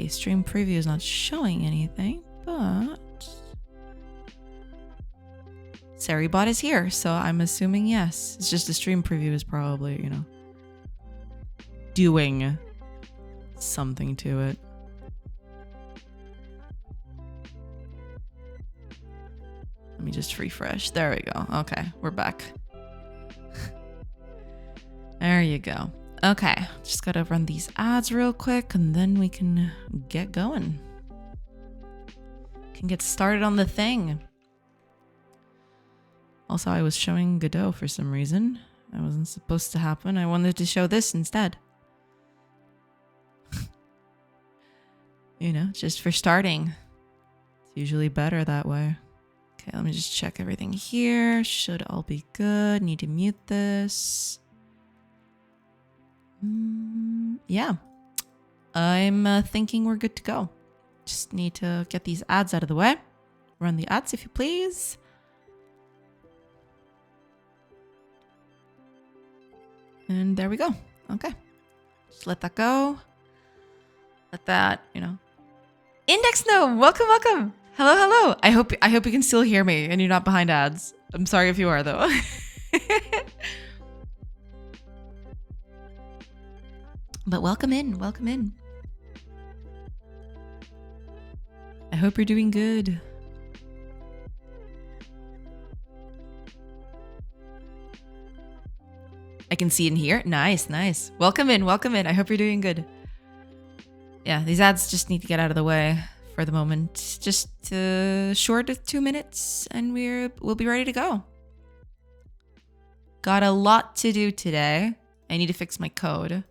Okay, stream preview is not showing anything, but Saribot is here, so I'm assuming yes. It's just the stream preview is probably, you know, doing something to it. Let me just refresh. There we go. Okay, we're back. There you go. Okay, just gotta run these ads real quick and then we can get going. Can get started on the thing. Also, I was showing Godot for some reason. That wasn't supposed to happen. I wanted to show this instead. You know, just for starting. It's usually better that way. Okay, let me just check everything here. Should all be good. Need to mute this. Yeah. I'm thinking we're good to go. Just need to get these ads out of the way. Run the ads if you please. And there we go. Okay. Just let that go. Let that, you know. Index Gnome, welcome, welcome. Hello, hello. I hope you can still hear me and you're not behind ads. I'm sorry if you are though. But welcome in, welcome in. I hope you're doing good. I can see in here. Nice, nice. Welcome in, welcome in. I hope you're doing good. Yeah, these ads just need to get out of the way for the moment. Just short of 2 minutes and we'll be ready to go. Got a lot to do today. I need to fix my code.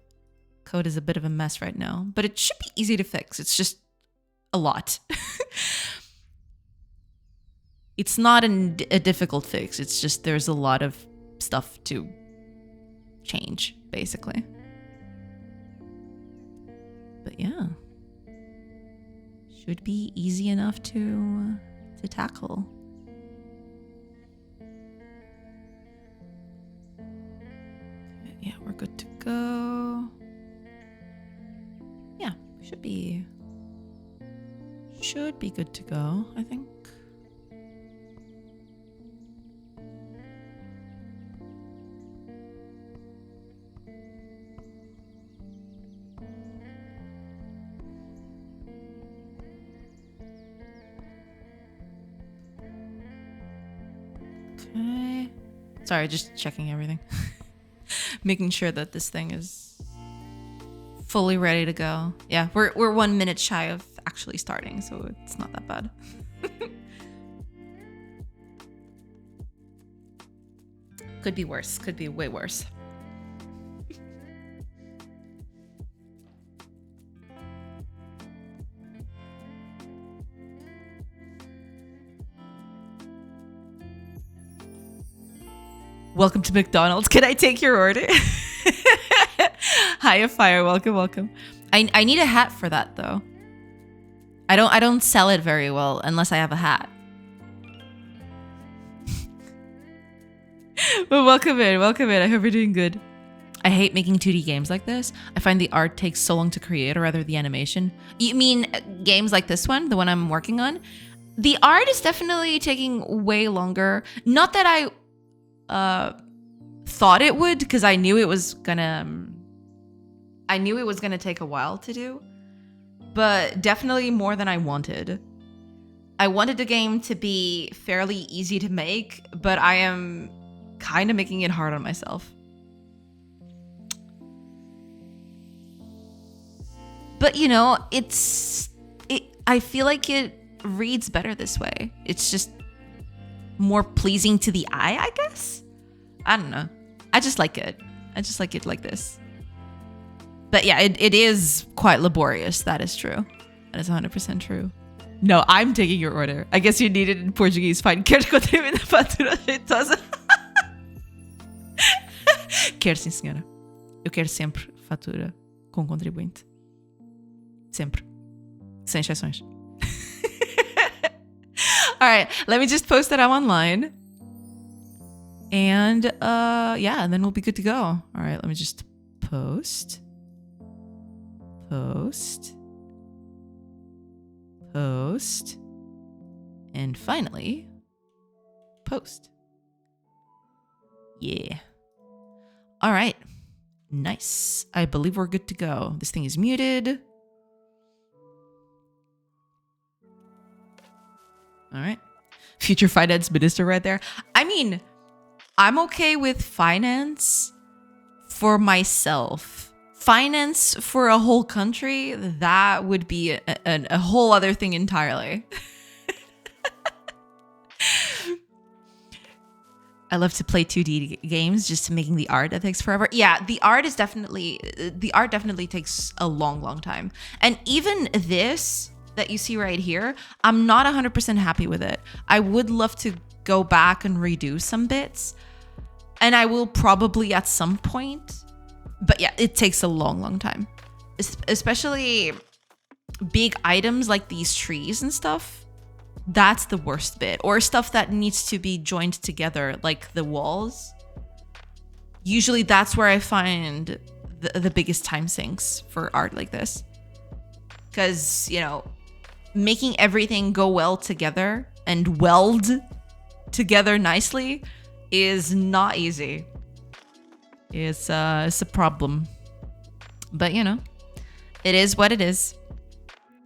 Code is a bit of a mess right now, but it should be easy to fix. It's just a lot. It's not a difficult fix. It's just there's a lot of stuff to change, basically. But yeah, should be easy enough to tackle. Yeah, we're good to go. Yeah, should be good to go, I think. Okay. Sorry, just checking everything. Making sure that this thing is fully ready to go. Yeah, we're 1 minute shy of actually starting, so it's not that bad. Could be worse. Could be way worse. Welcome to McDonald's. Can I take your order? Hiya Fire, welcome, welcome. I need a hat for that though. I don't sell it very well unless I have a hat. But welcome in, welcome in. I hope you're doing good. I hate making 2D games like this. I find the art takes so long to create, or rather the animation. You mean games like this one, the one I'm working on? The art is definitely taking way longer. Not that I thought it would, because I knew it was gonna take a while to do, but definitely more than I wanted. I wanted the game to be fairly easy to make, but I am kind of making it hard on myself. But you know, I feel like it reads better this way. It's just more pleasing to the eye, I guess. I don't know. I just like it. I just like it like this. But yeah, it is quite laborious. That is true. That is 100% true. No, I'm taking your order. I guess you need it in Portuguese. Fine. Queres contribuir na fatura jeitosa? Quero sim, senhora. Eu quero sempre fatura com contribuinte. Sempre. Sem exceções. All right, let me just post that I'm online. And yeah, and then we'll be good to go. All right, let me just post. Post. And finally, post. Yeah. All right. Nice. I believe we're good to go. This thing is muted. All right. Future finance minister right there. I mean, I'm okay with finance for myself. Finance for a whole country, that would be a whole other thing entirely. I love to play 2D games, just making the art that takes forever. Yeah, the art definitely takes a long time. And even this that you see right here, I'm not 100% happy with it. I would love to go back and redo some bits, and I will probably at some point. But yeah, it takes a long time, especially big items like these trees and stuff. That's the worst bit. Or stuff that needs to be joined together, like the walls. Usually that's where I find the biggest time sinks for art like this. Because, you know, making everything go well together and weld together nicely is not easy. It's a problem. But, you know, it is what it is.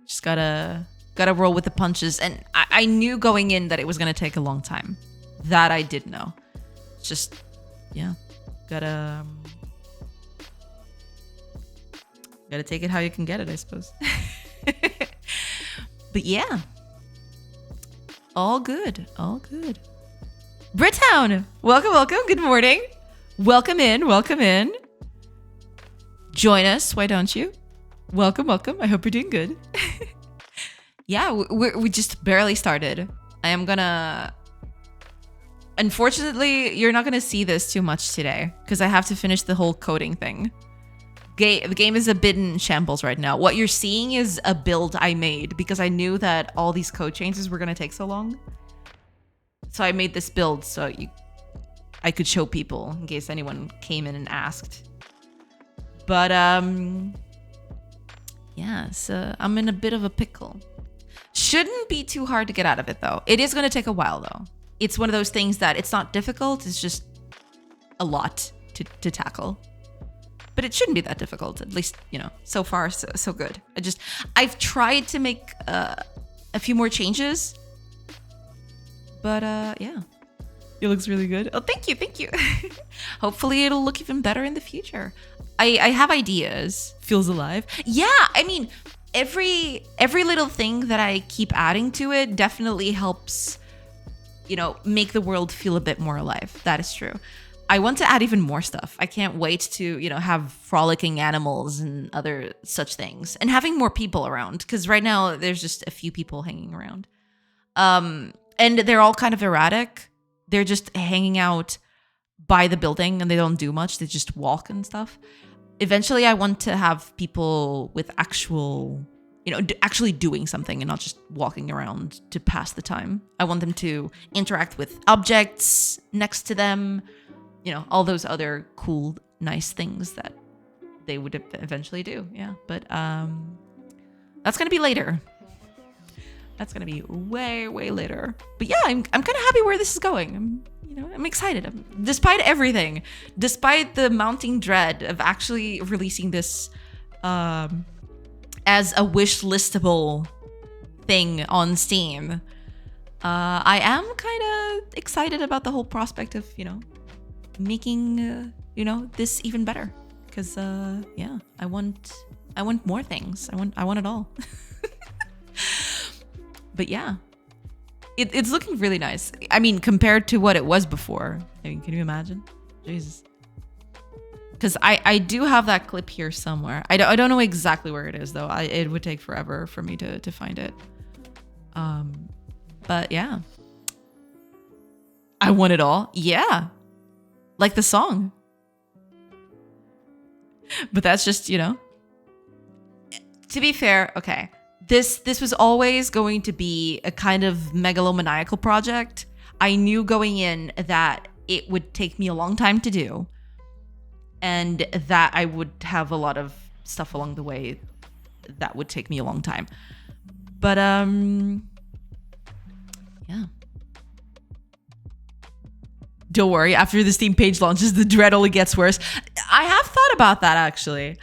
Just gotta roll with the punches. And I knew going in that it was gonna take a long time. That I did know. Just, yeah, gotta take it how you can get it, I suppose. But yeah, all good. Brittown, welcome. Good morning. Welcome in. Join us, why don't you? Welcome. I hope you're doing good. Yeah, we just barely started. I am gonna... Unfortunately, you're not gonna see this too much today because I have to finish the whole coding thing. The game is a bit in shambles right now. What you're seeing is a build I made because I knew that all these code changes were gonna take so long. So I made this build so I could show people in case anyone came in and asked. But yeah, so I'm in a bit of a pickle. Shouldn't be too hard to get out of it though. It is going to take a while though. It's one of those things that it's not difficult, it's just a lot to tackle. But it shouldn't be that difficult, at least, you know, so far so good. I've tried to make a few more changes. But yeah. It looks really good. Oh, thank you. Hopefully it'll look even better in the future. I have ideas. Feels alive. Yeah, I mean, every little thing that I keep adding to it definitely helps, you know, make the world feel a bit more alive. That is true. I want to add even more stuff. I can't wait to, you know, have frolicking animals and other such things. And having more people around. Because right now there's just a few people hanging around. And they're all kind of erratic. They're just hanging out by the building and they don't do much. They just walk and stuff. Eventually, I want to have people with actual, you know, actually doing something and not just walking around to pass the time. I want them to interact with objects next to them, you know, all those other cool, nice things that they would eventually do. Yeah, but that's going to be later. That's going to be way later. But yeah, I'm kind of happy where this is going. I'm excited. Despite everything, despite the mounting dread of actually releasing this as a wish listable thing on Steam, I am kind of excited about the whole prospect of, you know, making, you know, this even better. Because, yeah, I want more things. I want it all. But yeah, it's looking really nice. I mean, compared to what it was before. I mean, can you imagine? Jesus. Because I do have that clip here somewhere. I don't know exactly where it is, though. It would take forever for me to find it. But yeah. I want it all. Yeah. Like the song. But that's just, you know. To be fair, okay. This was always going to be a kind of megalomaniacal project. I knew going in that it would take me a long time to do and that I would have a lot of stuff along the way that would take me a long time. But yeah. Don't worry, after the Steam page launches, the dread only gets worse. I have thought about that, actually.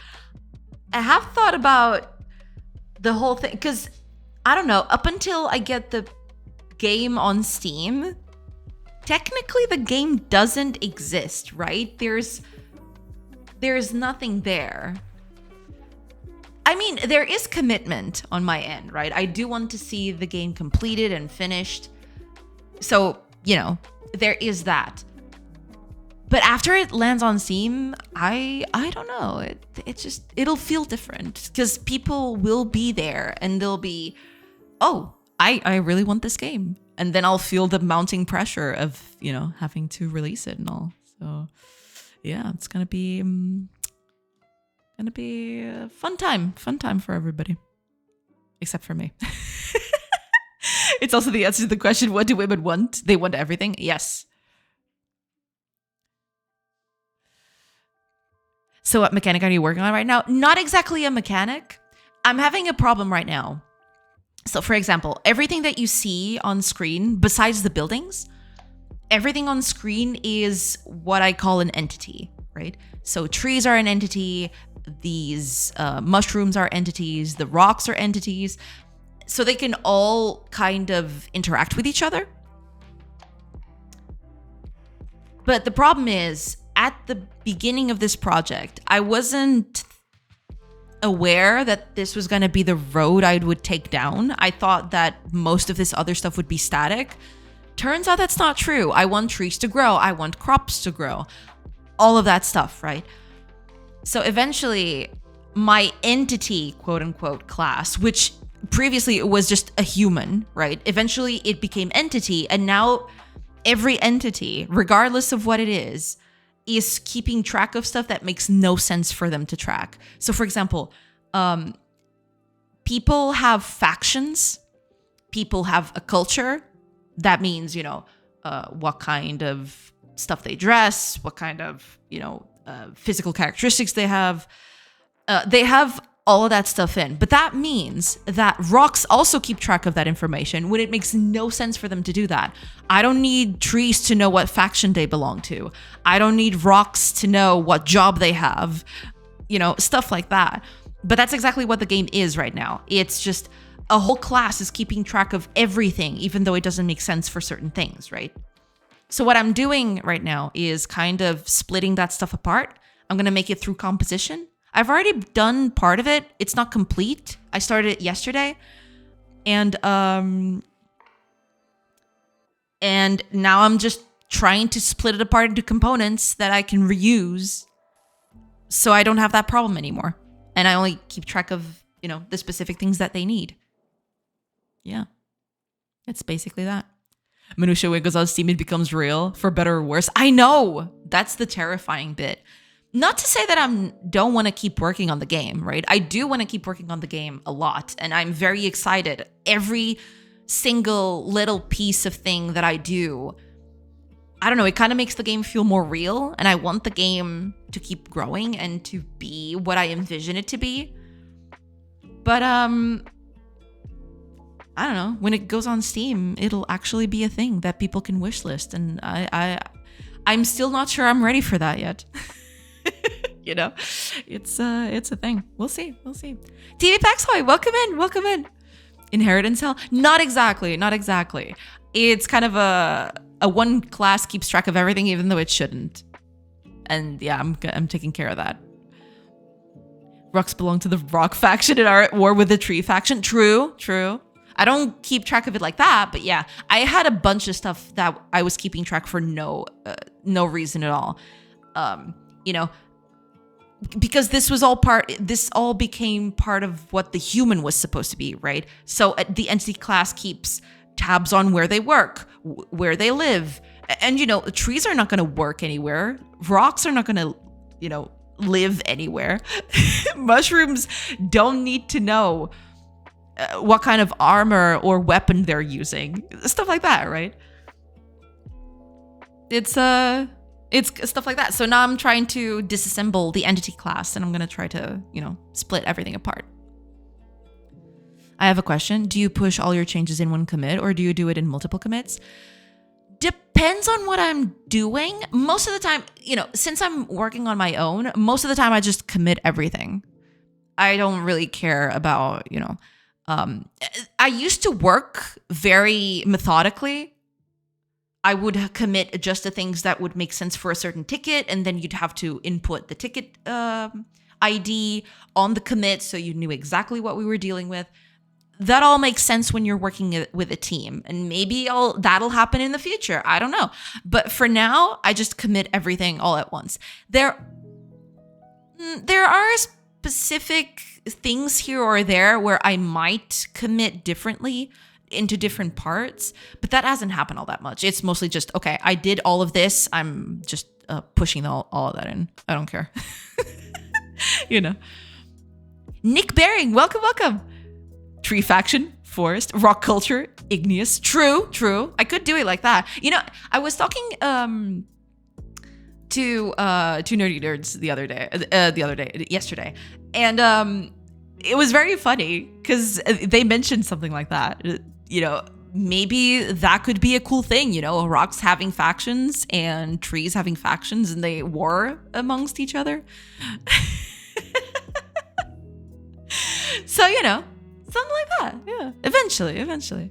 I have thought about the whole thing, because, I don't know, up until I get the game on Steam, technically the game doesn't exist, right? There's nothing there. I mean, there is commitment on my end, right? I do want to see the game completed and finished. So, you know, there is that. But after it lands on Steam, I don't know. It'll feel different because people will be there and they'll be, oh, I really want this game. And then I'll feel the mounting pressure of, you know, having to release it and all. So yeah, it's gonna be a fun time for everybody, except for me. It's also the answer to the question, what do women want? They want everything. Yes. So what mechanic are you working on right now? Not exactly a mechanic. I'm having a problem right now. So for example, everything that you see on screen, besides the buildings, everything on screen is what I call an entity, right? So trees are an entity, these mushrooms are entities, the rocks are entities. So they can all kind of interact with each other. But the problem is, at the beginning of this project, I wasn't aware that this was going to be the road I would take down. I thought that most of this other stuff would be static. Turns out that's not true. I want trees to grow. I want crops to grow. All of that stuff, right? So eventually, my entity, quote unquote, class, which previously it was just a human, right? Eventually it became entity, and now every entity, regardless of what it is keeping track of stuff that makes no sense for them to track. So for example, people have factions, people have a culture. That means, you know, what kind of stuff they dress, what kind of, you know, physical characteristics they have. They have all of that stuff in. But that means that rocks also keep track of that information when it makes no sense for them to do that. I don't need trees to know what faction they belong to. I don't need rocks to know what job they have, you know, stuff like that. But that's exactly what the game is right now. It's just a whole class is keeping track of everything, even though it doesn't make sense for certain things, right? So what I'm doing right now is kind of splitting that stuff apart. I'm going to make it through composition. I've already done part of it. It's not complete. I started it yesterday. And now I'm just trying to split it apart into components that I can reuse so I don't have that problem anymore. And I only keep track of, you know, the specific things that they need. Yeah. It's basically that. Minutia wiggles on Steam, it becomes real, for better or worse. I know! That's the terrifying bit. Not to say that I don't want to keep working on the game, right? I do want to keep working on the game a lot, and I'm very excited. Every single little piece of thing that I do, I don't know, it kind of makes the game feel more real, and I want the game to keep growing and to be what I envision it to be. But, I don't know, when it goes on Steam, it'll actually be a thing that people can wishlist, and I'm still not sure I'm ready for that yet. You know, it's a thing. We'll see. TV Paxhoy, welcome in. Inheritance Hell? Not exactly. It's kind of a one class keeps track of everything, even though it shouldn't. And yeah, I'm taking care of that. Rocks belong to the rock faction and are at war with the tree faction. True. I don't keep track of it like that, but yeah, I had a bunch of stuff that I was keeping track for no reason at all. You know, because this all became part of what the human was supposed to be, right? So the entity class keeps tabs on where they work, where they live. And, you know, trees are not going to work anywhere. Rocks are not going to, you know, live anywhere. Mushrooms don't need to know what kind of armor or weapon they're using. Stuff like that, right? It's stuff like that. So now I'm trying to disassemble the entity class, and I'm going to try to, you know, split everything apart. I have a question. Do you push all your changes in one commit or do you do it in multiple commits? Depends on what I'm doing. Most of the time, since I'm working on my own, most of the time I just commit everything. I don't really care about, I used to work very methodically. I would commit just the things that would make sense for a certain ticket, and then you'd have to input the ticket ID on the commit so you knew exactly what we were dealing with. That all makes sense when you're working with a team, and maybe that'll happen in the future. I don't know. But for now, I just commit everything all at once. There are specific things here or there where I might commit differently into different parts, but that hasn't happened all that much. It's mostly just, okay, I did all of this. I'm just pushing all of that in. I don't care. Nick Baring, welcome. Tree faction, forest, rock culture, igneous. True. I could do it like that. I was talking to two nerdy nerds yesterday, and it was very funny because they mentioned something like that. Maybe that could be a cool thing, rocks having factions and trees having factions, and they war amongst each other. So, something like that. Yeah. Eventually.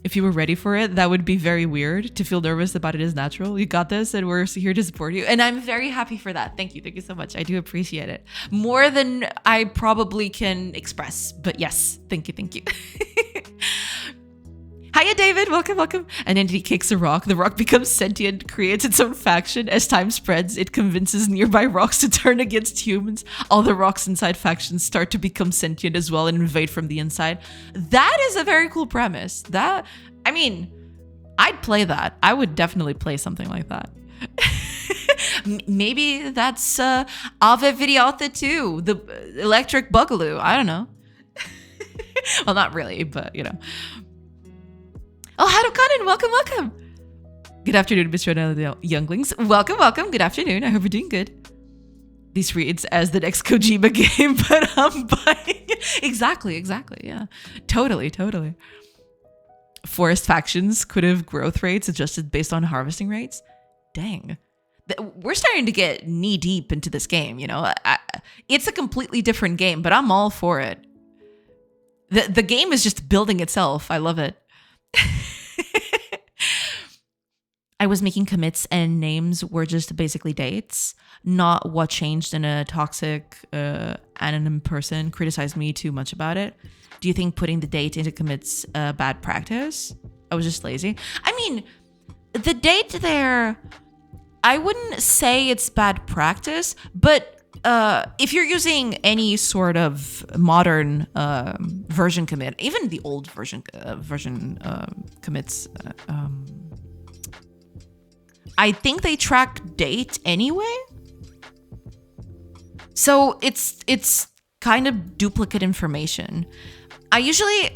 If you were ready for it, that would be very weird. To feel nervous about it is natural. You got this, and we're here to support you. And I'm very happy for that. Thank you so much. I do appreciate it. More than I probably can express. But yes, thank you. Hiya, David. Welcome. An entity kicks a rock. The rock becomes sentient, creates its own faction. As time spreads, it convinces nearby rocks to turn against humans. All the rocks inside factions start to become sentient as well and invade from the inside. That is a very cool premise. I'd play that. I would definitely play something like that. Maybe that's Ave Videota 2, the electric boogaloo. I don't know. Well, not really, but Oh, Harukanen, welcome. Good afternoon, Mr. Younglings. Welcome. Good afternoon. I hope you're doing good. This reads as the next Kojima game, but I'm buying it. Exactly. Yeah, totally. Forest factions could have growth rates adjusted based on harvesting rates. Dang. We're starting to get knee deep into this game, It's a completely different game, but I'm all for it. The game is just building itself. I love it. I was making commits and names were just basically dates, not what changed, and a toxic anonym person criticized me too much about it. Do you think putting the date into commits bad practice? I was just lazy. The date there, I wouldn't say it's bad practice, but if you're using any sort of modern version commit, even the old version commits, I think they track date anyway. So it's kind of duplicate information. I usually,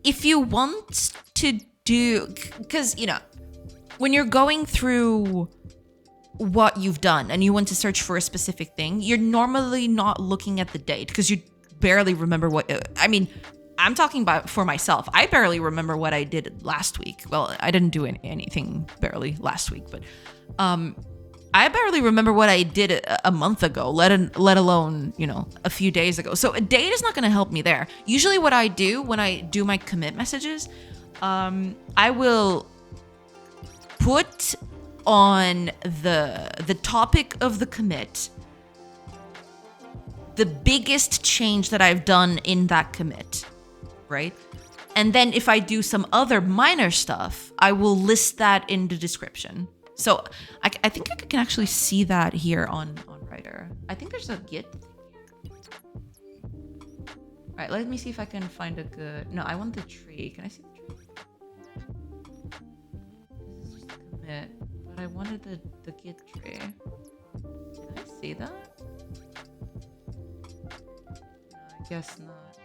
if you want to do, because, when you're going through what you've done and you want to search for a specific thing, you're normally not looking at the date because you barely remember what, I'm talking about for myself. I barely remember what I did last week. Well, I didn't do anything barely last week, but I barely remember what I did a month ago, let alone, a few days ago. So a date is not going to help me there. Usually what I do when I do my commit messages, I will put on the topic of the commit the biggest change that I've done in that commit, right? And then if I do some other minor stuff, I will list that in the description. So I think I can actually see that here on Writer. I think there's a Git thing here. All right, let me see if I can find a good... No, I want the tree. Can I see the tree? This is just a commit, but I wanted the Git tree. Can I see that? No, I guess not.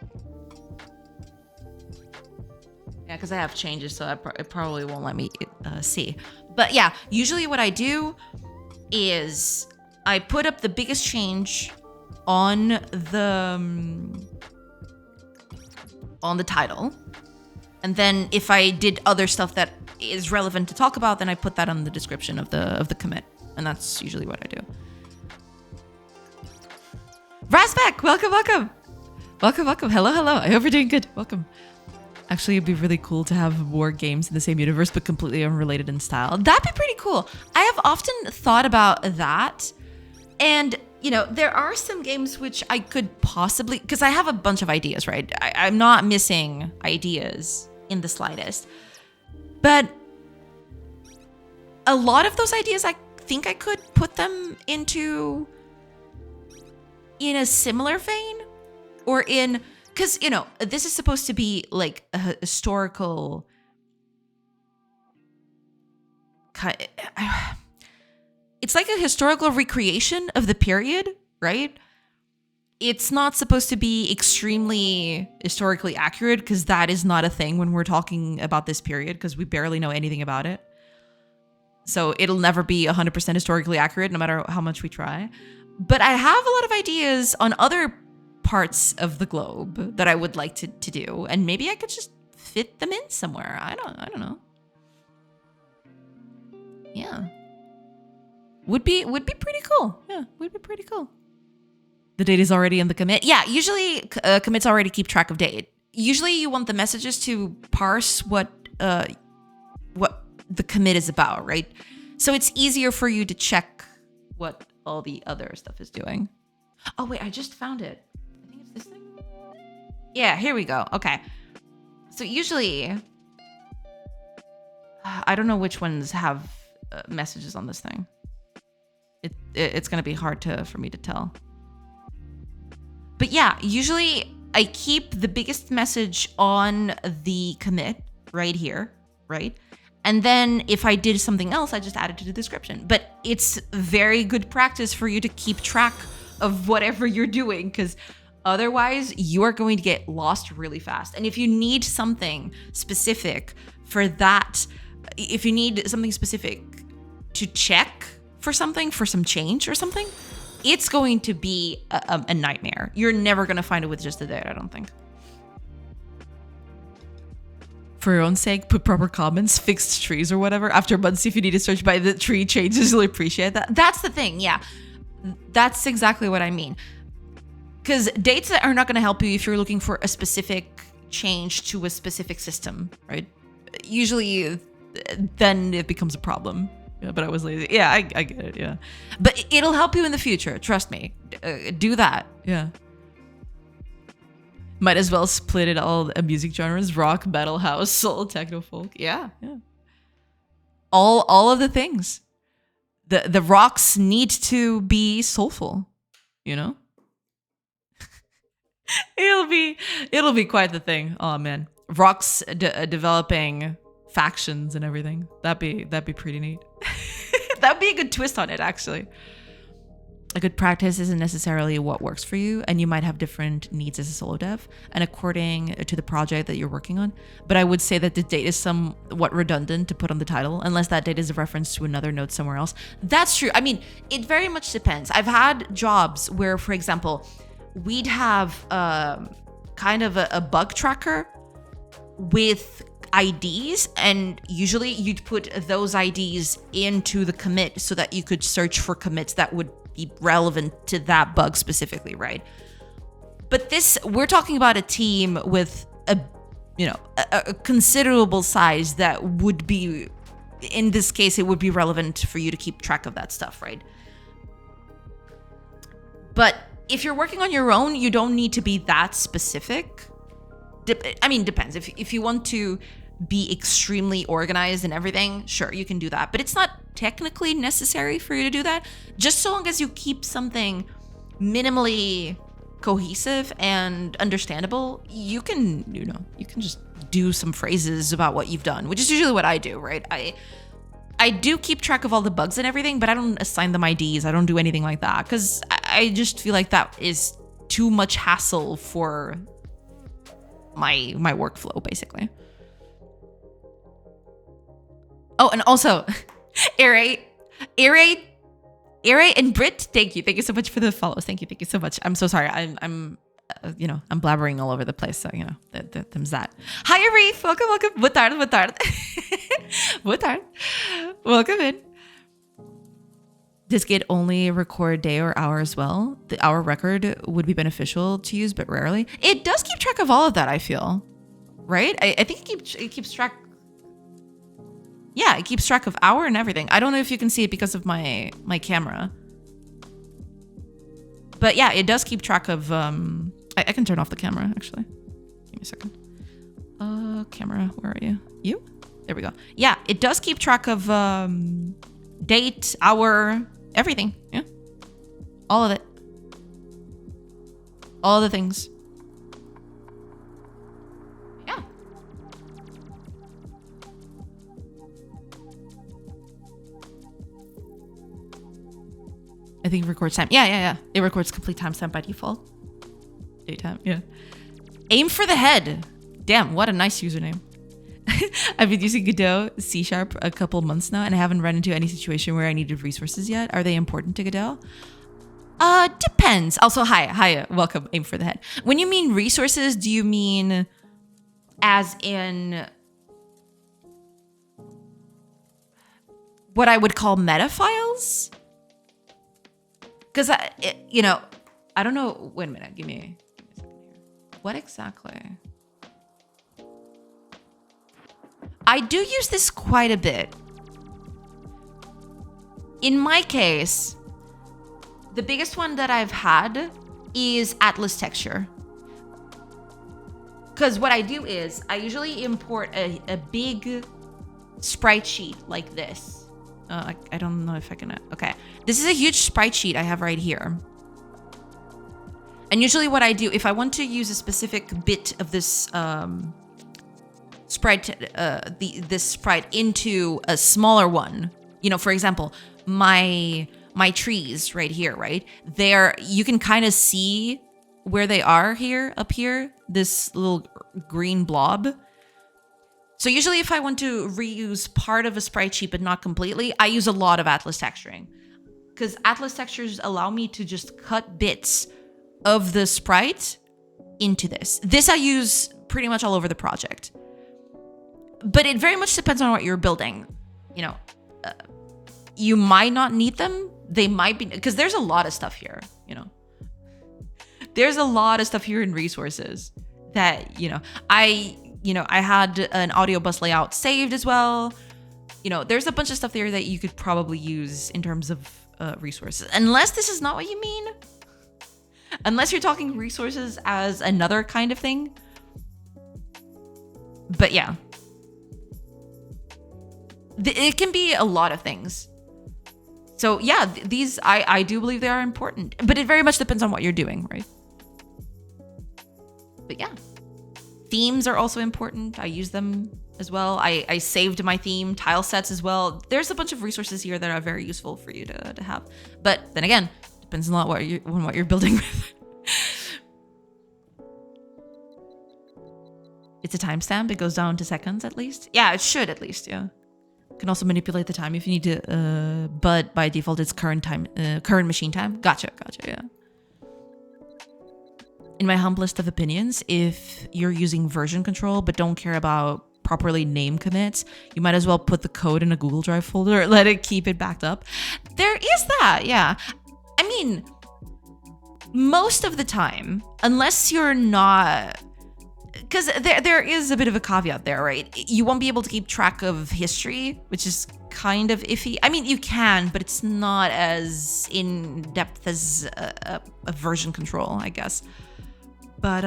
Yeah, because I have changes, so it probably won't let me see. But yeah, usually what I do is I put up the biggest change on the on the title. And then if I did other stuff that is relevant to talk about, then I put that on the description of the commit. And that's usually what I do. Razbek, welcome. Hello. I hope you're doing good. Welcome. Actually, it'd be really cool to have more games in the same universe, but completely unrelated in style. That'd be pretty cool. I have often thought about that. And, there are some games which I could possibly, because I have a bunch of ideas, right? I'm not missing ideas in the slightest. But a lot of those ideas, I think I could put them in a similar vein, or because, this is supposed to be like a historical it's like a historical recreation of the period, right? It's not supposed to be extremely historically accurate, because that is not a thing when we're talking about this period, because we barely know anything about it. So it'll never be 100% historically accurate, no matter how much we try. But I have a lot of ideas on other parts of the globe that I would like to do, and maybe I could just fit them in somewhere. I don't know. Yeah. Would be pretty cool. Yeah, would be pretty cool. The date is already in the commit. Yeah, usually commits already keep track of date. Usually you want the messages to parse what the commit is about, right? So it's easier for you to check what all the other stuff is doing. Oh wait, I just found it. I think it's this thing. Yeah, here we go. Okay. So usually, I don't know which ones have messages on this thing. It's gonna be hard for me to tell. But yeah, usually I keep the biggest message on the commit right here, right? And then if I did something else, I just add it to the description. But it's very good practice for you to keep track of whatever you're doing, because otherwise you are going to get lost really fast. And if you need something specific for that, if you need something specific to check for something, for some change or something, it's going to be a nightmare. You're never going to find it with just a date, I don't think. For your own sake, put proper comments, fixed trees or whatever. After months, if you need to search by the tree changes, you'll appreciate that. That's the thing, yeah. That's exactly what I mean. Because dates are not going to help you if you're looking for a specific change to a specific system, right? Usually, then it becomes a problem. Yeah, but I was lazy. Yeah, I get it, yeah. But it'll help you in the future, trust me. Do that, yeah. Might as well split it all music genres: rock, metal, house, soul, techno, folk. Yeah. All of the things. The rocks need to be soulful, It'll be quite the thing. Oh man, rocks developing factions and everything. That'd be pretty neat. That'd be a good twist on it, actually. A good practice isn't necessarily what works for you, and you might have different needs as a solo dev and according to the project that you're working on. But I would say that the date is somewhat redundant to put on the title, unless that date is a reference to another node somewhere else. That's true. I mean, it very much depends. I've had jobs where, for example, we'd have kind of a bug tracker with IDs, and usually you'd put those IDs into the commit so that you could search for commits that would be relevant to that bug specifically, right? But we're talking about a team with a considerable size that would be, in this case, it would be relevant for you to keep track of that stuff, right? But if you're working on your own, you don't need to be that specific. Depends. If you want to be extremely organized and everything, sure, you can do that. But it's not technically necessary for you to do that. Just so long as you keep something minimally cohesive and understandable, you can just do some phrases about what you've done, which is usually what I do, right? I do keep track of all the bugs and everything, but I don't assign them IDs. I don't do anything like that, because I just feel like that is too much hassle for my workflow, basically. Oh, and also, Aerate, and Brit, thank you so much for the follows. Thank you so much. I'm so sorry. I'm I'm blabbering all over the place, so there's that. Hi, Reef. Welcome. Boa tarde. Boa tarde. Welcome in. Does Git only record day or hour as well? The hour record would be beneficial to use, but rarely. It does keep track of all of that, I feel. Right? I think it keeps track. Yeah, it keeps track of hour and everything. I don't know if you can see it because of my camera. But yeah, it does keep track of... I can turn off the camera, actually. Give me a second. Camera, where are you? You? There we go. Yeah, it does keep track of date, hour, everything. Yeah. All of it. All the things. Yeah. I think it records time. Yeah. It records complete timestamp by default. Daytime, yeah. Aim for the head. Damn, what a nice username. I've been using Godot C# a couple months now, and I haven't run into any situation where I needed resources yet. Are they important to Godot? Depends. Also, hi, welcome. Aim for the head. When you mean resources, do you mean as in what I would call meta files? Because I don't know. Wait a minute. Give me a second here. What exactly? I do use this quite a bit. In my case, the biggest one that I've had is Atlas texture. Because what I do is I usually import a big sprite sheet like this. I don't know if I can... Okay. This is a huge sprite sheet I have right here. And usually what I do, if I want to use a specific bit of this sprite, this sprite into a smaller one, for example, my trees right here, right? You can kind of see where they are up here, this little green blob. So usually if I want to reuse part of a sprite sheet, but not completely, I use a lot of Atlas texturing. Because Atlas textures allow me to just cut bits of the sprite into this. This I use pretty much all over the project. But it very much depends on what you're building. You might not need them. They might be, because there's a lot of stuff here, There's a lot of stuff here in resources that, I had an audio bus layout saved as well. There's a bunch of stuff there that you could probably use in terms of resources. Unless this is not what you mean. Unless you're talking resources as another kind of thing. But yeah. It can be a lot of things. So yeah, these, I do believe they are important. But it very much depends on what you're doing, right? But yeah. Themes are also important. I use them as well. I saved my theme, tile sets as well. There's a bunch of resources here that are very useful for you to have. But then again, depends a lot on what you're building with. It's a timestamp. It goes down to seconds at least. Yeah, it should at least, yeah. You can also manipulate the time if you need to, but by default it's current machine time. Gotcha, yeah. In my humblest of opinions, if you're using version control but don't care about properly name commits, you might as well put the code in a Google Drive folder, let it keep it backed up. There is that, yeah. I mean, most of the time, unless you're not... Because there is a bit of a caveat there, right? You won't be able to keep track of history, which is kind of iffy. I mean, you can, but it's not as in-depth as a version control, I guess. But,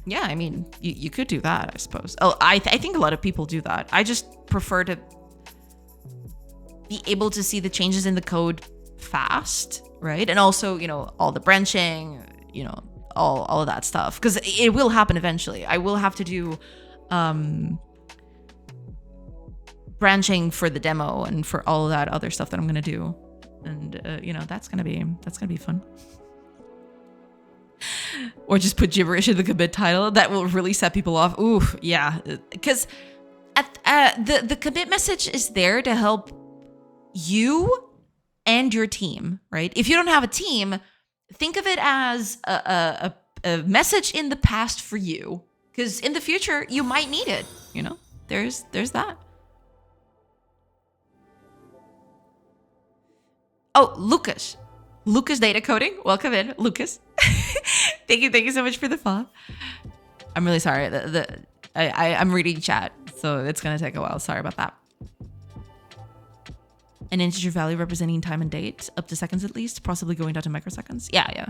yeah, I mean, you could do that, I suppose. Oh, I think a lot of people do that. I just prefer to be able to see the changes in the code fast, right? And also, all the branching, all of that stuff, because it will happen eventually. I will have to do branching for the demo and for all of that other stuff that I'm gonna do, and that's gonna be fun. Or just put gibberish in the commit title. That will really set people off. Ooh, yeah, because the commit message is there to help you and your team, right? If you don't have a team, think of it as a message in the past for you, because in the future you might need it. You know, there's that. Oh, Lucas Data Coding, welcome in, Lucas. thank you so much for the follow. I'm really sorry. I'm reading chat, so it's gonna take a while. Sorry about that. An integer value representing time and date, up to seconds at least, possibly going down to microseconds. Yeah.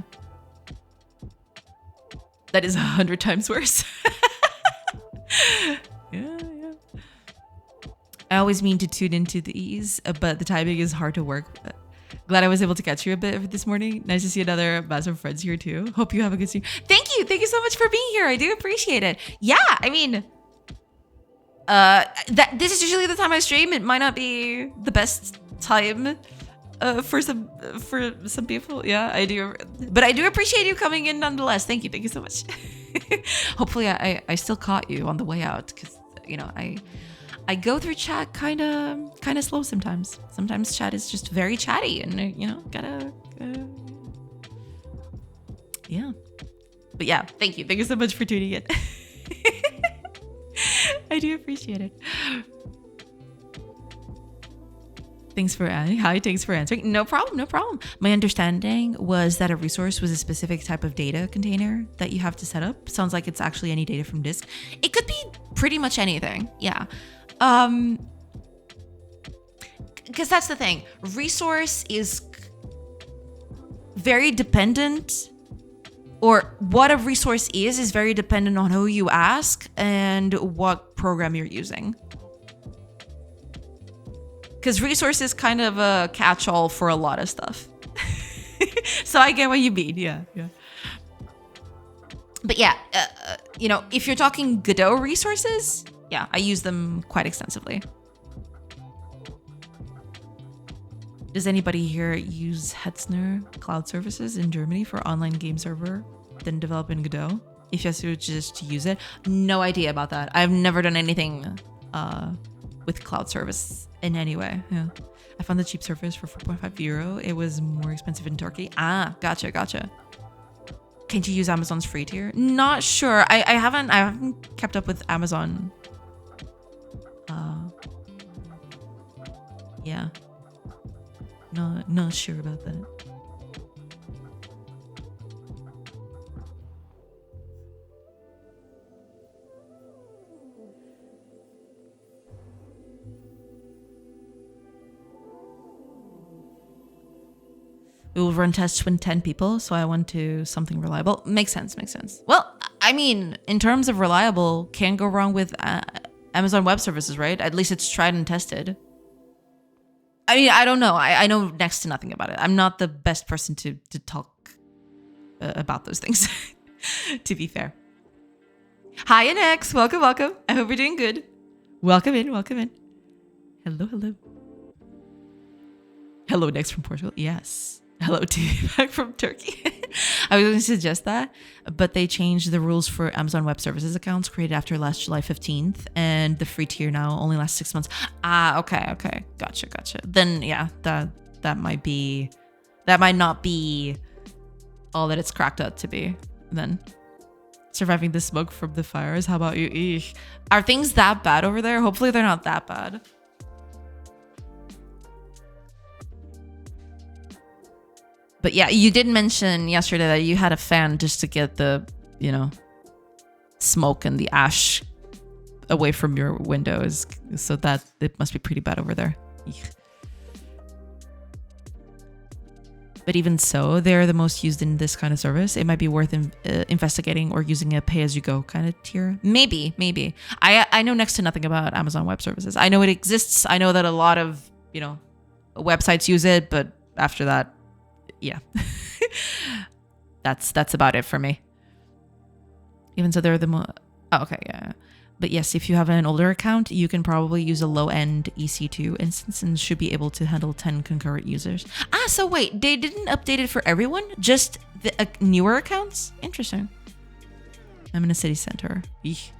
That is 100 times worse. Yeah. I always mean to tune into these, but the timing is hard to work with. Glad I was able to catch you a bit this morning. Nice to see another batch of friends here too. Hope you have a good stream. Thank you so much for being here. I do appreciate it. Yeah, I mean, this is usually the time I stream. It might not be the best time for some people. Yeah, I do, but I do appreciate you coming in nonetheless. Thank you so much. Hopefully I still caught you on the way out, because you know I go through chat kind of slow sometimes. Sometimes chat is just very chatty, and you know, gotta yeah. But yeah, thank you so much for tuning in. I do appreciate it. Thanks for answering. No problem. My understanding was that a resource was a specific type of data container that you have to set up. Sounds like it's actually any data from disk. It could be pretty much anything. Yeah. Because that's the thing. Resource is very dependent, or what a resource is very dependent on who you ask and what program you're using. Because resource is kind of a catch-all for a lot of stuff. So I get what you mean. Yeah. But yeah, you know, if you're talking Godot resources, yeah, I use them quite extensively. Does anybody here use Hetzner cloud services in Germany for online game server, then develop in Godot? If yes, you would just use it. No idea about that. I've never done anything with cloud service in any way. Yeah, I found the cheap service for 4.5 euro. It was more expensive in Turkey. Ah, gotcha. Can't you use Amazon's free tier? Not sure. I haven't kept up with Amazon. Yeah. Not sure about that. We will run tests when 10 people, so I went to something reliable. Makes sense. Well, I mean, in terms of reliable, can't go wrong with Amazon Web Services, right? At least it's tried and tested. I mean, I don't know. I know next to nothing about it. I'm not the best person to talk about those things, to be fair. Hi, NX. Welcome. I hope you're doing good. Welcome in. Hello. Hello, Next from Portugal. Yes. Hello, TV back from Turkey. I was going to suggest that, but they changed the rules for Amazon Web Services accounts created after last July 15th, and the free tier now only lasts 6 months. Ah, okay. Gotcha. Then, yeah, that might not be all that it's cracked out to be. Then, surviving the smoke from the fires. How about you? Eesh. Are things that bad over there? Hopefully they're not that bad. But yeah, you did mention yesterday that you had a fan just to get the, you know, smoke and the ash away from your windows. So that it must be pretty bad over there. Eek. But even so, they're the most used in this kind of service. It might be worth investigating or using a pay-as-you-go kind of tier. Maybe. I know next to nothing about Amazon Web Services. I know it exists. I know that a lot of, you know, websites use it. But after that, yeah, that's about it for me. Even so, they're the most. Oh, okay, yeah. But yes, if you have an older account, you can probably use a low-end EC2 instance and should be able to handle 10 concurrent users. Ah, so wait, they didn't update it for everyone? Just the newer accounts? Interesting. I'm in a city center. Eek.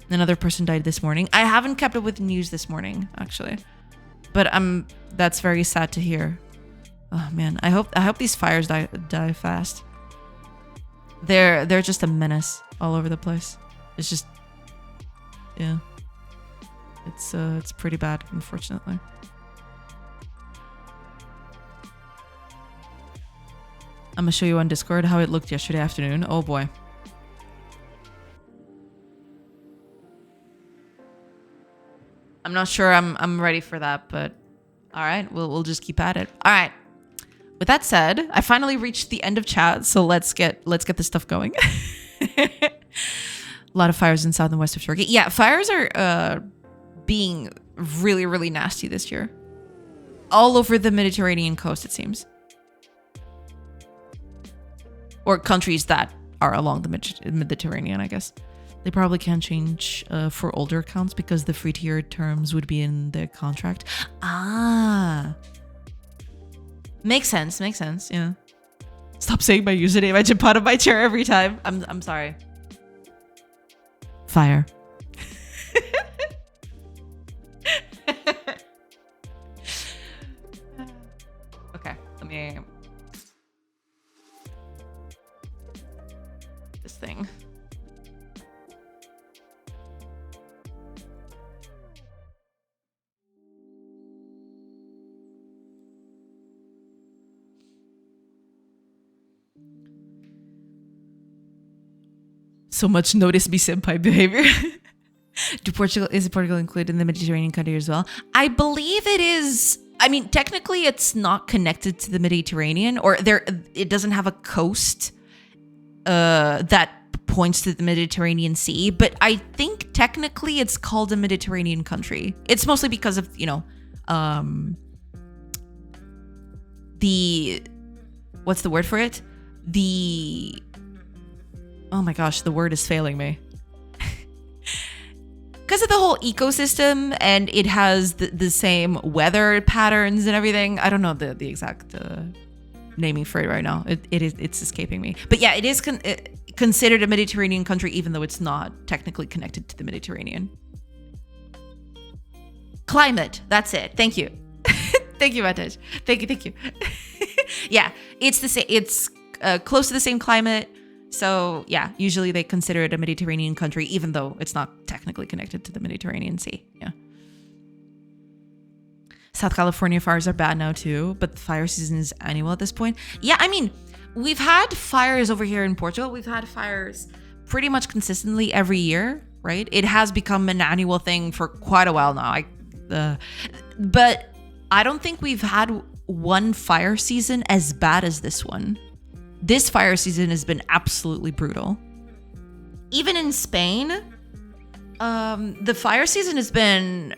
Another person died this morning. I haven't kept up with the news this morning, actually. But that's very sad to hear. Oh man, I hope these fires die fast. They're just a menace all over the place. It's just, yeah. It's pretty bad, unfortunately. I'm gonna show you on Discord how it looked yesterday afternoon. Oh boy. I'm not sure I'm ready for that, but all right, we'll just keep at it. All right. With that said, I finally reached the end of chat, so let's get this stuff going. A lot of fires in south and west of Turkey. Yeah, fires are being really, really nasty this year. All over the Mediterranean coast, it seems. Or countries that are along the Mediterranean, I guess. They probably can't change for older accounts because the free tier terms would be in the contract. Ah. Makes sense, yeah. Stop saying my username. I jump out of my chair every time. I'm sorry. Fire. Okay, let me... This thing. So much notice me senpai behavior. Is Portugal included in the Mediterranean country as well? I believe it is. I mean, technically it's not connected to the Mediterranean, or it doesn't have a coast that points to the Mediterranean Sea, but I think technically it's called a Mediterranean country. It's mostly because of, what's the word for it? Oh my gosh, the word is failing me. Because of the whole ecosystem, and it has the same weather patterns and everything. I don't know the exact naming for it right now. It's escaping me. But yeah, it is considered a Mediterranean country, even though it's not technically connected to the Mediterranean. Climate, that's it. Thank you. Thank you, Mataj. Thank you. Yeah, it's the same. It's close to the same climate. So yeah, usually they consider it a Mediterranean country, even though it's not technically connected to the Mediterranean Sea. Yeah. South California fires are bad now too, but the fire season is annual at this point. Yeah, I mean, we've had fires over here in Portugal. We've had fires pretty much consistently every year, right? It has become an annual thing for quite a while now. But I don't think we've had one fire season as bad as this one. This fire season has been absolutely brutal. Even in Spain, the fire season has been...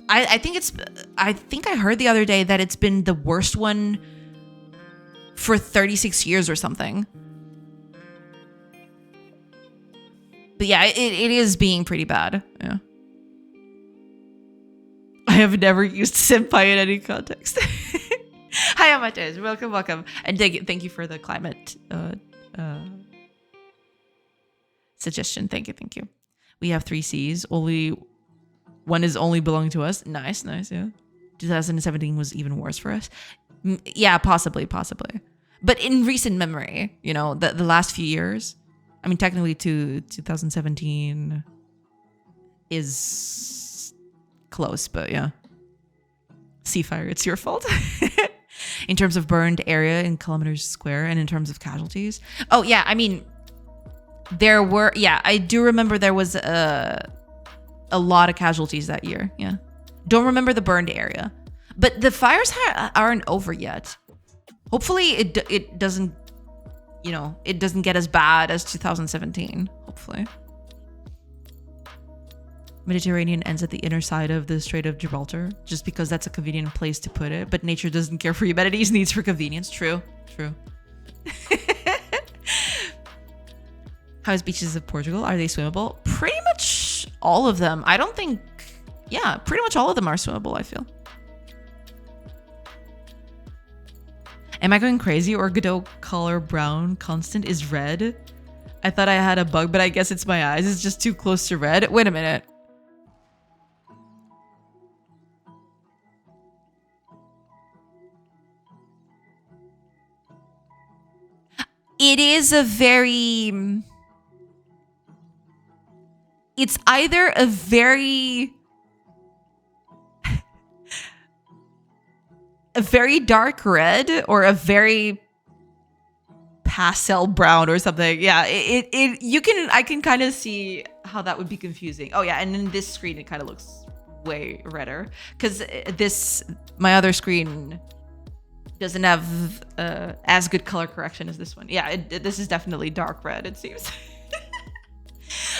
I think I heard the other day that it's been the worst one for 36 years or something. But yeah, it is being pretty bad. Yeah. I have never used senpai in any context. Hi, Amates. Welcome. And thank you for the climate suggestion. Thank you. We have 3 Cs. Only one is only belonging to us. Nice, yeah. 2017 was even worse for us. Yeah, possibly. But in recent memory, the last few years, I mean, technically 2017 is close, but yeah. Seafire, it's your fault. In terms of burned area in kilometers square and in terms of casualties. Oh, yeah, I mean, I do remember there was a lot of casualties that year. Yeah. Don't remember the burned area. But the fires aren't over yet. Hopefully it doesn't, it doesn't get as bad as 2017. Hopefully. Mediterranean ends at the inner side of the Strait of Gibraltar, just because that's a convenient place to put it. But nature doesn't care for humanity's needs for convenience. True. How's beaches of Portugal? Are they swimmable? Pretty much all of them. I don't think... Yeah, pretty much all of them are swimmable, I feel. Am I going crazy, or Godot color brown constant is red? I thought I had a bug, but I guess it's my eyes. It's just too close to red. Wait a minute. it is a very... It's either a very... a very dark red or a very pastel brown or something. Yeah, I can kind of see how that would be confusing. Oh yeah, and in this screen it kind of looks way redder because my other screen doesn't have as good color correction as this one. Yeah, this is definitely dark red, it seems.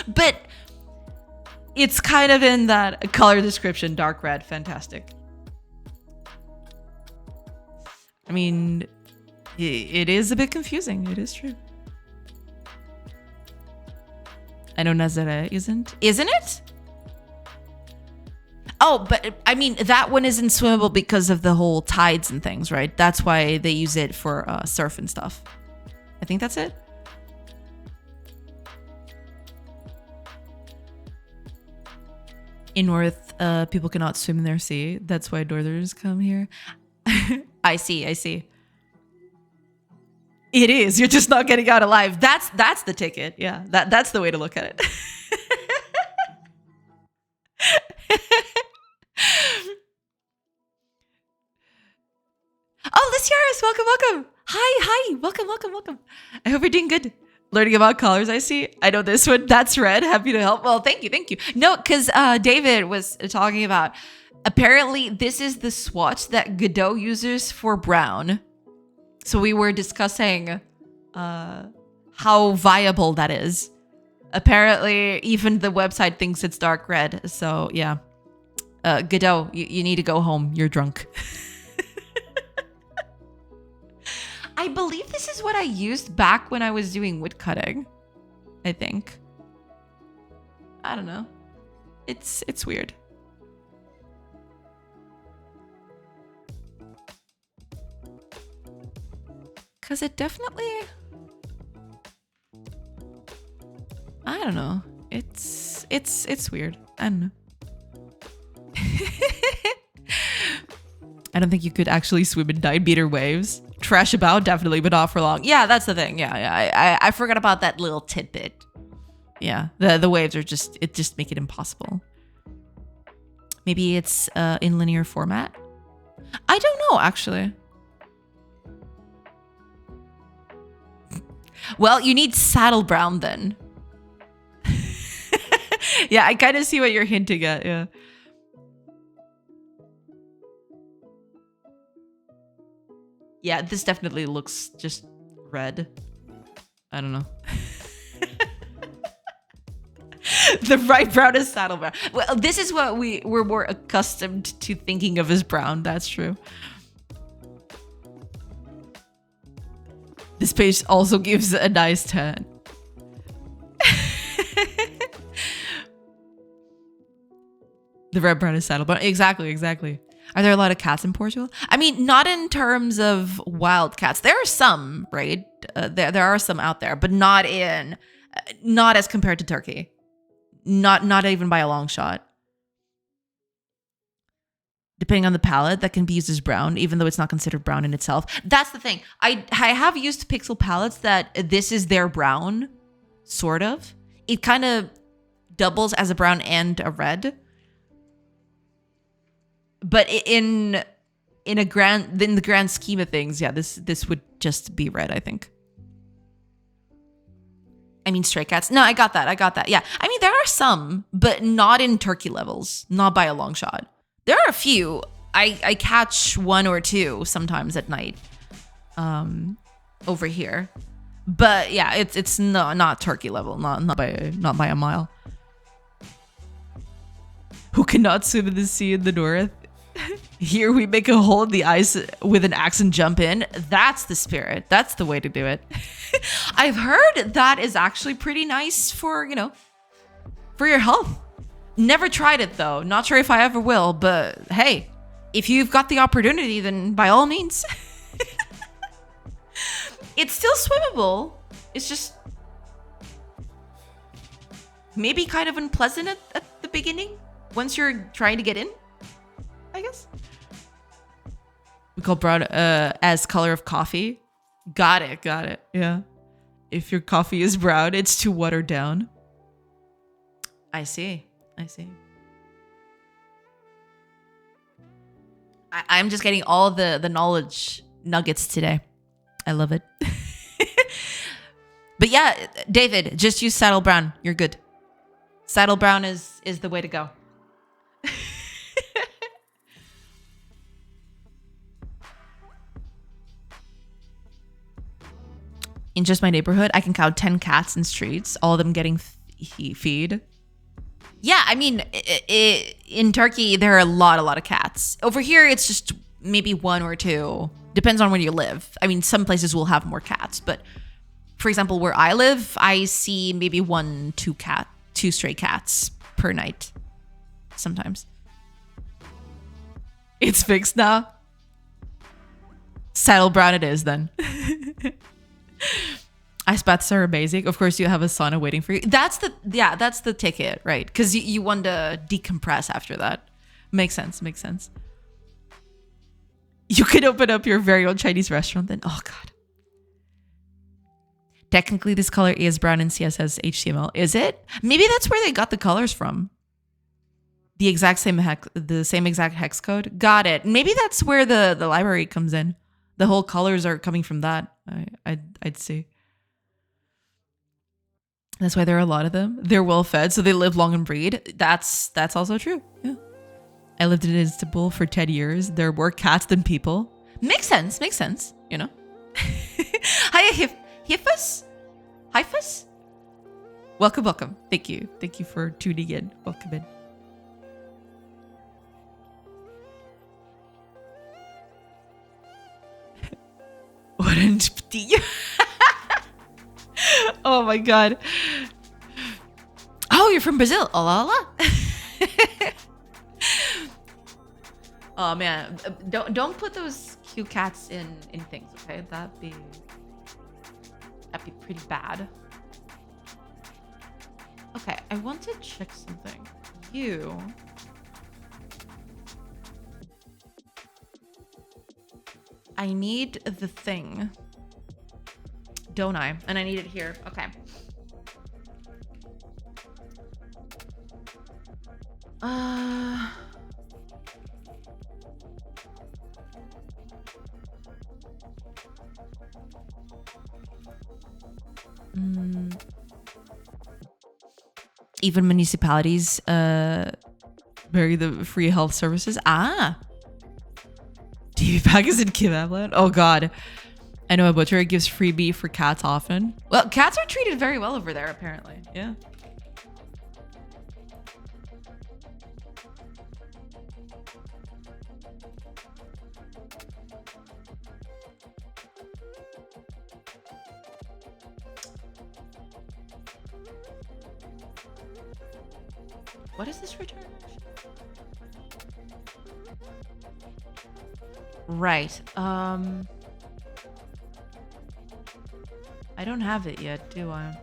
But it's kind of in that color description, dark red, fantastic. I mean, it is a bit confusing. It is true. I know Nazare isn't. Isn't it? Oh, but I mean, that one isn't swimmable because of the whole tides and things, right? That's why they use it for surf and stuff. I think that's it. In North, people cannot swim in their sea. That's why Northerners come here. I see. It is. You're just not getting out alive. That's the ticket. Yeah, that's the way to look at it. Oh, Luciaris, welcome. Hi, welcome. I hope you're doing good. Learning about colors, I see. I know this one. That's red. Happy to help. Well, thank you. No, because David was talking about, apparently this is the swatch that Godot uses for brown. So we were discussing how viable that is. Apparently, even the website thinks it's dark red. So yeah, Godot, you need to go home. You're drunk. I believe this is what I used back when I was doing wood cutting. I think. I don't know. It's weird. Cause it definitely, I don't know. It's weird. I don't know. I don't think you could actually swim in 9-meter waves. Trash about, definitely, but not for long. Yeah, that's the thing. Yeah. I forgot about that little tidbit. Yeah, the waves are just make it impossible. Maybe it's in linear format. I don't know, actually. Well, you need saddle brown then. Yeah, I kind of see what you're hinting at. Yeah. Yeah, this definitely looks just red. I don't know. The bright brown is saddle brown. Well, this is what we're more accustomed to thinking of as brown. That's true. This page also gives a nice tan. The red brown is saddle brown. Exactly. Are there a lot of cats in Portugal? I mean, not in terms of wild cats. There are some, right? There are some out there, but not as compared to Turkey. Not even by a long shot. Depending on the palette, that can be used as brown, even though it's not considered brown in itself. That's the thing. I have used pixel palettes that this is their brown, sort of. It kind of doubles as a brown and a red. But in the grand scheme of things, yeah, this would just be red, I think. I mean, stray cats. No, I got that. Yeah, I mean, there are some, but not in Turkey levels, not by a long shot. There are a few. I catch one or two sometimes at night, over here. But yeah, it's not Turkey level, not by a mile. Who cannot swim in the sea in the north? Here we make a hole in the ice with an axe and jump in. That's the spirit. That's the way to do it. I've heard that is actually pretty nice for, for your health. Never tried it though. Not sure if I ever will, but hey, if you've got the opportunity, then by all means. It's still swimmable. It's just maybe kind of unpleasant at the beginning once you're trying to get in, I guess. We call brown as color of coffee. Got it. Yeah. If your coffee is brown, it's too watered down. I see. I'm just getting all the knowledge nuggets today. I love it. But yeah, David, just use saddle brown. You're good. Saddle brown is the way to go. In just my neighborhood, I can count 10 cats in streets, all of them getting feed. Yeah, I mean, in Turkey, there are a lot of cats. Over here, it's just maybe one or two. Depends on where you live. I mean, some places will have more cats, but for example, where I live, I see maybe two stray cats per night. Sometimes. It's fixed now. Saddle brown it is then. Ice baths are amazing. Of course, you have a sauna waiting for you. That's the ticket, right? Because you want to decompress after that. Makes sense. You could open up your very own Chinese restaurant then. Oh God. Technically, this color is brown in CSS HTML. Is it? Maybe that's where they got the colors from. The same exact hex code. Got it. Maybe that's where the library comes in. The whole colors are coming from that. I'd say. That's why there are a lot of them. They're well fed, so they live long and breed. That's also true. Yeah. I lived in Istanbul for 10 years. There are more cats than people. Makes sense, you know? Hi, Hyphus? Welcome. Thank you for tuning in. Welcome in. Oh my God. Oh, you're from Brazil. Oh, la, la. Oh man, don't put those cute cats in things, okay? That'd be pretty bad. Okay, I want to check something. I need the thing, don't I? And I need it here. Okay. Even municipalities vary the free health services. TV packets in Kebabland. Oh God. I know a butcher gives free beef for cats often. Well, cats are treated very well over there, apparently. Yeah. What is this return? Right. I don't have it yet, do I?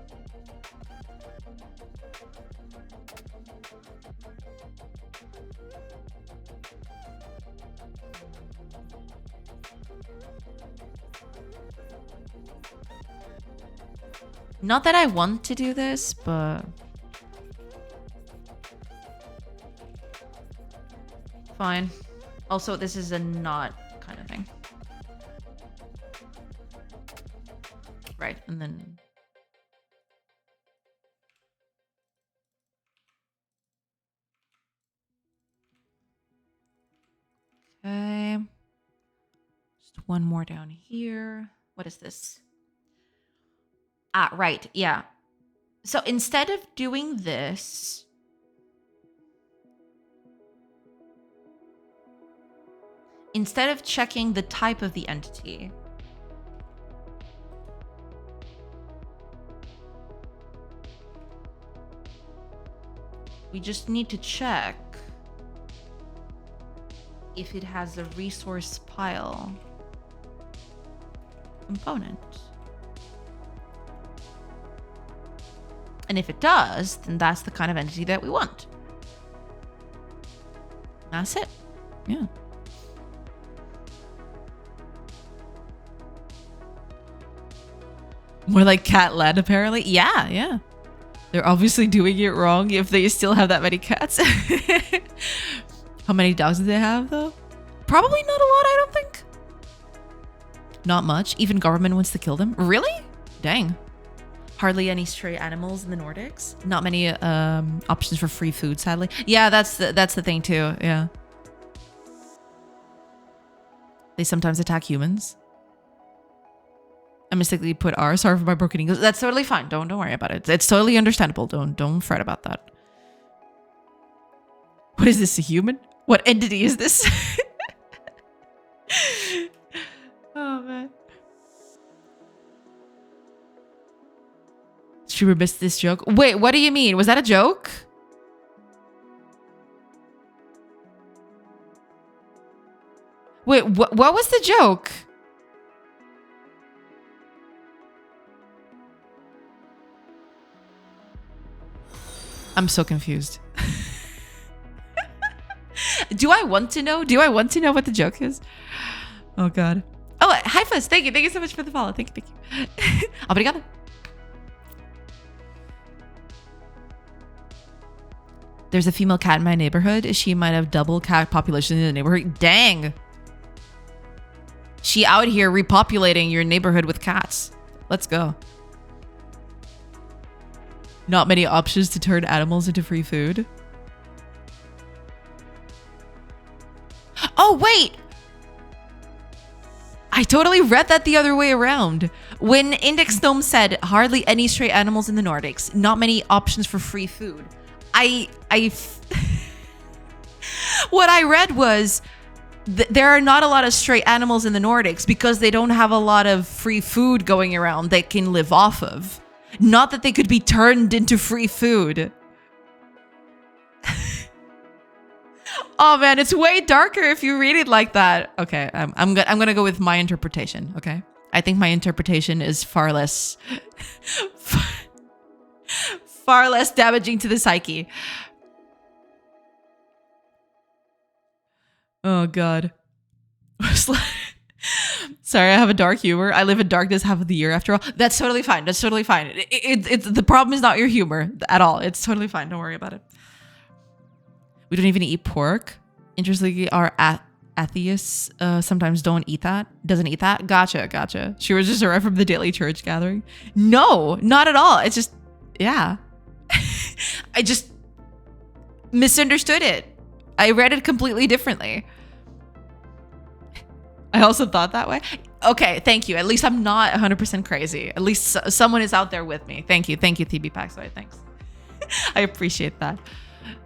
Not that I want to do this, but fine. Also, this is a not kind of thing. Right, and then okay. Just one more down here. What is this? Right, yeah. So instead of doing this, instead of checking the type of the entity, we just need to check if it has a resource pile component. And if it does, then that's the kind of entity that we want. That's it. Yeah. More like cat land, apparently. Yeah, yeah. They're obviously doing it wrong if they still have that many cats. How many dogs do they have, though? Probably not a lot, I don't think. Not much. Even government wants to kill them. Really? Dang. Hardly any stray animals in the Nordics. Not many options for free food, sadly. Yeah, that's the thing, too. Yeah. They sometimes attack humans. I mistakenly put R. Sorry for my broken English. That's totally fine. Don't worry about it. It's totally understandable. Don't fret about that. What is this? A human? What entity is this? Oh man. Streamer missed this joke. Wait, what do you mean? Was that a joke? Wait, what was the joke? I'm so confused. Do I want to know? Do I want to know what the joke is? Oh god. Oh, hi Fuzz. Thank you. Thank you so much for the follow. Thank you. Obrigado. There's a female cat in my neighborhood. She might have double cat population in the neighborhood. Dang. She out here repopulating your neighborhood with cats. Let's go. Not many options to turn animals into free food. Oh, wait. I totally read that the other way around. When Index Gnome said, hardly any stray animals in the Nordics, not many options for free food. What I read was there are not a lot of stray animals in the Nordics because they don't have a lot of free food going around they can live off of. Not that they could be turned into free food. Oh man, it's way darker if you read it like that. Okay, I'm gonna go with my interpretation. Okay, I think my interpretation is far less damaging to the psyche. Oh god. Sorry, I have a dark humor. I live in darkness half of the year after all. That's totally fine. That's totally fine. It's the problem is not your humor at all. It's totally fine. Don't worry about it. We don't even eat pork. Interestingly, our atheists sometimes don't eat that. Doesn't eat that. Gotcha. She was just arrived from the daily church gathering. No, not at all. It's just, yeah. I just misunderstood it. I read it completely differently. I also thought that way. Okay, thank you. At least I'm not 100% crazy. At least someone is out there with me. Thank you, TB Paxoid. Thanks. I appreciate that.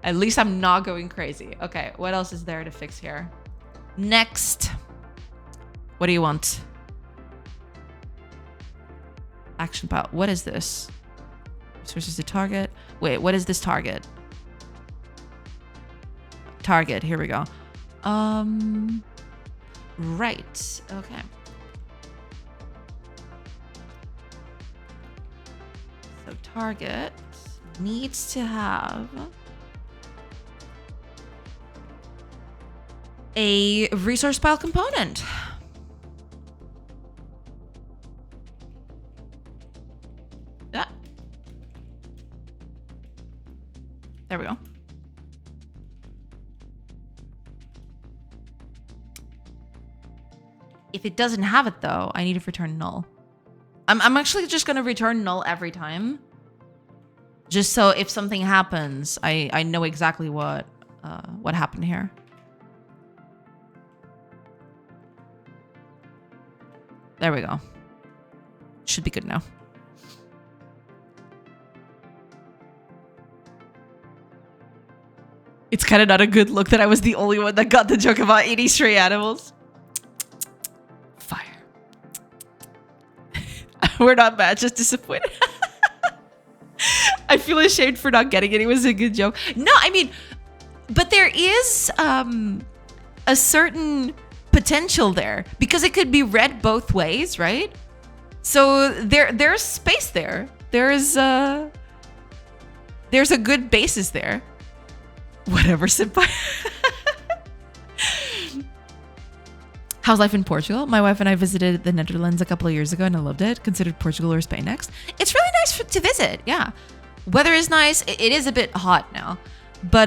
At least I'm not going crazy. Okay, what else is there to fix here? Next. What do you want? Action pile. What is this? Resources to target. Wait, what is this target? Target. Here we go. Right. Okay. So target needs to have a resource pile component. Yeah. There we go. If it doesn't have it though, I need to return null. I'm actually just gonna return null every time. Just so if something happens, I know exactly what happened here. There we go. Should be good now. It's kind of not a good look that I was the only one that got the joke about eating stray animals. Fire. We're not mad, just disappointed. I feel ashamed for not getting it. It was a good joke. No, I mean, but there is a certain potential there because it could be read both ways, right? So there's space there. There's a good basis there. Whatever, senpai. How's life in Portugal? My wife and I visited the Netherlands a couple of years ago and I loved it. Considered Portugal or Spain next. It's really nice to visit. Yeah. Weather is nice. It is a bit hot now, but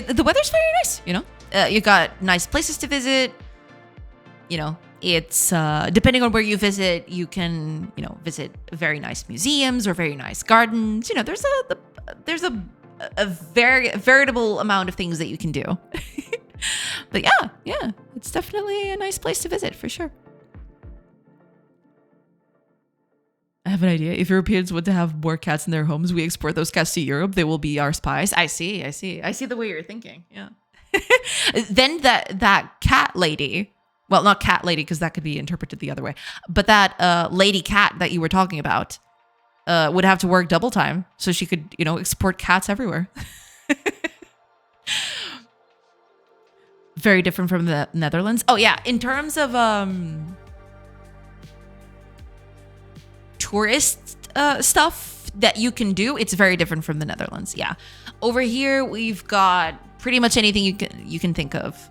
the weather's very nice, you know? You got nice places to visit. You know, it's depending on where you visit, you can, you know, visit very nice museums or very nice gardens. You know, there's a very veritable amount of things that you can do. But yeah, it's definitely a nice place to visit for sure. I have an idea. If Europeans want to have more cats in their homes, we export those cats to Europe. They will be our spies. I see the way you're thinking. Yeah. Then that cat lady, well, not cat lady, because that could be interpreted the other way, but that lady cat that you were talking about would have to work double time so she could, you know, export cats everywhere. Very different from the Netherlands. Oh yeah, in terms of tourist stuff that you can do, it's very different from the Netherlands. Yeah, over here we've got pretty much anything you can think of.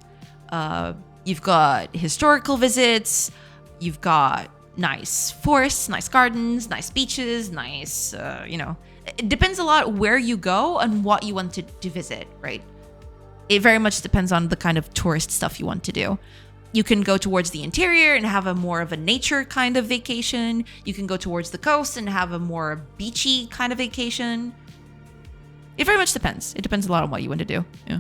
You've got historical visits. You've got nice forests, nice gardens, nice beaches, nice. You know, it depends a lot where you go and what you want to visit, right? It very much depends on the kind of tourist stuff you want to do. You can go towards the interior and have a more of a nature kind of vacation. You can go towards the coast and have a more beachy kind of vacation. It very much depends. It depends a lot on what you want to do. Yeah.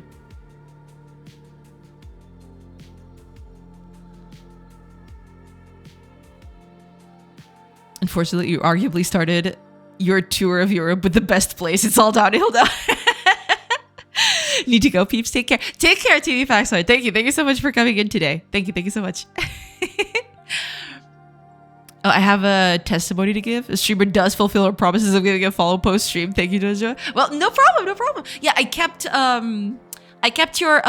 Unfortunately, you arguably started your tour of Europe with the best place. It's all downhill now. Need to go, peeps. Take care. Take care, TV Factoid. Thank you. Thank you so much for coming in today. Thank you. Thank you so much. Oh, I have a testimony to give. A streamer does fulfill her promises of giving a follow post stream. Thank you, Dojo. Well, no problem. No problem. Yeah, I kept your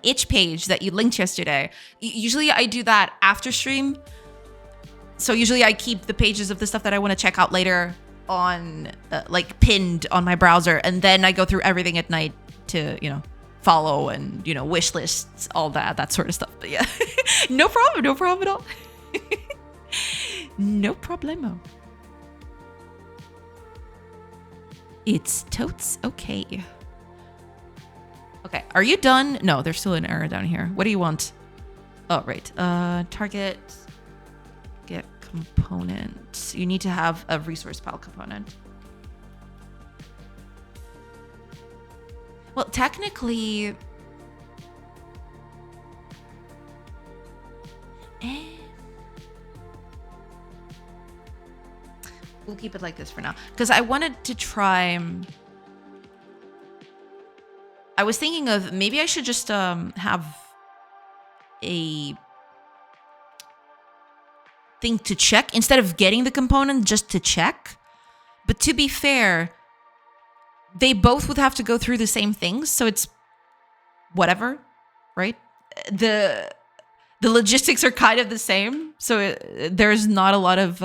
itch page that you linked yesterday. Usually I do that after stream. So usually I keep the pages of the stuff that I want to check out later on, like pinned on my browser. And then I go through everything at night to, you know, follow and, you know, wish lists, all that sort of stuff. But yeah, no problem at all. No problemo. It's totes okay. Okay, are you done? No, there's still an error down here. What do you want? Oh, right. Target, get component. You need to have a resource pile component. Well, technically, we'll keep it like this for now. Because I wanted to try, I was thinking of maybe I should just have a thing to check instead of getting the component just to check. But to be fair, they both would have to go through the same things, so it's whatever, right? The logistics are kind of the same, so there's not a lot of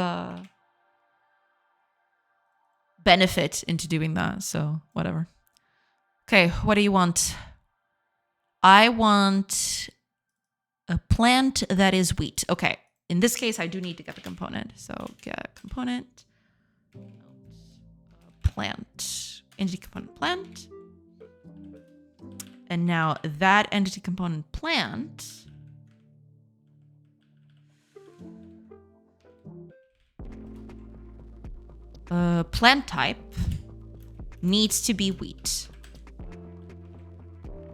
benefit into doing that, so whatever. Okay, what do you want? I want a plant that is wheat. Okay, in this case, I do need to get the component, so get component, plant. Entity component plant. And now that entity component plant plant type needs to be wheat.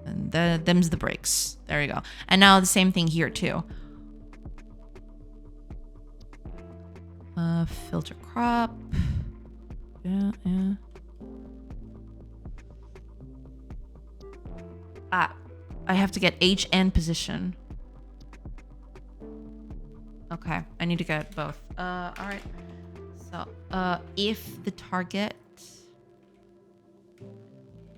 And them's the breaks. There we go. And now the same thing here too. Filter crop. Yeah. I have to get age and position. Okay, I need to get both. All right. So, if the target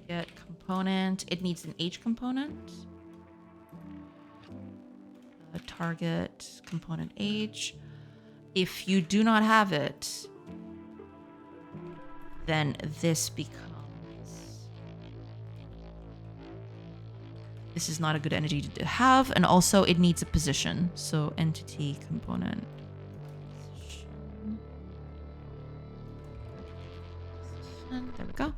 get component, it needs an age component. Target component age. If you do not have it, then this this is not a good entity to have. And also it needs a position. So entity component. And there we go.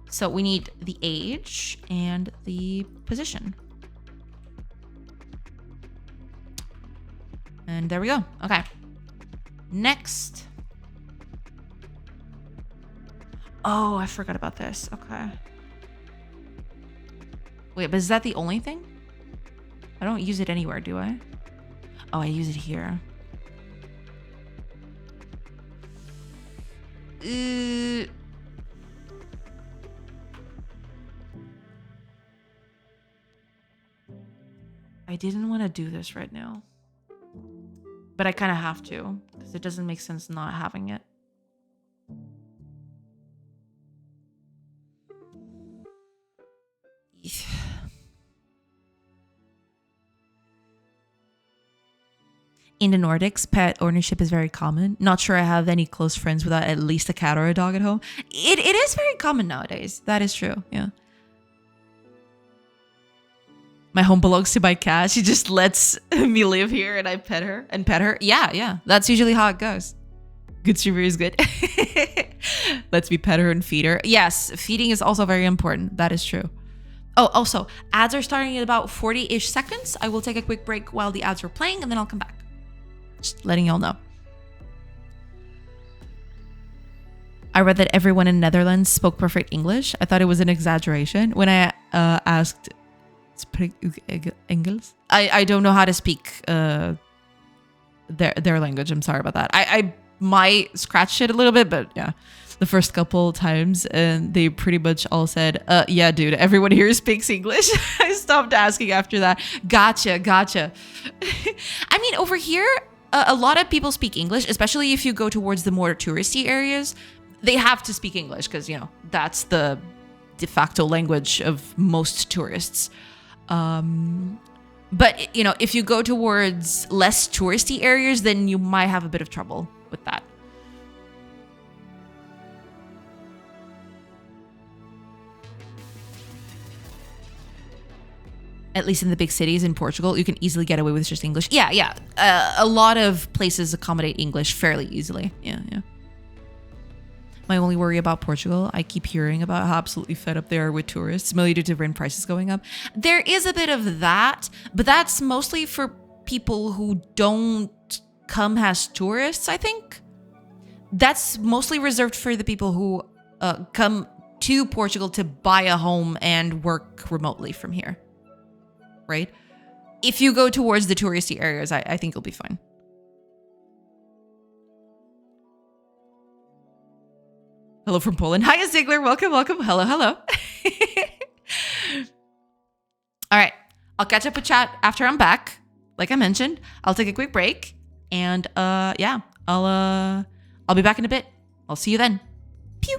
So we need the age and the position. And there we go. Okay. Next. Oh, I forgot about this. Okay. Wait, but is that the only thing? I don't use it anywhere, do I? Oh, I use it here. I didn't want to do this right now. But I kind of have to, because it doesn't make sense not having it. In the Nordics, pet ownership is very common. Not sure I have any close friends without at least a cat or a dog at home. It is very common nowadays. That is true, yeah. My home belongs to my cat. She just lets me live here and I pet her and pet her. Yeah. That's usually how it goes. Good streamer is good. Lets me pet her and feed her. Yes, feeding is also very important. That is true. Oh, also, ads are starting at about 40-ish seconds. I will take a quick break while the ads are playing and then I'll come back. Just letting y'all know. I read that everyone in Netherlands spoke perfect English. I thought it was an exaggeration. When I asked... Engels? I don't know how to speak their language. I'm sorry about that. I might scratch it a little bit, but yeah. The first couple times, and they pretty much all said, yeah, dude, everyone here speaks English. I stopped asking after that. Gotcha. I mean, over here, a lot of people speak English, especially if you go towards the more touristy areas. They have to speak English because, you know, that's the de facto language of most tourists. But, you know, if you go towards less touristy areas, then you might have a bit of trouble with that. At least in the big cities in Portugal, you can easily get away with just English. Yeah. A lot of places accommodate English fairly easily. Yeah. My only worry about Portugal, I keep hearing about how absolutely fed up they are with tourists, mainly due to rent prices going up. There is a bit of that, but that's mostly for people who don't come as tourists, I think. That's mostly reserved for the people who come to Portugal to buy a home and work remotely from here. Right? If you go towards the touristy areas, I think you'll be fine. Hello from Poland. Hi, Ziegler. Welcome. Hello. All right. I'll catch up with chat after I'm back. Like I mentioned, I'll take a quick break. And yeah, I'll be back in a bit. I'll see you then. Pew.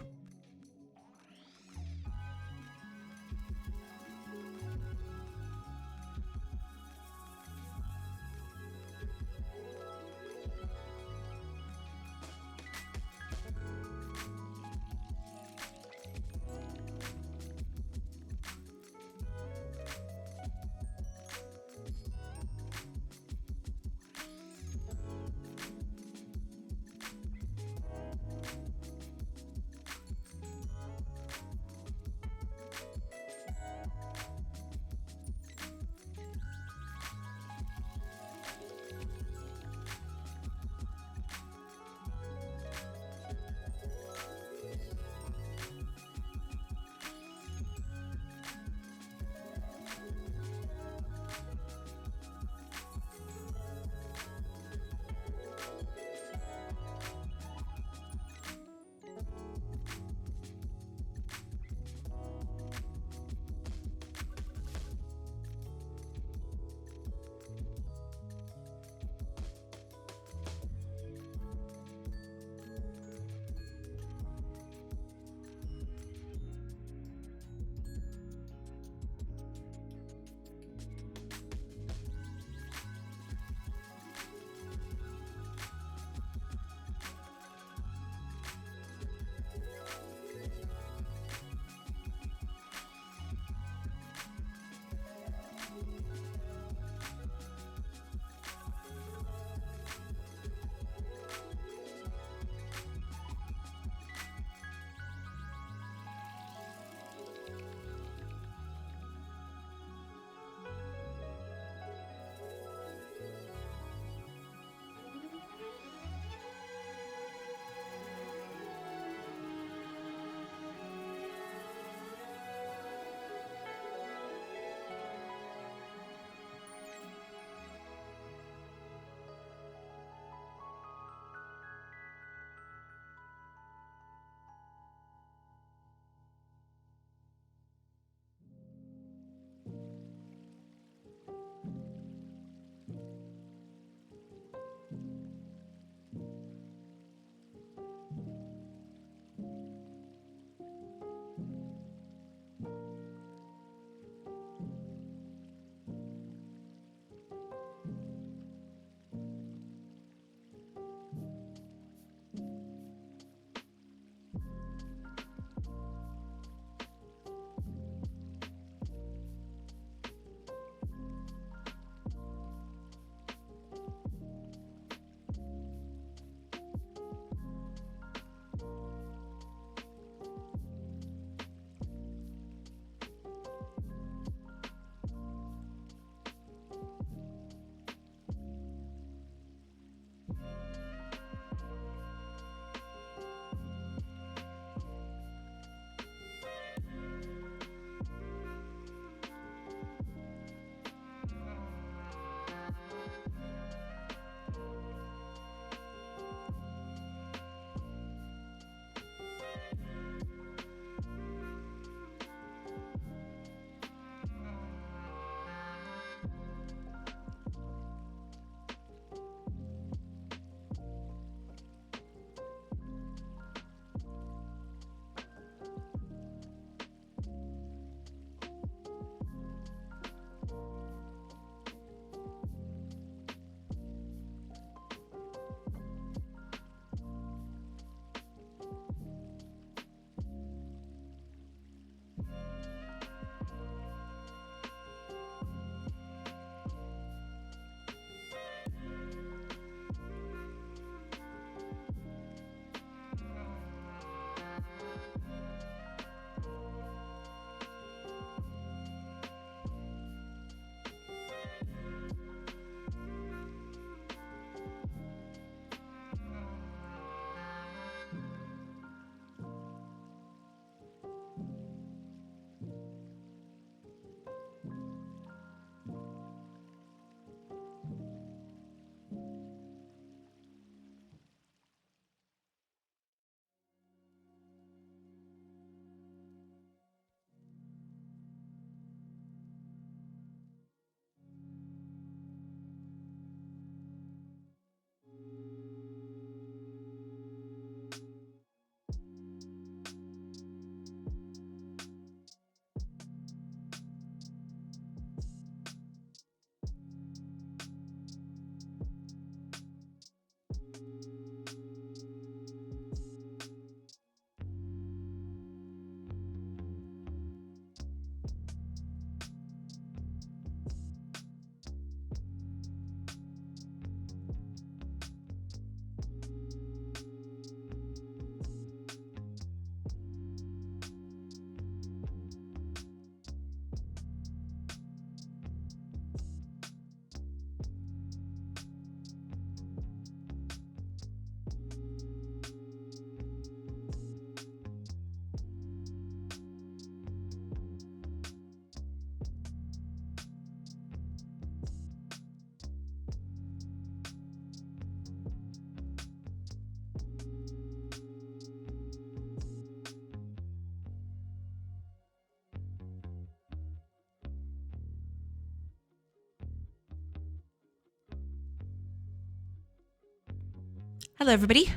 Hello, everybody.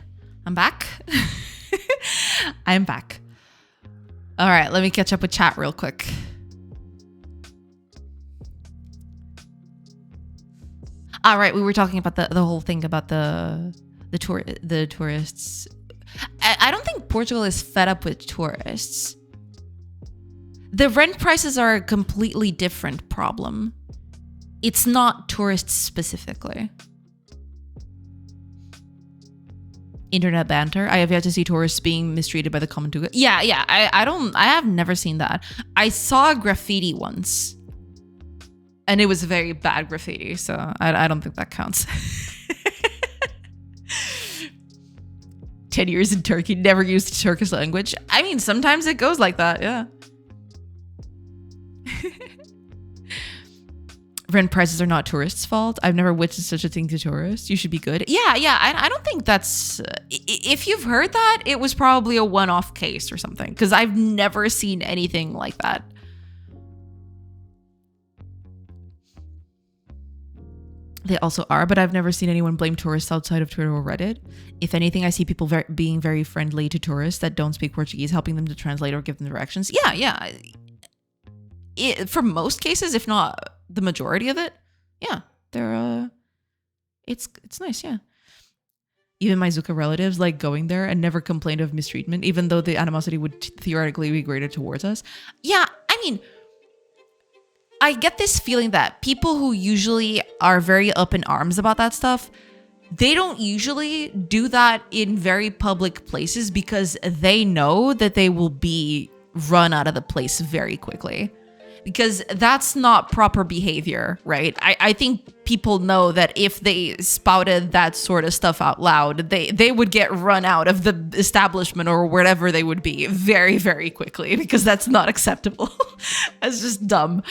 I'm back. I'm back. All right, let me catch up with chat real quick. All right, we were talking about the whole thing about the tourists. I don't think Portugal is fed up with tourists. The rent prices are a completely different problem. It's not tourists specifically. Internet banter. I have yet to see tourists being mistreated by the common Tuga. Yeah. I have never seen that. I saw a graffiti once, and it was very bad graffiti, so I don't think that counts. 10 years in Turkey, never used Turkish language. I mean, sometimes it goes like that, yeah. Rent prices are not tourists' fault. I've never witnessed such a thing to tourists. You should be good. Yeah. I don't think that's... if you've heard that, it was probably a one-off case or something, because I've never seen anything like that. They also are, but I've never seen anyone blame tourists outside of Twitter or Reddit. If anything, I see people being very friendly to tourists that don't speak Portuguese, helping them to translate or give them directions. Yeah. For most cases, if not the majority of it, yeah, they're it's nice, yeah. Even my Zuka relatives like going there and never complained of mistreatment, even though the animosity would theoretically be greater towards us. Yeah, I mean, I get this feeling that people who usually are very up in arms about that stuff, they don't usually do that in very public places because they know that they will be run out of the place very quickly. Because that's not proper behavior, right? I think people know that if they spouted that sort of stuff out loud, they would get run out of the establishment or wherever they would be very, very quickly, because that's not acceptable. That's just dumb.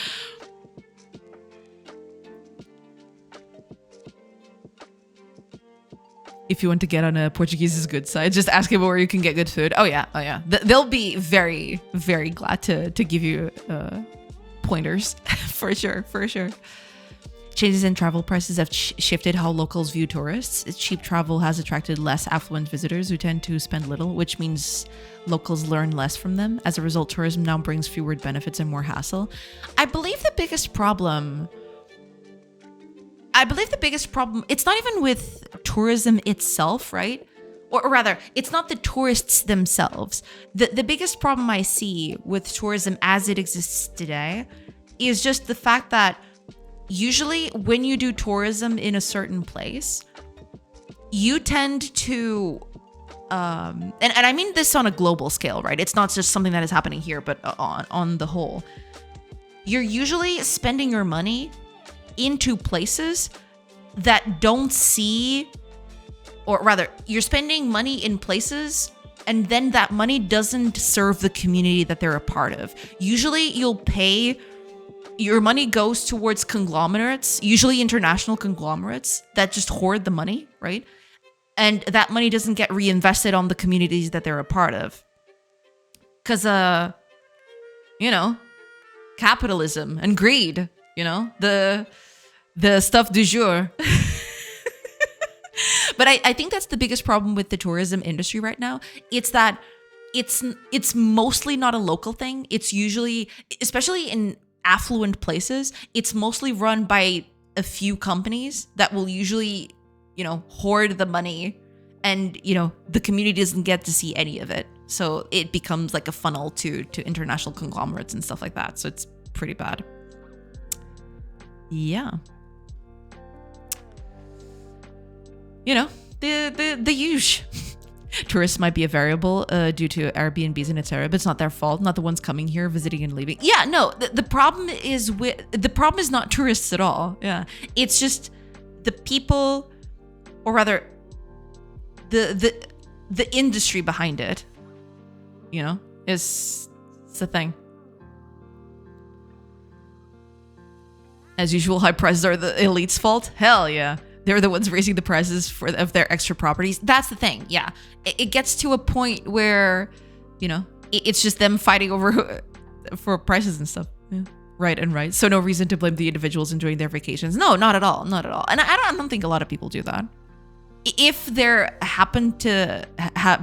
If you want to get on a Portuguese's good side, just ask people where you can get good food. Oh yeah. They'll be very, very glad to give you pointers for sure. Changes in travel prices have shifted how locals view tourists. Cheap travel has attracted less affluent visitors who tend to spend little, which means locals learn less from them. As a result, tourism now brings fewer benefits and more hassle. I believe the biggest problem, it's not even with tourism itself, right? Or rather, it's not the tourists themselves. The biggest problem I see with tourism as it exists today is just the fact that usually when you do tourism in a certain place, you tend to, and I mean this on a global scale, right? It's not just something that is happening here, but on the whole. You're usually spending your money into places that don't see... Or rather, you're spending money in places and then that money doesn't serve the community that they're a part of. Usually your money goes towards conglomerates, usually international conglomerates that just hoard the money, right? And that money doesn't get reinvested on the communities that they're a part of. Because, capitalism and greed, the stuff du jour. But I think that's the biggest problem with the tourism industry right now. It's that it's mostly not a local thing. It's usually, especially in affluent places, it's mostly run by a few companies that will usually, hoard the money, and, the community doesn't get to see any of it. So it becomes like a funnel to international conglomerates and stuff like that. So it's pretty bad. Yeah. The usual. Tourists might be a variable due to Airbnbs and etc., but it's not their fault. Not the ones coming here, visiting and leaving. Yeah, no. The problem is not tourists at all. Yeah, it's just the people, or rather, the industry behind it. It's a thing. As usual, high prices are the elite's fault. Hell yeah. They're the ones raising the prices of their extra properties. That's the thing. Yeah. It gets to a point where, it's just them fighting over for prices and stuff. Yeah. Right. So no reason to blame the individuals enjoying their vacations. No, not at all. And I don't think a lot of people do that. If there happen to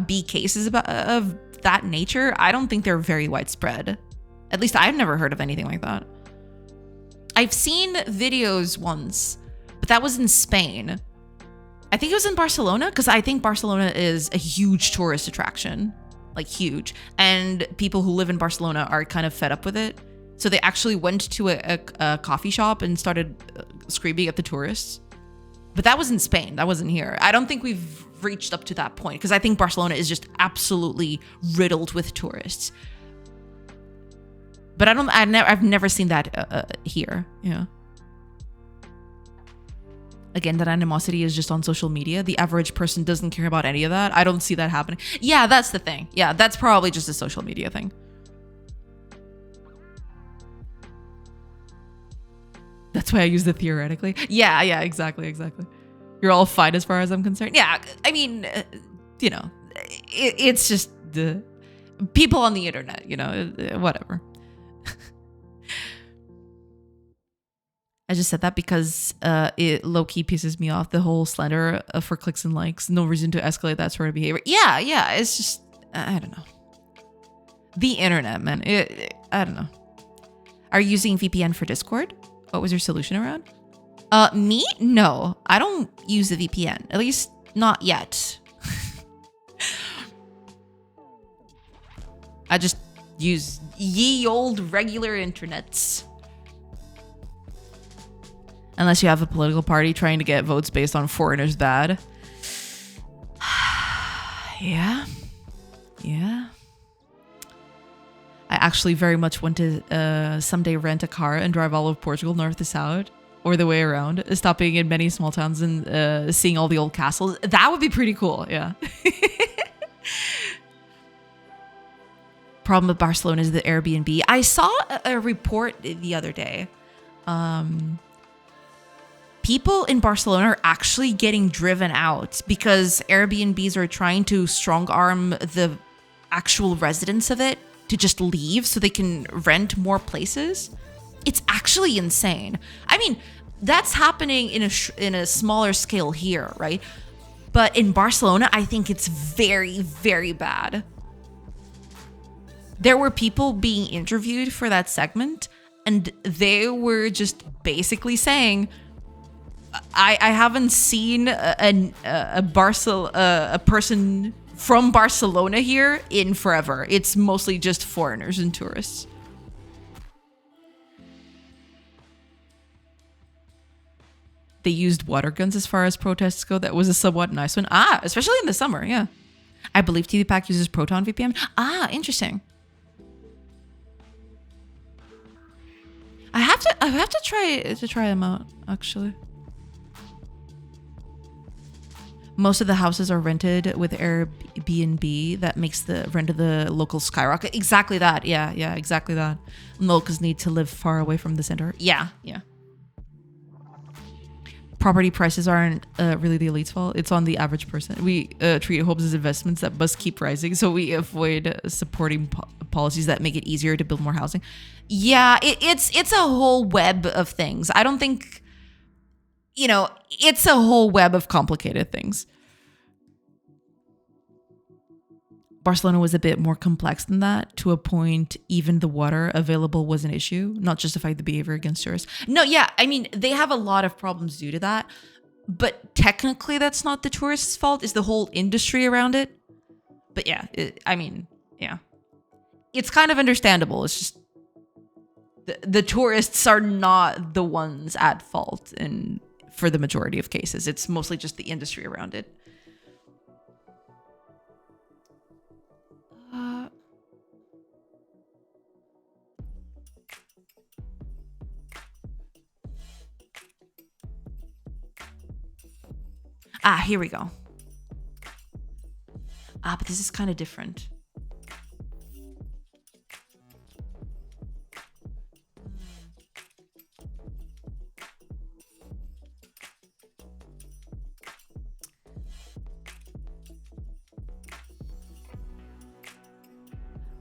be cases of that nature, I don't think they're very widespread. At least I've never heard of anything like that. I've seen videos once, but that was in Spain. I think it was in Barcelona, because I think Barcelona is a huge tourist attraction, like huge. And people who live in Barcelona are kind of fed up with it. So they actually went to a coffee shop and started screaming at the tourists. But that was in Spain. That wasn't here. I don't think we've reached up to that point, because I think Barcelona is just absolutely riddled with tourists. But I've never seen that here. Yeah. Again, that animosity is just on social media. The average person doesn't care about any of that. I don't see that happening. Yeah, that's the thing. Yeah, that's probably just a social media thing. That's why I use the theoretically. Yeah, exactly. You're all fine as far as I'm concerned. Yeah, I mean, it's just the people on the internet, whatever. I just said that because it low-key pisses me off, the whole slander for clicks and likes. No reason to escalate that sort of behavior. Yeah, it's just, I don't know. The internet, man. I don't know. Are you using VPN for Discord? What was your solution around? Me? No, I don't use the VPN. At least not yet. I just use ye old regular internets. Unless you have a political party trying to get votes based on foreigners bad. Yeah. I actually very much want to someday rent a car and drive all of Portugal north to south, or the way around, stopping in many small towns and seeing all the old castles. That would be pretty cool, yeah. Problem with Barcelona is the Airbnb. I saw a report the other day. People in Barcelona are actually getting driven out because Airbnbs are trying to strong arm the actual residents of it to just leave so they can rent more places. It's actually insane. I mean, that's happening in a smaller scale here, right? But in Barcelona, I think it's very, very bad. There were people being interviewed for that segment, and they were just basically saying, I haven't seen a person from Barcelona here in forever. It's mostly just foreigners and tourists. They used water guns as far as protests go. That was a somewhat nice one. Especially in the summer, yeah. I believe TVPack uses Proton VPN. Interesting. I have to try them out, actually. Most of the houses are rented with Airbnb. That makes the rent of the locals skyrocket. Exactly that. Yeah, exactly that. Locals need to live far away from the center. Yeah. Property prices aren't really the elite's fault. It's on the average person. We treat homes as investments that must keep rising, so we avoid supporting policies that make it easier to build more housing. Yeah, it's a whole web of things. I don't think, it's a whole web of complicated things. Barcelona was a bit more complex than that. To a point, even the water available was an issue, not justify the behavior against tourists. No, yeah, I mean, they have a lot of problems due to that. But technically, that's not the tourists' fault. It's the whole industry around it. But yeah, yeah. It's kind of understandable. It's just the tourists are not the ones at fault, and for the majority of cases, it's mostly just the industry around it. Here we go. But this is kind of different.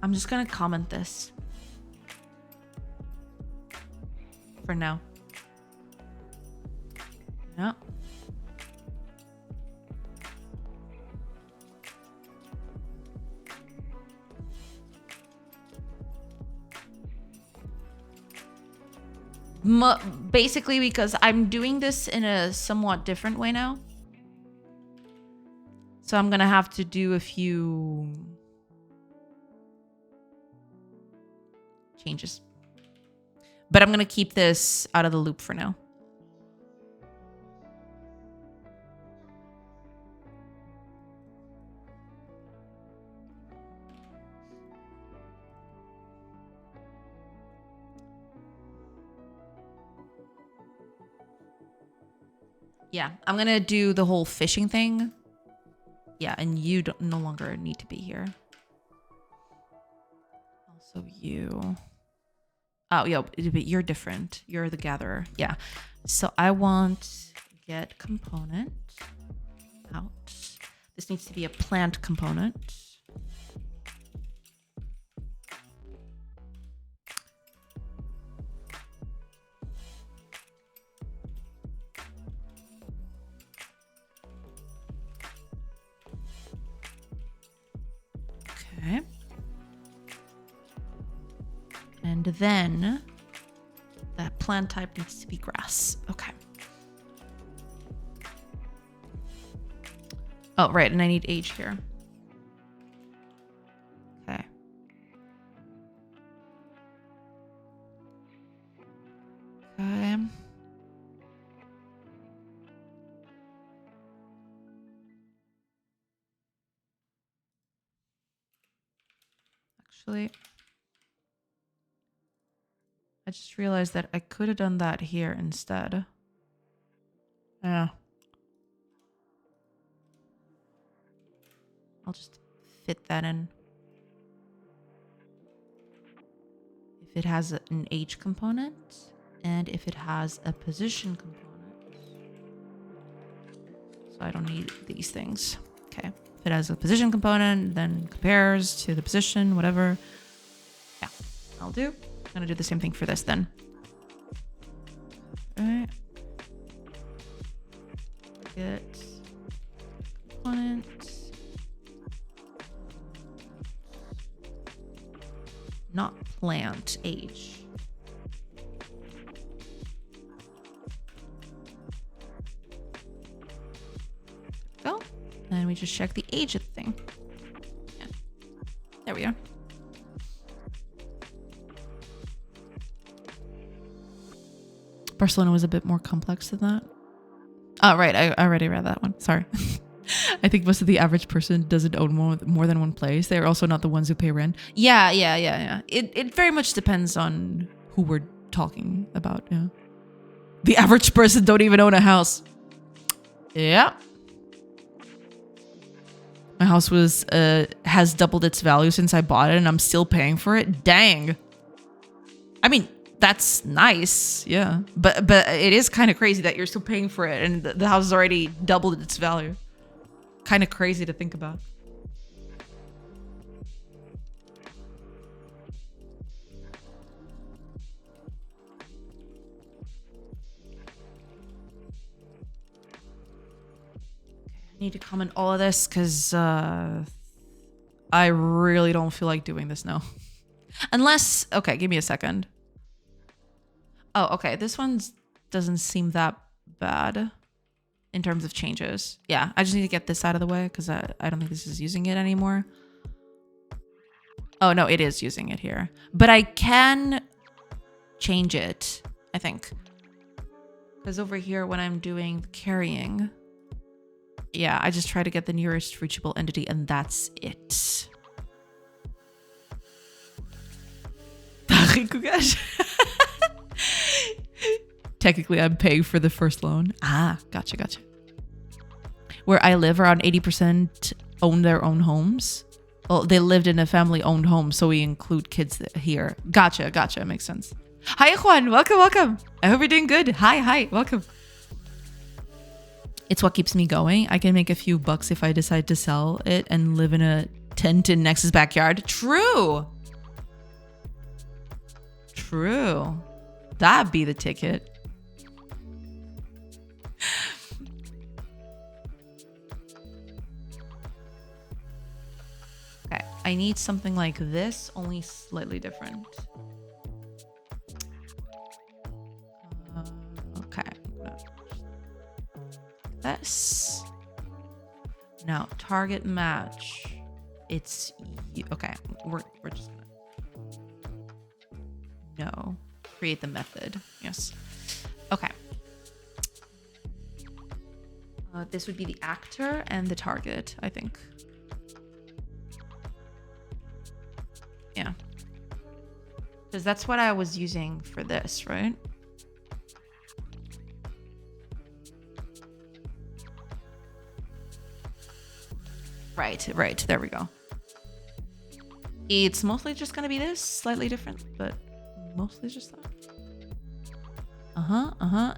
I'm just gonna comment this for now. Yeah. Basically because I'm doing this in a somewhat different way now. So I'm gonna have to do a few changes. But I'm gonna keep this out of the loop for now. Yeah, I'm gonna do the whole fishing thing. Yeah, and you don't no longer need to be here. Also you. Oh, yeah, but you're different. You're the gatherer. Yeah. So I want get component out. This needs to be a plant component. Okay. And then that plant type needs to be grass. Okay. Oh, right. And I need age here. Okay. Okay. Actually, I just realized that I could have done that here instead. Yeah. I'll just fit that in. If it has an age component and if it has a position component. So I don't need these things. Okay. If it has a position component, then compares to the position, whatever. Yeah, I'll do. I'm gonna do the same thing for this then. All right. Get component. Not plant, age. Go. And we just check the age of the thing. Yeah. There we are. Barcelona was a bit more complex than that. Oh, right. I already read that one. Sorry. I think most of the average person doesn't own more than one place. They're also not the ones who pay rent. Yeah. It very much depends on who we're talking about. Yeah. The average person don't even own a house. Yeah. My house has doubled its value since I bought it and I'm still paying for it. Dang. I mean, that's nice. Yeah. But it is kind of crazy that you're still paying for it and the house has already doubled its value. Kind of crazy to think about. I need to comment all of this because I really don't feel like doing this now. Unless, okay, give me a second. Oh, okay. This one doesn't seem that bad in terms of changes. Yeah, I just need to get this out of the way because I don't think this is using it anymore. Oh, no, it is using it here. But I can change it, I think. Because over here, when I'm doing carrying, yeah, I just try to get the nearest reachable entity and that's it. Technically, I'm paying for the first loan. Ah, gotcha. Where I live, around 80% own their own homes. Well, they lived in a family-owned home, so we include kids here. Gotcha. Makes sense. Hi, Juan. Welcome. I hope you're doing good. Hi. Welcome. It's what keeps me going. I can make a few bucks if I decide to sell it and live in a tent in Nex's backyard. True. That'd be the ticket. Okay, I need something like this, only slightly different. this. Now, target match. It's okay. We're just gonna no. Create the method. Yes. Okay. This would be the actor and the target, I think. Yeah. Because that's what I was using for this, right? Right. There we go. It's mostly just going to be this, slightly different, but mostly just that.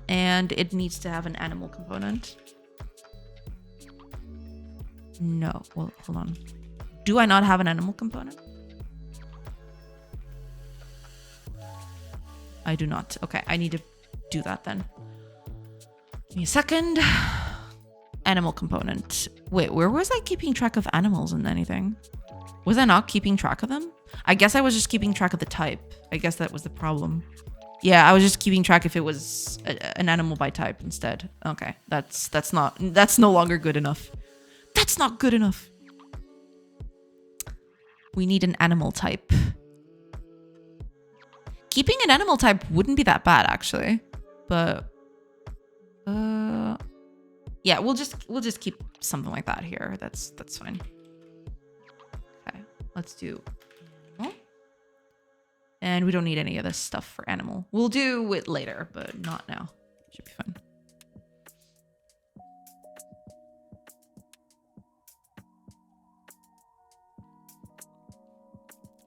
And it needs to have an animal component. No. Well, hold on. Do I not have an animal component? I do not. Okay, I need to do that then. Give me a second. Animal component. Wait, where was I keeping track of animals and anything? Was I not keeping track of them? I guess I was just keeping track of the type. I guess that was the problem. Yeah, I was just keeping track if it was an animal by type instead. Okay, that's no longer good enough. That's not good enough. We need an animal type. Keeping an animal type wouldn't be that bad actually, but yeah, we'll just keep something like that here. That's fine. Okay, let's do animal. And we don't need any of this stuff for animal. We'll do it later, but not now. Should be fun.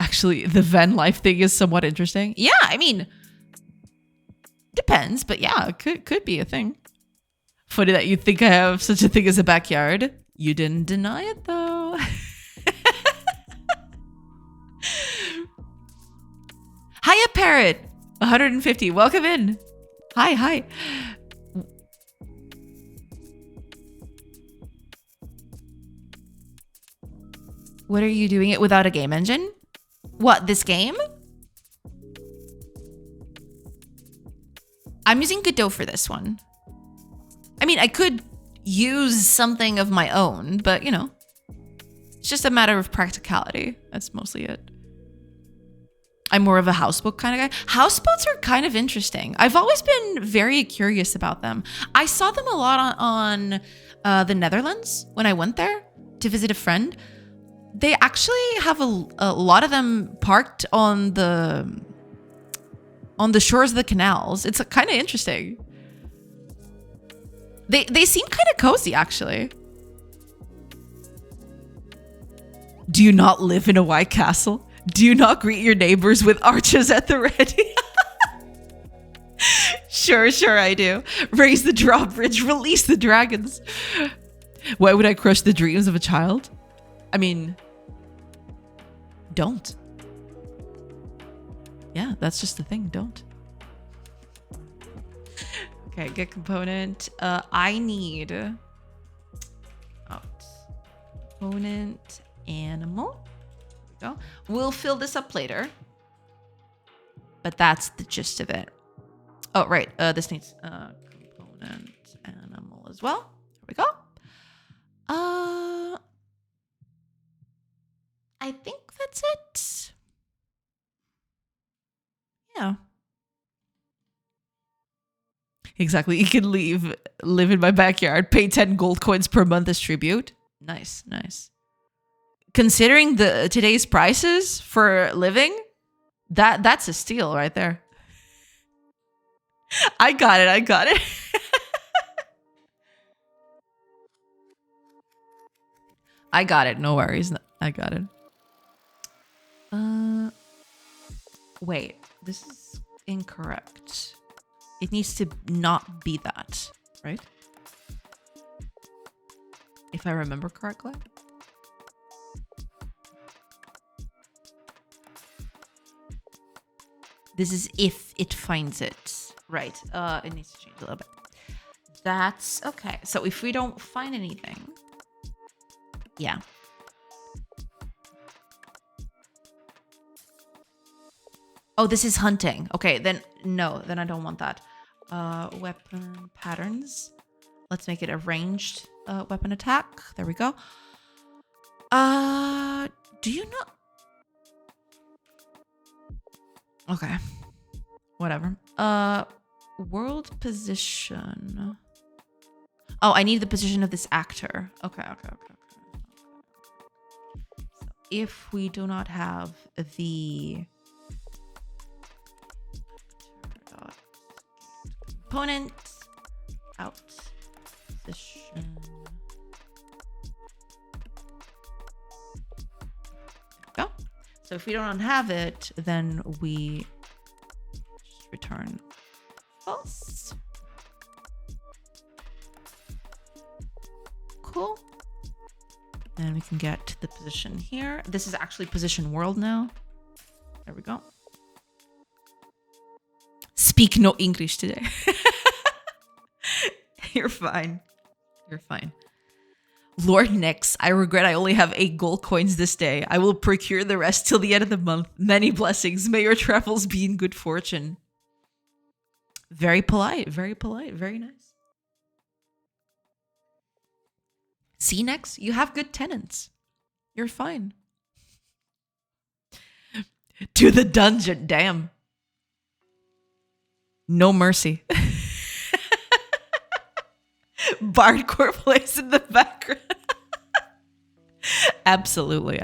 Actually, the van life thing is somewhat interesting. Yeah, I mean, depends, but yeah, it could be a thing. Funny that you think I have such a thing as a backyard. You didn't deny it though. Hiya, Parrot. 150. Welcome in. Hi. What are you doing it without a game engine? What, this game? I'm using Godot for this one. I mean, I could use something of my own, but you know, it's just a matter of practicality. That's mostly it. I'm more of a houseboat kind of guy. Houseboats are kind of interesting. I've always been very curious about them. I saw them a lot on the Netherlands when I went there to visit a friend. They actually have a lot of them parked on the shores of the canals. It's kind of interesting. They seem kind of cozy, actually. Do you not live in a white castle? Do you not greet your neighbors with arches at the ready? Sure, I do. Raise the drawbridge, release the dragons. Why would I crush the dreams of a child? I mean, don't. Yeah, that's just the thing. Don't. Okay, get component. I need component animal. There we go. We'll fill this up later, but that's the gist of it. Oh, right. This needs component animal as well. There we go. I think that's it. Yeah. Exactly. You can live in my backyard, pay 10 gold coins per month as tribute. Nice. Considering today's prices for living, that's a steal right there. I got it. I got it. No worries. I got it. Wait, this is incorrect. It needs to not be that, right? If I remember correctly. This is if it finds it. Right. It needs to change a little bit. That's okay. So if we don't find anything. Yeah. Oh, this is hunting. Okay, then no, then I don't want that. Weapon patterns. Let's make it a ranged weapon attack. There we go. Do you know? Okay. Whatever. World position. Oh, I need the position of this actor. Okay. So if we do not have the component out position. Go. So if we don't have it, then we just return false. Cool. And we can get the position here. This is actually position world now. There we go. Speak no English today. You're fine. You're fine. Lord Nix, I regret I only have 8 gold coins this day. I will procure the rest till the end of the month. Many blessings. May your travels be in good fortune. Very polite. Very polite. Very nice. See, Nex, you have good tenants. You're fine. To the dungeon. Damn. No mercy. Bardcore plays in the background. Absolutely.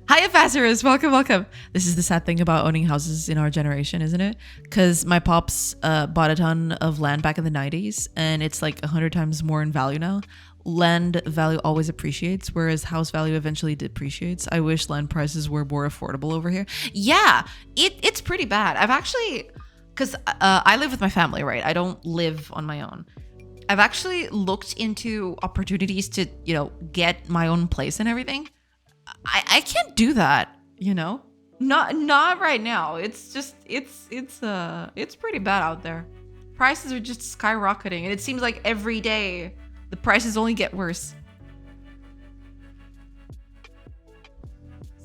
Hi, Aphazarus. Welcome. This is the sad thing about owning houses in our generation, isn't it? Because my pops bought a ton of land back in the 90s, and it's like 100 times more in value now. Land value always appreciates, whereas house value eventually depreciates. I wish land prices were more affordable over here. Yeah, it's pretty bad. I've actually... Because I live with my family, right? I don't live on my own. I've actually looked into opportunities to, get my own place and everything. I can't do that, Not right now. It's just it's pretty bad out there. Prices are just skyrocketing, and it seems like every day the prices only get worse.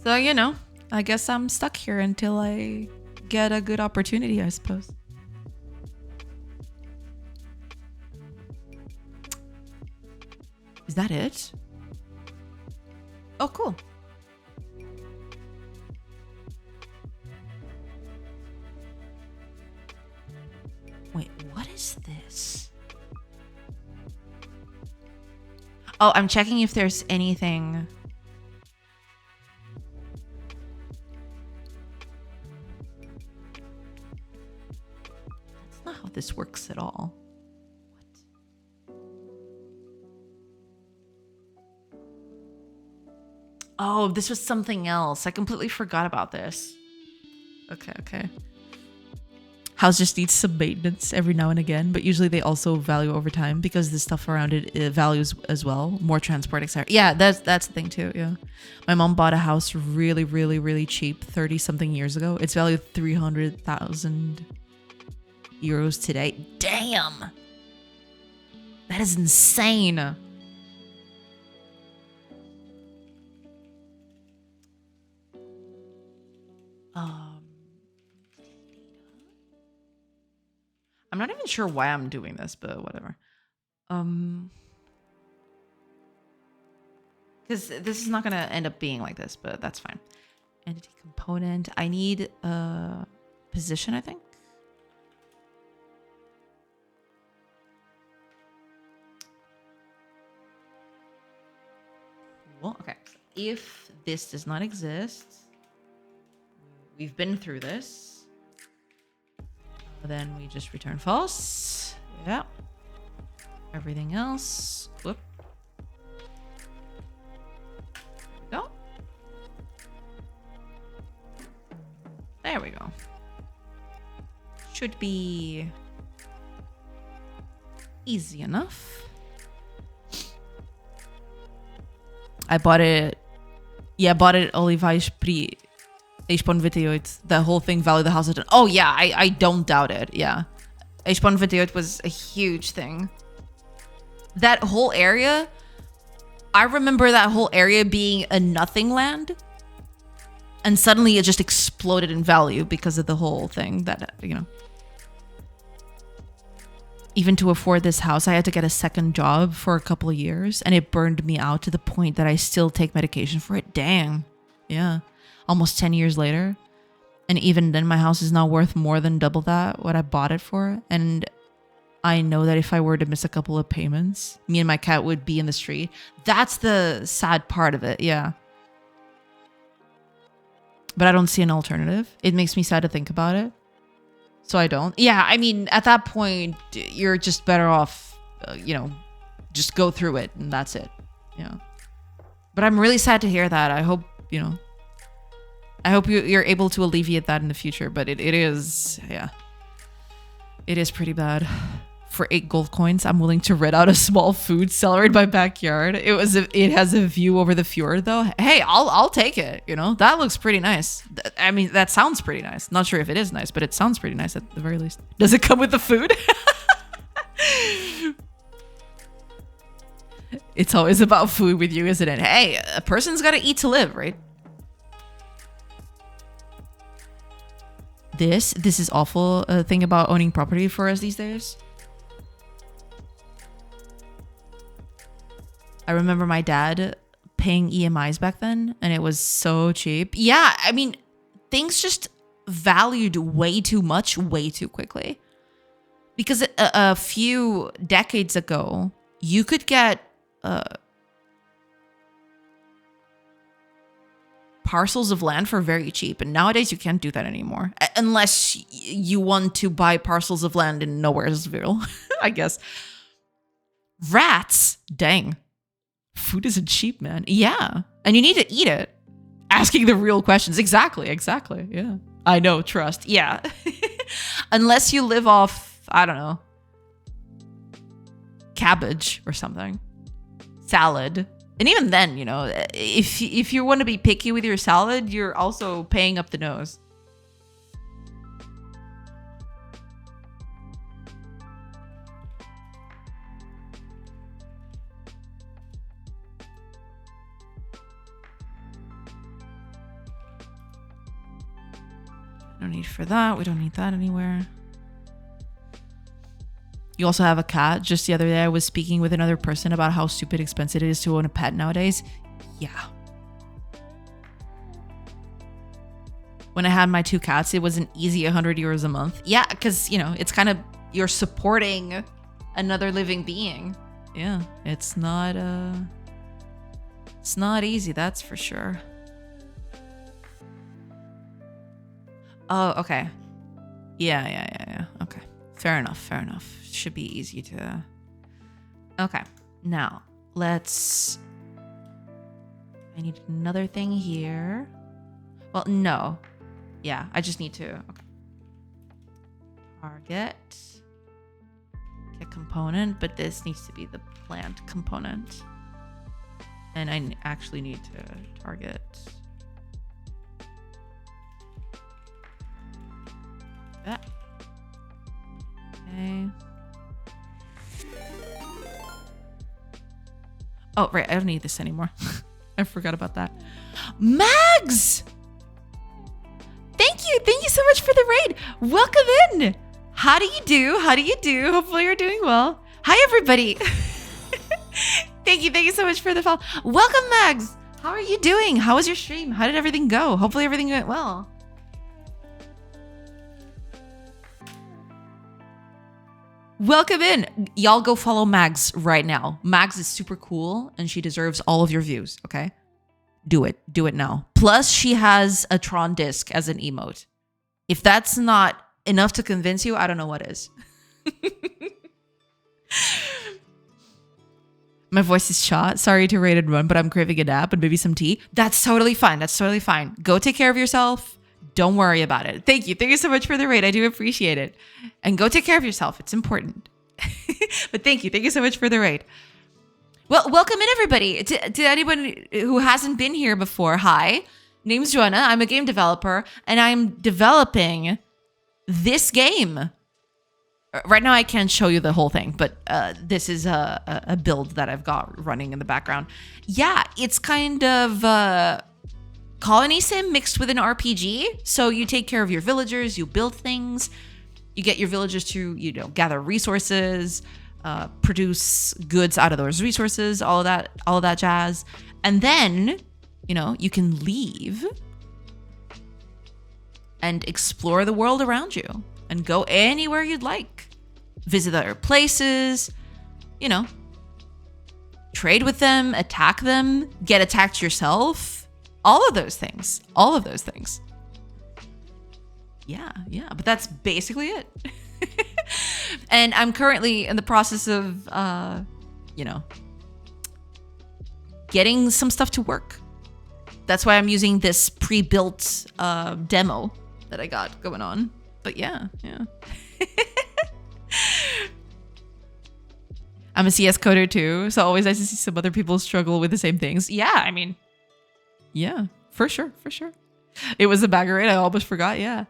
So, I guess I'm stuck here until I get a good opportunity, I suppose. Is that it? Oh, cool. Wait, what is this? Oh, I'm checking if there's anything... How this works at all. What? Oh, this was something else. I completely forgot about this. Okay. House just needs some maintenance every now and again, but usually they also value over time because the stuff around it values as well. More transport, etc. Yeah, that's the thing too. Yeah, my mom bought a house really cheap 30 something years ago. It's valued 300,000 euros today. Damn, that is insane. I'm not even sure why I'm doing this, but whatever. Because this is not gonna end up being like this, but that's fine. Entity component. I need a position, I think. Well, okay. If this does not exist, we've been through this. Then we just return false. Yeah. Everything else. Whoop. Go. There we go. Should be easy enough. I bought it. Yeah, I bought it Olivais Pri. H.28, the whole thing valued the house at... Oh, yeah, I don't doubt it. Yeah. H.28 was a huge thing. That whole area... I remember that whole area being a nothing land. And suddenly it just exploded in value because of the whole thing that, even to afford this house, I had to get a second job for a couple of years, and it burned me out to the point that I still take medication for it. Dang. Yeah. Almost 10 years later. And even then, my house is now worth more than double that, what I bought it for. And I know that if I were to miss a couple of payments, me and my cat would be in the street. That's the sad part of it. Yeah. But I don't see an alternative. It makes me sad to think about it. So I don't. Yeah, I mean, at that point, you're just better off, just go through it and that's it. Yeah. But I'm really sad to hear that. I hope, I hope you're able to alleviate that in the future. But it is, yeah. It is pretty bad. For 8 gold coins, I'm willing to rent out a small food seller in my backyard. It has a view over the fjord though. Hey, I'll take it. That looks pretty nice. I mean, that sounds pretty nice. Not sure if it is nice, but it sounds pretty nice at the very least. Does it come with the food? It's always about food with you, isn't it? Hey, a person's got to eat to live, right? This is awful thing about owning property for us these days. I remember my dad paying EMIs back then, and it was so cheap. Yeah, I mean, things just valued way too much, way too quickly. Because a few decades ago, you could get parcels of land for very cheap, and nowadays you can't do that anymore. Unless you want to buy parcels of land in Nowheresville, I guess. Rats, dang. Food isn't cheap, man. Yeah. And you need to eat it. Asking the real questions. Exactly. Yeah. I know. Trust. Yeah. Unless you live off, I don't know, cabbage or something. Salad. And even then, if you want to be picky with your salad, you're also paying up the nose. No need for that. We don't need that anywhere. You also have a cat. Just the other day, I was speaking with another person about how stupid expensive it is to own a pet nowadays. Yeah. When I had my 2 cats, it was an easy 100 euros a month. Yeah, because, it's kind of, you're supporting another living being. Yeah, it's not easy, that's for sure. Oh, okay. Yeah. Okay. Fair enough. Should be easy to... Okay. Now, let's... I need another thing here. Well, no. Yeah, I just need to... Okay. Target. Get component, but this needs to be the plant component. And I actually need to target... that. Okay. Oh, right. I don't need this anymore. I forgot about that. Mags! Thank you so much for the raid. Welcome in. How do you do? Hopefully you're doing well. Hi, everybody. Thank you so much for the follow. Welcome, Mags. How are you doing? How was your stream? How did everything go? Hopefully everything went well. Welcome in. Y'all go follow Mags right now. Mags is super cool and she deserves all of your views, okay? Do it. Do it now. Plus, she has a Tron disc as an emote. If that's not enough to convince you, I don't know what is. My voice is shot. Sorry to raid and run, but I'm craving a nap and maybe some tea. That's totally fine. Go take care of yourself. Don't worry about it. Thank you so much for the raid. I do appreciate it. And go take care of yourself. It's important. But thank you so much for the raid. Well, welcome in everybody. To anyone who hasn't been here before, hi. Name's Joanna. I'm a game developer and I'm developing this game. Right now I can't show you the whole thing, but this is a build that I've got running in the background. Yeah, it's kind of colony sim mixed with an RPG. So you take care of your villagers, you build things, You get your villagers to, gather resources, produce goods out of those resources, all of that jazz. And then, you can leave and explore the world around you and go anywhere you'd like. Visit other places, trade with them, attack them, get attacked yourself. All of those things. Yeah. But that's basically it. And I'm currently in the process of, getting some stuff to work. That's why I'm using this pre-built demo that I got going on. But yeah. I'm a CS coder too, so always nice to see some other people struggle with the same things. Yeah, I mean, yeah, for sure. It was a bagger, I almost forgot, yeah.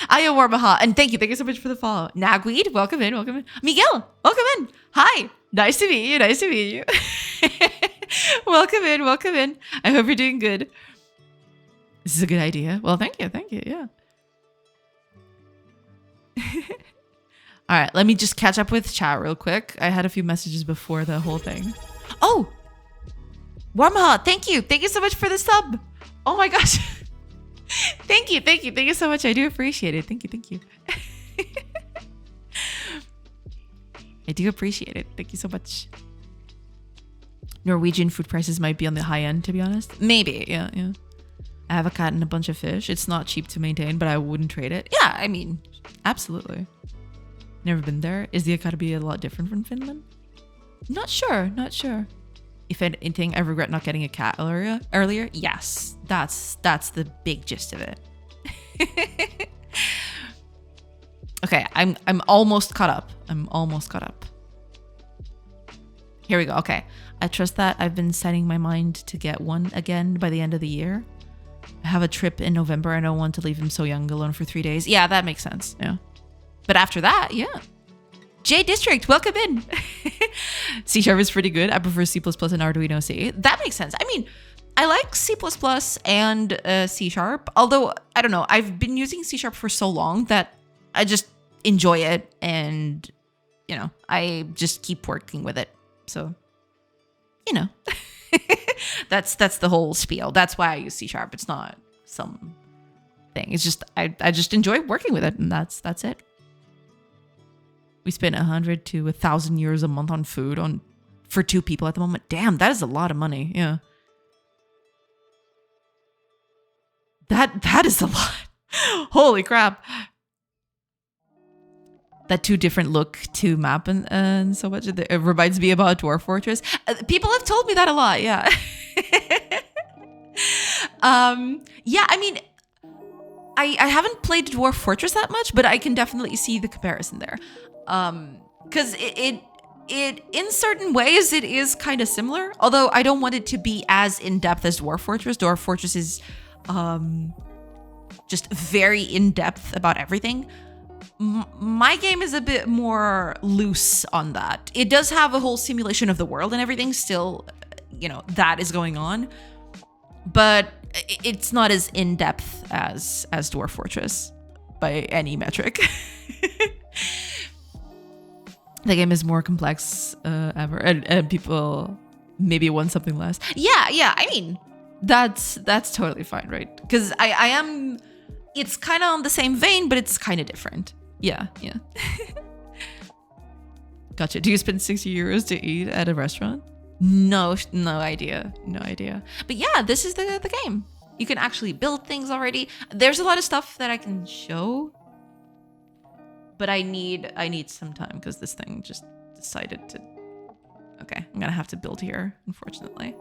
Ayo Warmaha, and thank you so much for the follow. Nagweed, welcome in. Miguel, welcome in. Hi, nice to meet you. Welcome in. I hope you're doing good. This is a good idea. Well, thank you, yeah. All right, let me just catch up with chat real quick. I had a few messages before the whole thing. Oh, Warmaha, thank you so much for the sub. Oh my gosh. Thank you so much. I do appreciate it. Thank you. I do appreciate it. Thank you so much. Norwegian food prices might be on the high end, to be honest. Maybe, yeah. I have a cat and a bunch of fish. It's not cheap to maintain, but I wouldn't trade it. Yeah, I mean, absolutely. Never been there. Is the academy a lot different from Finland? Not sure. If anything, I regret not getting a cat earlier. Yes, that's the big gist of it. Okay, I'm almost caught up. Here we go. Okay, I trust that I've been setting my mind to get one again by the end of the year. I have a trip in November. I don't want to leave him so young alone for 3 days. Yeah, that makes sense. Yeah. But after that, yeah. J District, welcome in. C# is pretty good. I prefer C++ and Arduino C. That makes sense. I mean, I like C++ and C#, although, I don't know, I've been using C# for so long that I just enjoy it and, I just keep working with it. So, that's the whole spiel. That's why I use C#. It's not some thing. It's just, I just enjoy working with it, and that's it. We spend 100 to 1,000 euros a month on food for 2 people at the moment. Damn, that is a lot of money. Yeah. That is a lot. Holy crap. That 2 different look to map and so much. It reminds me about Dwarf Fortress. People have told me that a lot. Yeah. Yeah, I mean, I haven't played Dwarf Fortress that much, but I can definitely see the comparison there. Because it in certain ways it is kind of similar, although I don't want it to be as in-depth as Dwarf Fortress. Dwarf Fortress is just very in-depth about everything. My game is a bit more loose on that. It does have a whole simulation of the world and everything still, that is going on, but it's not as in-depth as Dwarf Fortress by any metric. The game is more complex ever, and people maybe want something less. Yeah. I mean, that's totally fine, right? Because I am. It's kind of on the same vein, but it's kind of different. Yeah. Gotcha. Do you spend 60 euros to eat at a restaurant? No idea. But yeah, this is the game. You can actually build things already. There's a lot of stuff that I can show. But I need some time because this thing just decided to... Okay, I'm gonna have to build here, unfortunately.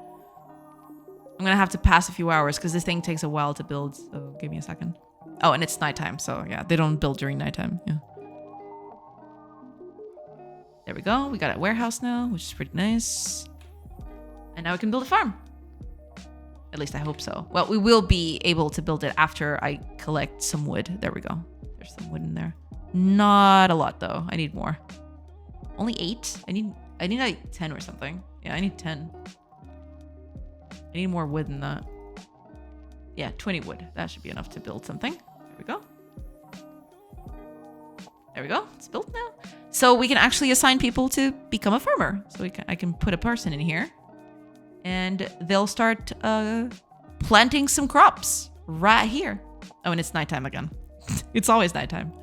I'm gonna have to pass a few hours because this thing takes a while to build, so give me a second. Oh, and it's nighttime, so yeah, they don't build during nighttime, yeah. There we go, we got a warehouse now, which is pretty nice. And now we can build a farm. At least I hope so. Well, we will be able to build it after I collect some wood. There we go. There's some wood in there. Not a lot though. I need more. Only 8? I need like 10 or something. Yeah, I need 10. I need more wood than that. Yeah, 20 wood. That should be enough to build something. There we go. There we go. It's built now. So we can actually assign people to become a farmer. So I can put a person in here and they'll start planting some crops right here. Oh, and it's nighttime again. It's always nighttime.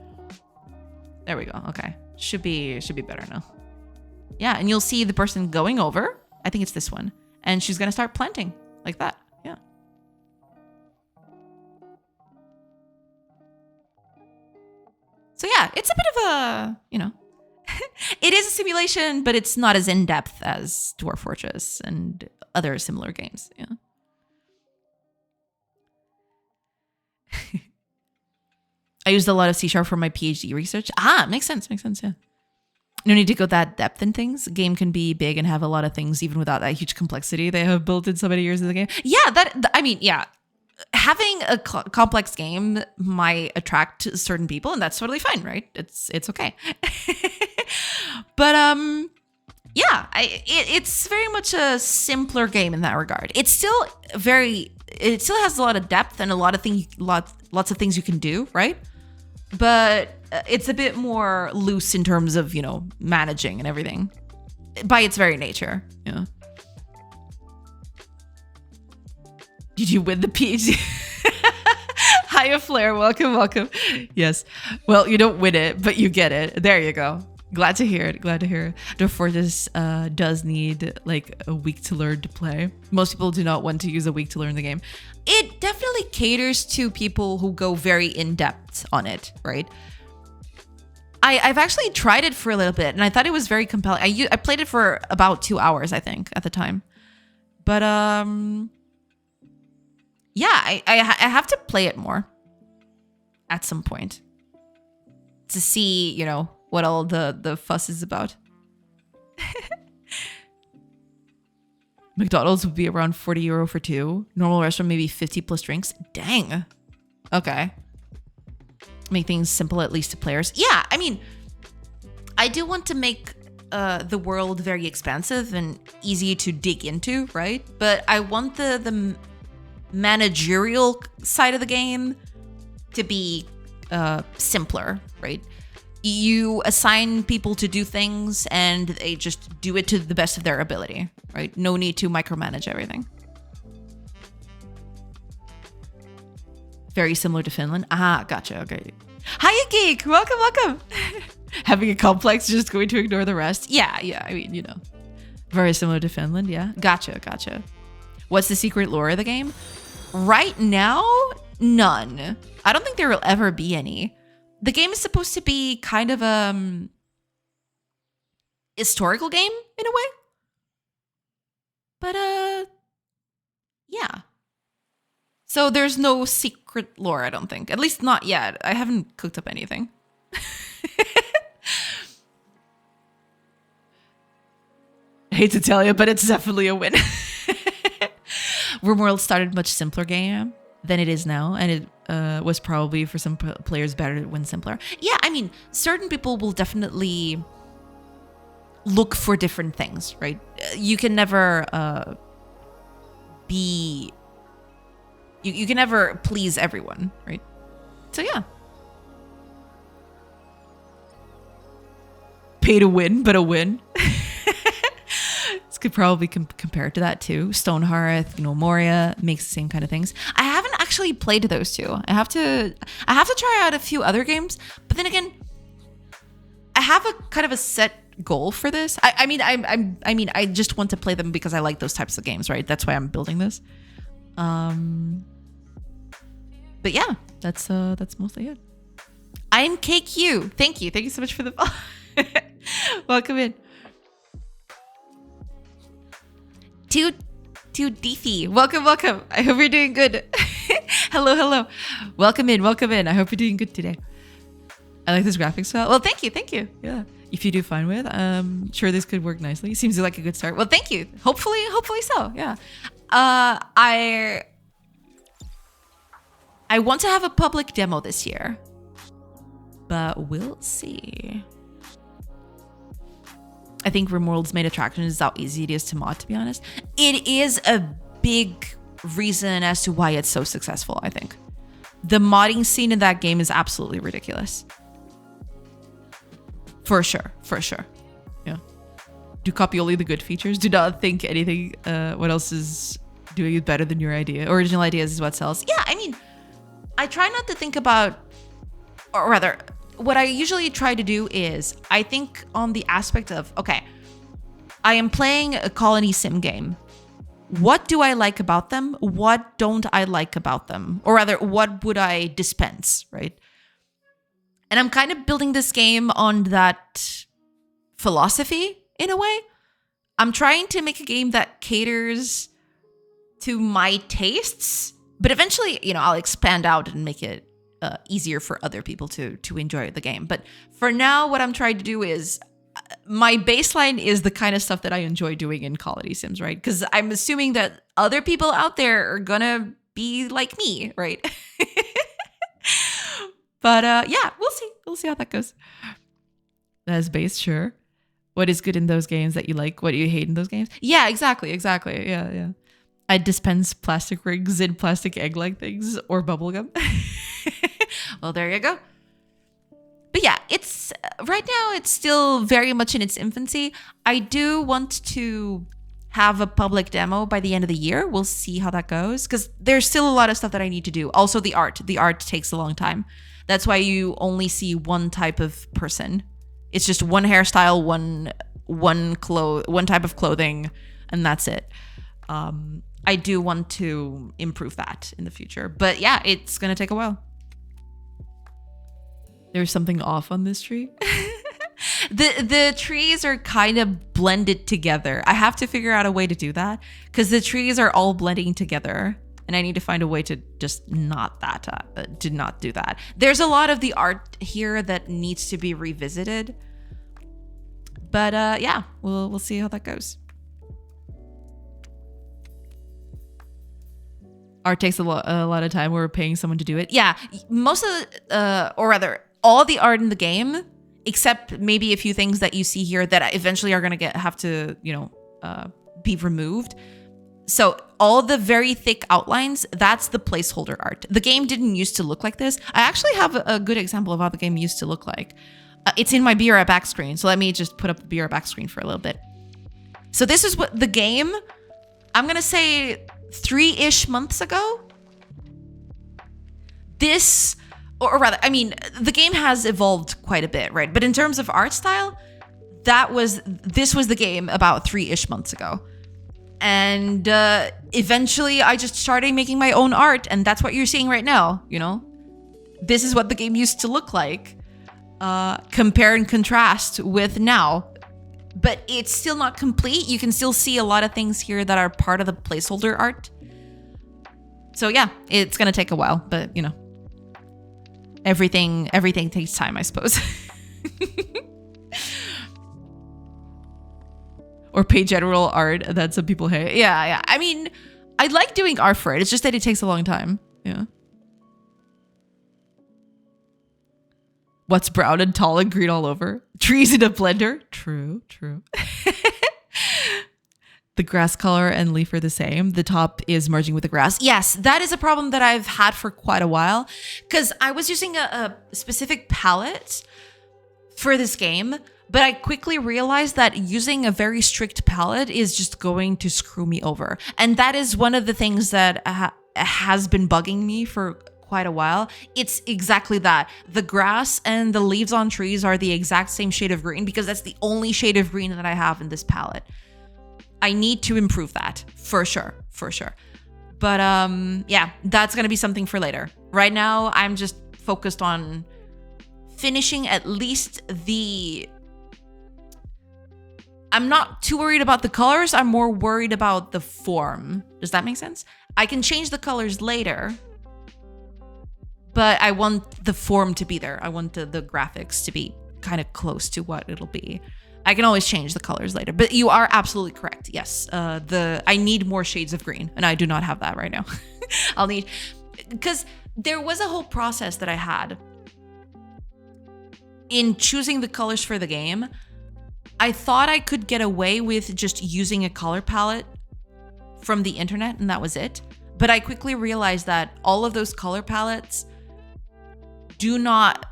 There we go. Okay. Should be better now. Yeah, and you'll see the person going over. I think it's this one. And she's going to start planting like that. Yeah. So yeah, it's a bit of a, it is a simulation, but it's not as in-depth as Dwarf Fortress and other similar games. Yeah. I used a lot of C# for my PhD research. Makes sense, yeah. No need to go that depth in things. Game can be big and have a lot of things even without that huge complexity they have built in so many years of the game. Yeah, having a complex game might attract certain people, and that's totally fine, right? It's okay. But it's very much a simpler game in that regard. It still has a lot of depth and a lot of lots of things you can do, right? But it's a bit more loose in terms of, managing and everything by its very nature. Yeah. Did you win the PhD? Hiya, Flair. Welcome. Yes. Well, you don't win it, but you get it. There you go. Glad to hear it. Dwarf Fortress does need like a week to learn to play. Most people do not want to use a week to learn the game. It definitely caters to people who go very in-depth on it, right? I've actually tried it for a little bit, and I thought it was very compelling. I played it for about 2 hours, I think, at the time. But yeah, I have to play it more at some point to see, what all the fuss is about. McDonald's would be around €40 for 2. Normal restaurant maybe 50 plus drinks. Dang. Okay. Make things simple at least to players. Yeah, I do want to make the world very expansive and easy to dig into, right? But I want the managerial side of the game to be simpler, right? You assign people to do things and they just do it to the best of their ability, right? No need to micromanage everything. Very similar to Finland. Gotcha. Okay. Hiya, Geek. Welcome. Having a complex, just going to ignore the rest. Yeah. Very similar to Finland. Yeah. Gotcha. What's the secret lore of the game? Right now, none. I don't think there will ever be any. The game is supposed to be kind of a historical game in a way. But yeah. So there's no secret lore, I don't think. At least not yet. I haven't cooked up anything. I hate to tell you, but it's definitely a win. RimWorld started much simpler game than it is now, and it was probably for some players better when simpler. Yeah, certain people will definitely look for different things, right? You can never be... You can never please everyone, right? So yeah. Pay to win, but a win. This could probably compare to that too. Stonehearth, Moria makes the same kind of things. I haven't actually played those two. I have to try out a few other games, but then again, I have a kind of a set goal for this. I just want to play them because I like those types of games, right? That's why I'm building this. But yeah, that's mostly it. I'm KQ. Thank you so much for the follow. Welcome in. Too Deefy. Welcome. I hope you're doing good. Hello. Welcome in. I hope you're doing good today. I like this graphics style. Well, thank you. Yeah. If you do fine with, sure this could work nicely. Seems like a good start. Well, thank you. Hopefully so. Yeah. I want to have a public demo this year, but we'll see. I think RimWorld's main attraction is how easy it is to mod, to be honest. It is a big reason as to why it's so successful, I think. The modding scene in that game is absolutely ridiculous. For sure. For sure. Yeah. Do copy only the good features. Do not think anything, what else is doing it better than your idea. Original ideas is what sells. Yeah, I mean, I try not to think about, or rather, what I usually try to do is I think on the aspect of, okay, I am playing a colony sim game. What do I like about them? What don't I like about them? Or rather, what would I dispense, right? And I'm kind of building this game on that philosophy in a way. I'm trying to make a game that caters to my tastes, but eventually, I'll expand out and make it easier for other people to enjoy the game. But for now, what I'm trying to do is my baseline is the kind of stuff that I enjoy doing in colony sims, right? Because I'm assuming that other people out there are gonna be like me, right? But yeah, we'll see. We'll see how that goes. That's base, sure. What is good in those games that you like? What do you hate in those games? Yeah, exactly. Yeah. I dispense plastic rings in plastic egg-like things or bubblegum. Well, there you go. But yeah, it's right now it's still very much in its infancy. I do want to have a public demo by the end of the year. We'll see how that goes because there's still a lot of stuff that I need to do. Also, the art. The art takes a long time. That's why you only see one type of person. It's just one hairstyle, one type of clothing, and that's it. I do want to improve that in the future. But yeah, it's going to take a while. There's something off on this tree. The trees are kind of blended together. I have to figure out a way to do that because the trees are all blending together. And I need to find a way to just not do that. There's a lot of the art here that needs to be revisited. But yeah, we'll see how that goes. Art takes a lot of time. We're paying someone to do it. Yeah, most of the, or rather, all the art in the game, except maybe a few things that you see here that eventually are going to have to, be removed. So all the very thick outlines, that's the placeholder art. The game didn't used to look like this. I actually have a good example of how the game used to look like. It's in my BR back screen. So let me just put up the BR back screen for a little bit. So this is what the game, I'm going to say 3-ish months ago. This, or rather, I mean, the game has evolved quite a bit, right? But in terms of art style, this was the game about 3-ish months ago. And eventually I just started making my own art, and that's what you're seeing right now, This is what the game used to look like. Compare and contrast with now. But it's still not complete. You can still see a lot of things here that are part of the placeholder art. So yeah, it's going to take a while, but everything takes time, I suppose. Or pay general art that some people hate. Yeah. I mean, I like doing art for it. It's just that it takes a long time. Yeah. What's brown and tall and green all over? Trees in a blender. True. The grass color and leaf are the same. The top is merging with the grass. Yes, that is a problem that I've had for quite a while because I was using a specific palette for this game. But I quickly realized that using a very strict palette is just going to screw me over. And that is one of the things that has been bugging me for quite a while. It's exactly that. The grass and the leaves on trees are the exact same shade of green because that's the only shade of green that I have in this palette. I need to improve that for sure. But yeah, that's going to be something for later. Right now, I'm just focused on finishing at least I'm not too worried about the colors. I'm more worried about the form. Does that make sense? I can change the colors later, but I want the form to be there. I want the graphics to be kind of close to what it'll be. I can always change the colors later, but you are absolutely correct. Yes, I need more shades of green, and I do not have that right now. I'll need, because there was a whole process that I had in choosing the colors for the game. I thought I could get away with just using a color palette from the internet, and that was it. But I quickly realized that all of those color palettes do not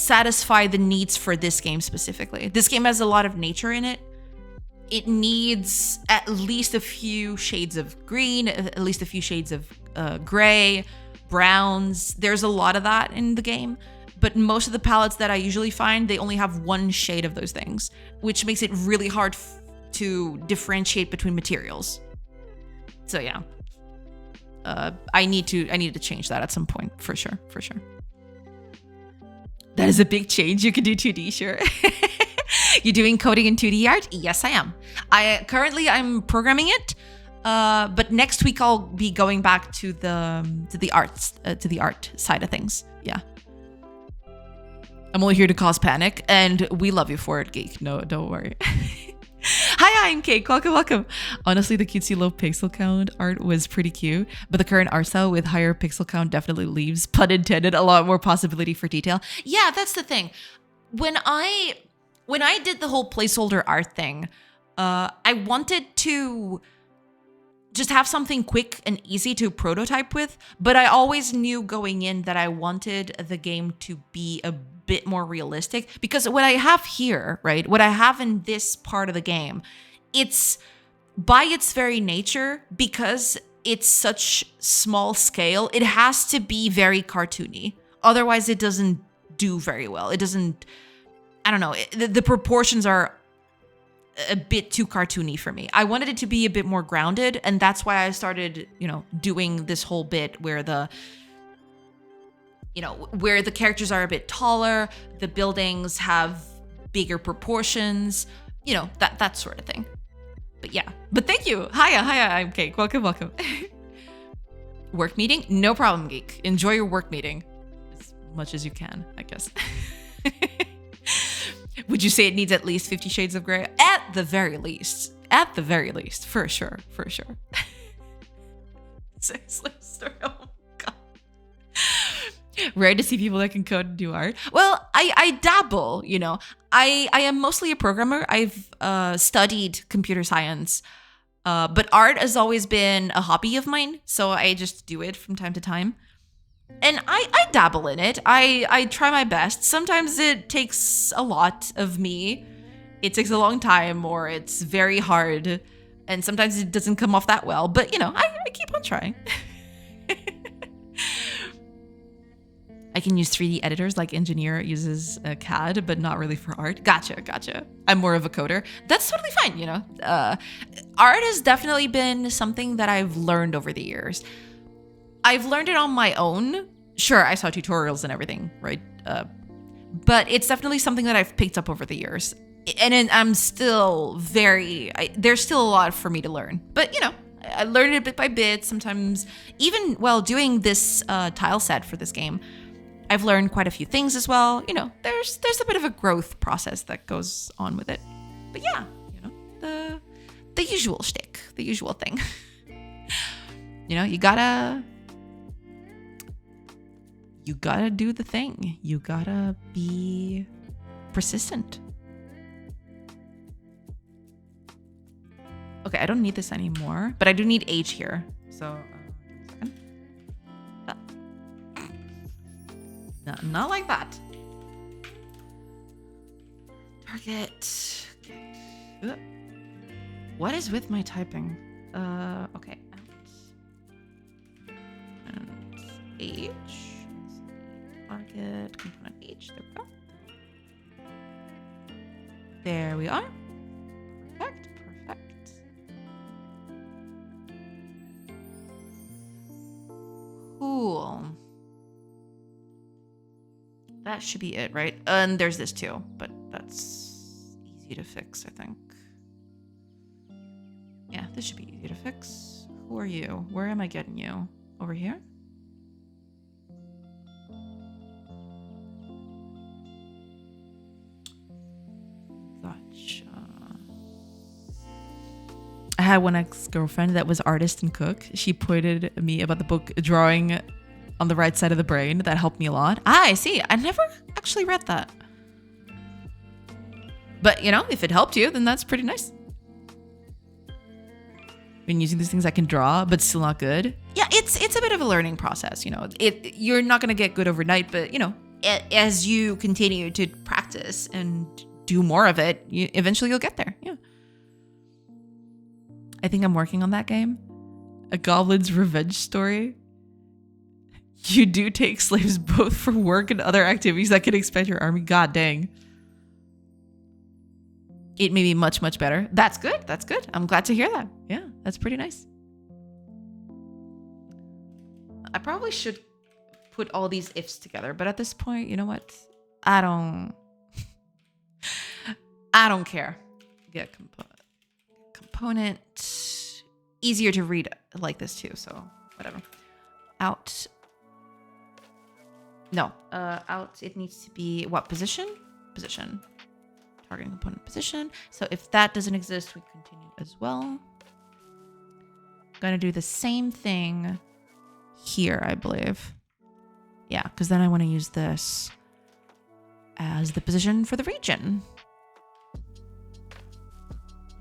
satisfy the needs for this game specifically. This game has a lot of nature in it. It needs at least a few shades of green, at least a few shades of gray, browns. There's a lot of that in the game, but most of the palettes that I usually find, they only have one shade of those things, which makes it really hard to differentiate between materials. So yeah, I need to change that at some point for sure. That is a big change. You can do 2D, sure. You doing coding in 2D art? Yes, I am. I'm programming it, but next week I'll be going back to the art side of things. Yeah. I'm only here to cause panic, and we love you for it, Geek. No, don't worry. Hi, I'm Cake. Welcome. Honestly, the cutesy low pixel count art was pretty cute, but the current art style with higher pixel count definitely leaves, pun intended, a lot more possibility for detail. Yeah, that's the thing. When I did the whole placeholder art thing, I wanted to just have something quick and easy to prototype with, but I always knew going in that I wanted the game to be a bit more realistic, because what I have here, right, what I have in this part of the game, it's by its very nature, because it's such small scale, it has to be very cartoony. Otherwise, it doesn't do very well. It doesn't, I don't know, the proportions are a bit too cartoony for me. I wanted it to be a bit more grounded, and that's why I started, doing this whole bit where the characters are a bit taller, the buildings have bigger proportions, that sort of thing. But yeah, but thank you. Hiya, I'm Cake. Welcome. Work meeting? No problem, Geek. Enjoy your work meeting as much as you can, I guess. Would you say it needs at least 50 Shades of Grey? At the very least, for sure. Seriously, story. Oh my god. Rare to see people that can code and do art. Well, I dabble, I am mostly a programmer. I've studied computer science, but art has always been a hobby of mine, so I just do it from time to time. And I dabble in it. I try my best. Sometimes it takes a lot of me. It takes a long time, or it's very hard, and sometimes it doesn't come off that well, but I keep on trying. I can use 3D editors like Engineer uses CAD, but not really for art. Gotcha. I'm more of a coder. That's totally fine, Art has definitely been something that I've learned over the years. I've learned it on my own. Sure, I saw tutorials and everything, right? But it's definitely something that I've picked up over the years. And I'm still there's still a lot for me to learn. But, I learned it bit by bit. Sometimes, even while doing this tile set for this game, I've learned quite a few things as well. There's a bit of a growth process that goes on with it. But yeah, the usual shtick, the usual thing. You gotta do the thing. You gotta be persistent. Okay, I don't need this anymore, but I do need H here. So, no, not like that. Target. Okay. What is with my typing? Okay. And H. Target component H. There we go. There we are. Perfect. Cool. That should be it, right? And there's this too, but that's easy to fix, I think. Yeah, this should be easy to fix. Who are you? Where am I getting you? Over here? Gotcha. I had one ex-girlfriend that was artist and cook. She pointed me about the book Drawing on the Right Side of the Brain. That helped me a lot. I see. I never actually read that. But, if it helped you, then that's pretty nice. Been using these things I can draw, but still not good. Yeah, it's a bit of a learning process, You're not going to get good overnight, but, as you continue to practice and do more of it, eventually you'll get there. Yeah. I think I'm working on that game. A Goblin's Revenge Story. You do take slaves both for work and other activities that can expand your army. God dang. It may be much, much better. That's good. That's good. I'm glad to hear that. Yeah, that's pretty nice. I probably should put all these ifs together, but at this point, you know what? I don't care. Yeah, component. Easier to read like this too, so whatever. Out. No, out. It needs to be what position? Position. Targeting component position. So if that doesn't exist, we continue as well. Gonna do the same thing here, I believe. Yeah, because then I want to use this as the position for the region.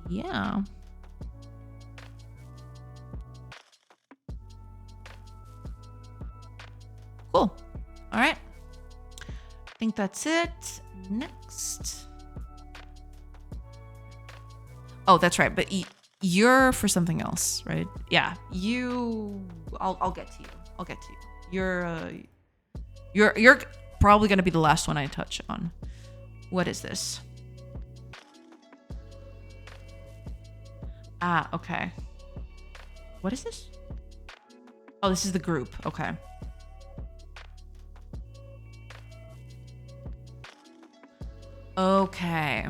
Yeah. Cool. All right. I think that's it. Next. Oh, that's right. But you're for something else, right? Yeah. I'll get to you. I'll get to you. You're probably gonna be the last one I touch on. What is this? Ah, okay. What is this? Oh, this is the group. Okay. Okay.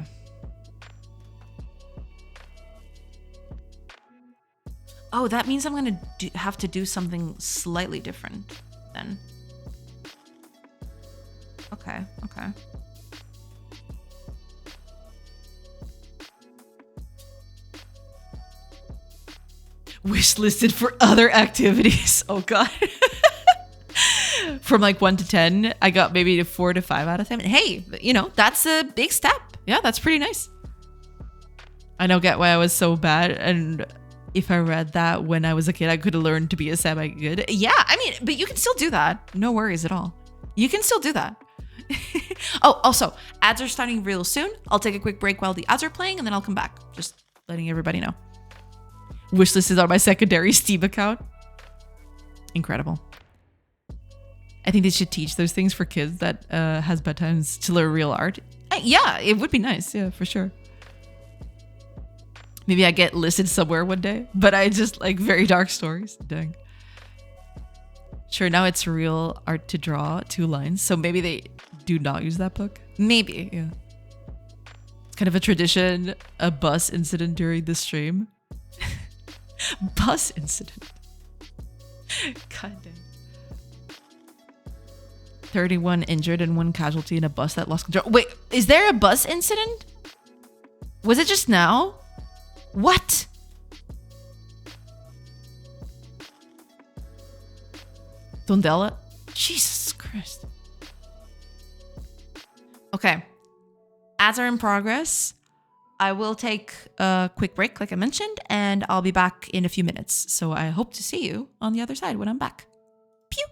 Oh, that means I'm gonna have to do something slightly different then. Okay, okay. Wish listed for other activities. Oh god. From like 1 to 10, I got maybe a 4 to 5 out of 10. Hey, you know, that's a big step. Yeah, that's pretty nice. I don't get why I was so bad, and if I read that when I was a kid, I could have learned to be a semi-good. Yeah, I mean, but you can still do that. No worries at all. You can still do that. Oh, also, ads are starting real soon. I'll take a quick break while the ads are playing, and then I'll come back. Just letting everybody know. Wishlist is on my secondary Steam account. Incredible. I think they should teach those things for kids that has bedtimes to learn real art. Yeah, it would be nice. Yeah, for sure. Maybe I get listed somewhere one day, but I just like very dark stories. Dang. Sure, now it's real art to draw 2 lines. So maybe they do not use that book. Maybe, yeah. It's kind of a tradition, a bus incident during the stream. Bus incident. God damn. 31 injured and 1 casualty in a bus that lost control. Wait, is there a bus incident? Was it just now? What? Dondella? Jesus Christ. Okay. Ads are in progress. I will take a quick break, like I mentioned, and I'll be back in a few minutes. So I hope to see you on the other side when I'm back. Pew!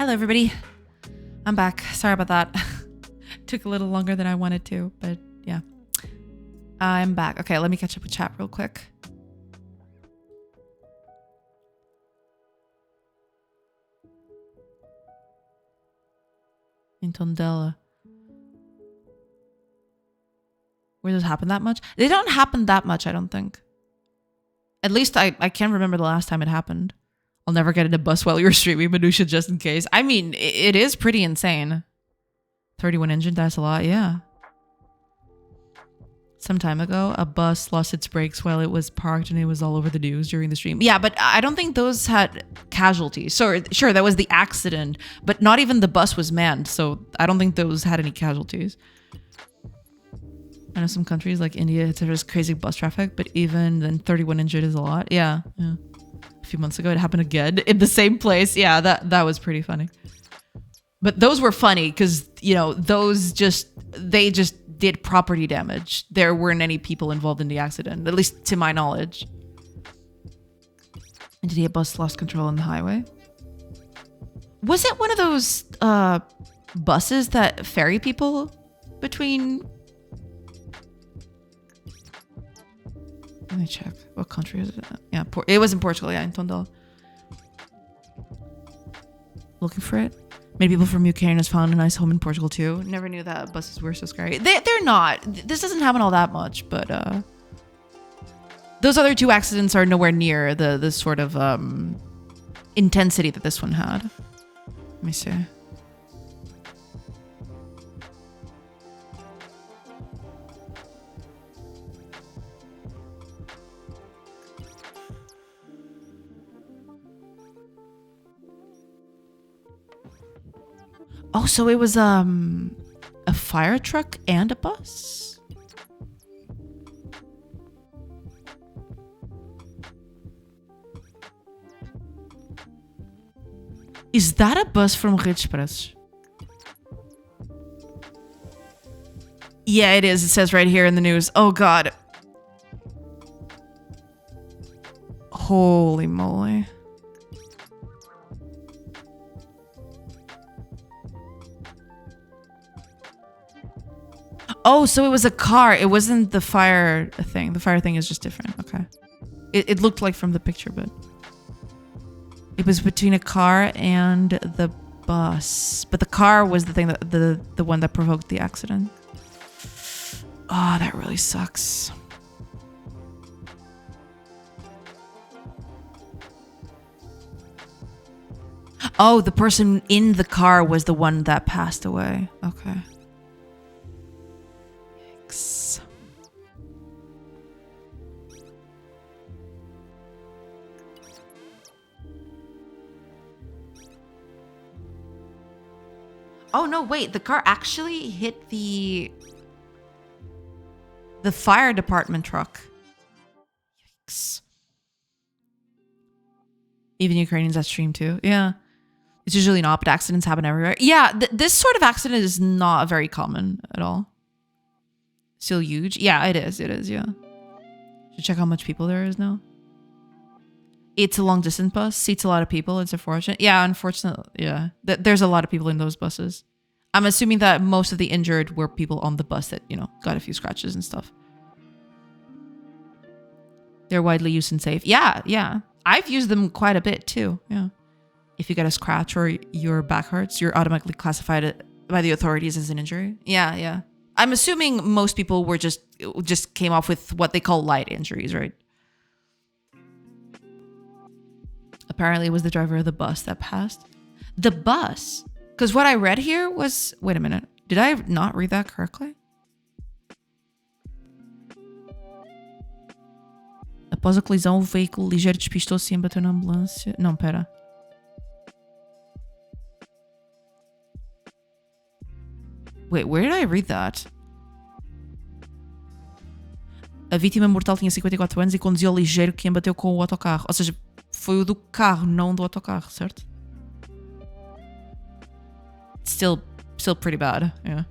Hello, everybody. I'm back. Sorry about that. Took a little longer than I wanted to, but yeah. I'm back. Okay, let me catch up with chat real quick. In Tondela. Where does it happen that much? They don't happen that much, I don't think. At least I can't remember the last time it happened. I'll never get in a bus while you're streaming Minutia just in case. I mean, it is pretty insane. 31 engine, that's a lot, yeah. Some time ago, a bus lost its brakes while it was parked and it was all over the news during the stream. Yeah, but I don't think those had casualties. So, sure, that was the accident, but not even the bus was manned, so I don't think those had any casualties. I know some countries like India, it's just crazy bus traffic, but even then 31 injured is a lot. Yeah. A few months ago, it happened again in the same place. Yeah, that was pretty funny. But those were funny because, you know, they just did property damage. There weren't any people involved in the accident, at least to my knowledge. And did a bus lost control on the highway? Was it one of those buses that ferry people between... Let me check. What country is it? Yeah, it was in Portugal. Yeah, in Tondela. Looking for it. Many people from Ukraine has found a nice home in Portugal too. Never knew that buses were so scary. They're not. This doesn't happen all that much, but those other two accidents are nowhere near the sort of intensity that this one had. Let me see. Oh, so it was a fire truck and a bus? Is that a bus from Ridgepress? Yeah, it is. It says right here in the news. Oh, God. Holy moly. Oh, so it was a car. It wasn't the fire thing. The fire thing is just different. Okay. It looked like from the picture, but... It was between a car and the bus. But the car was the thing that the one that provoked the accident. Oh, that really sucks. Oh, the person in the car was the one that passed away. Okay. Yikes. Oh, no, wait. The car actually hit the fire department truck. Yikes. Even Ukrainians that stream too. Yeah. It's usually not, but accidents happen everywhere. Yeah, this sort of accident is not very common at all. Still huge? Yeah, it is. It is, yeah. Should check how much people there is now. It's a long distance bus. Seats a lot of people. It's unfortunate. Yeah, unfortunately. Yeah. There's a lot of people in those buses. I'm assuming that most of the injured were people on the bus that, you know, got a few scratches and stuff. They're widely used and safe. Yeah, yeah. I've used them quite a bit too. Yeah. If you get a scratch or your back hurts, you're automatically classified by the authorities as an injury. Yeah, yeah. I'm assuming most people were just came off with what they call light injuries, right? Apparently it was the driver of the bus that passed. The bus? Because what I read here was... Wait a minute. Did I not read that correctly? Após a colisão, o veículo ligeiro despistou-se e embateu na ambulância. Não, pera. Wait, where did I read that? A vítima mortal tinha 54 anos e conduzia o ligeiro que embateu com o autocarro. Ou seja, foi o do carro, não do autocarro, certo? Still pretty bad, yeah.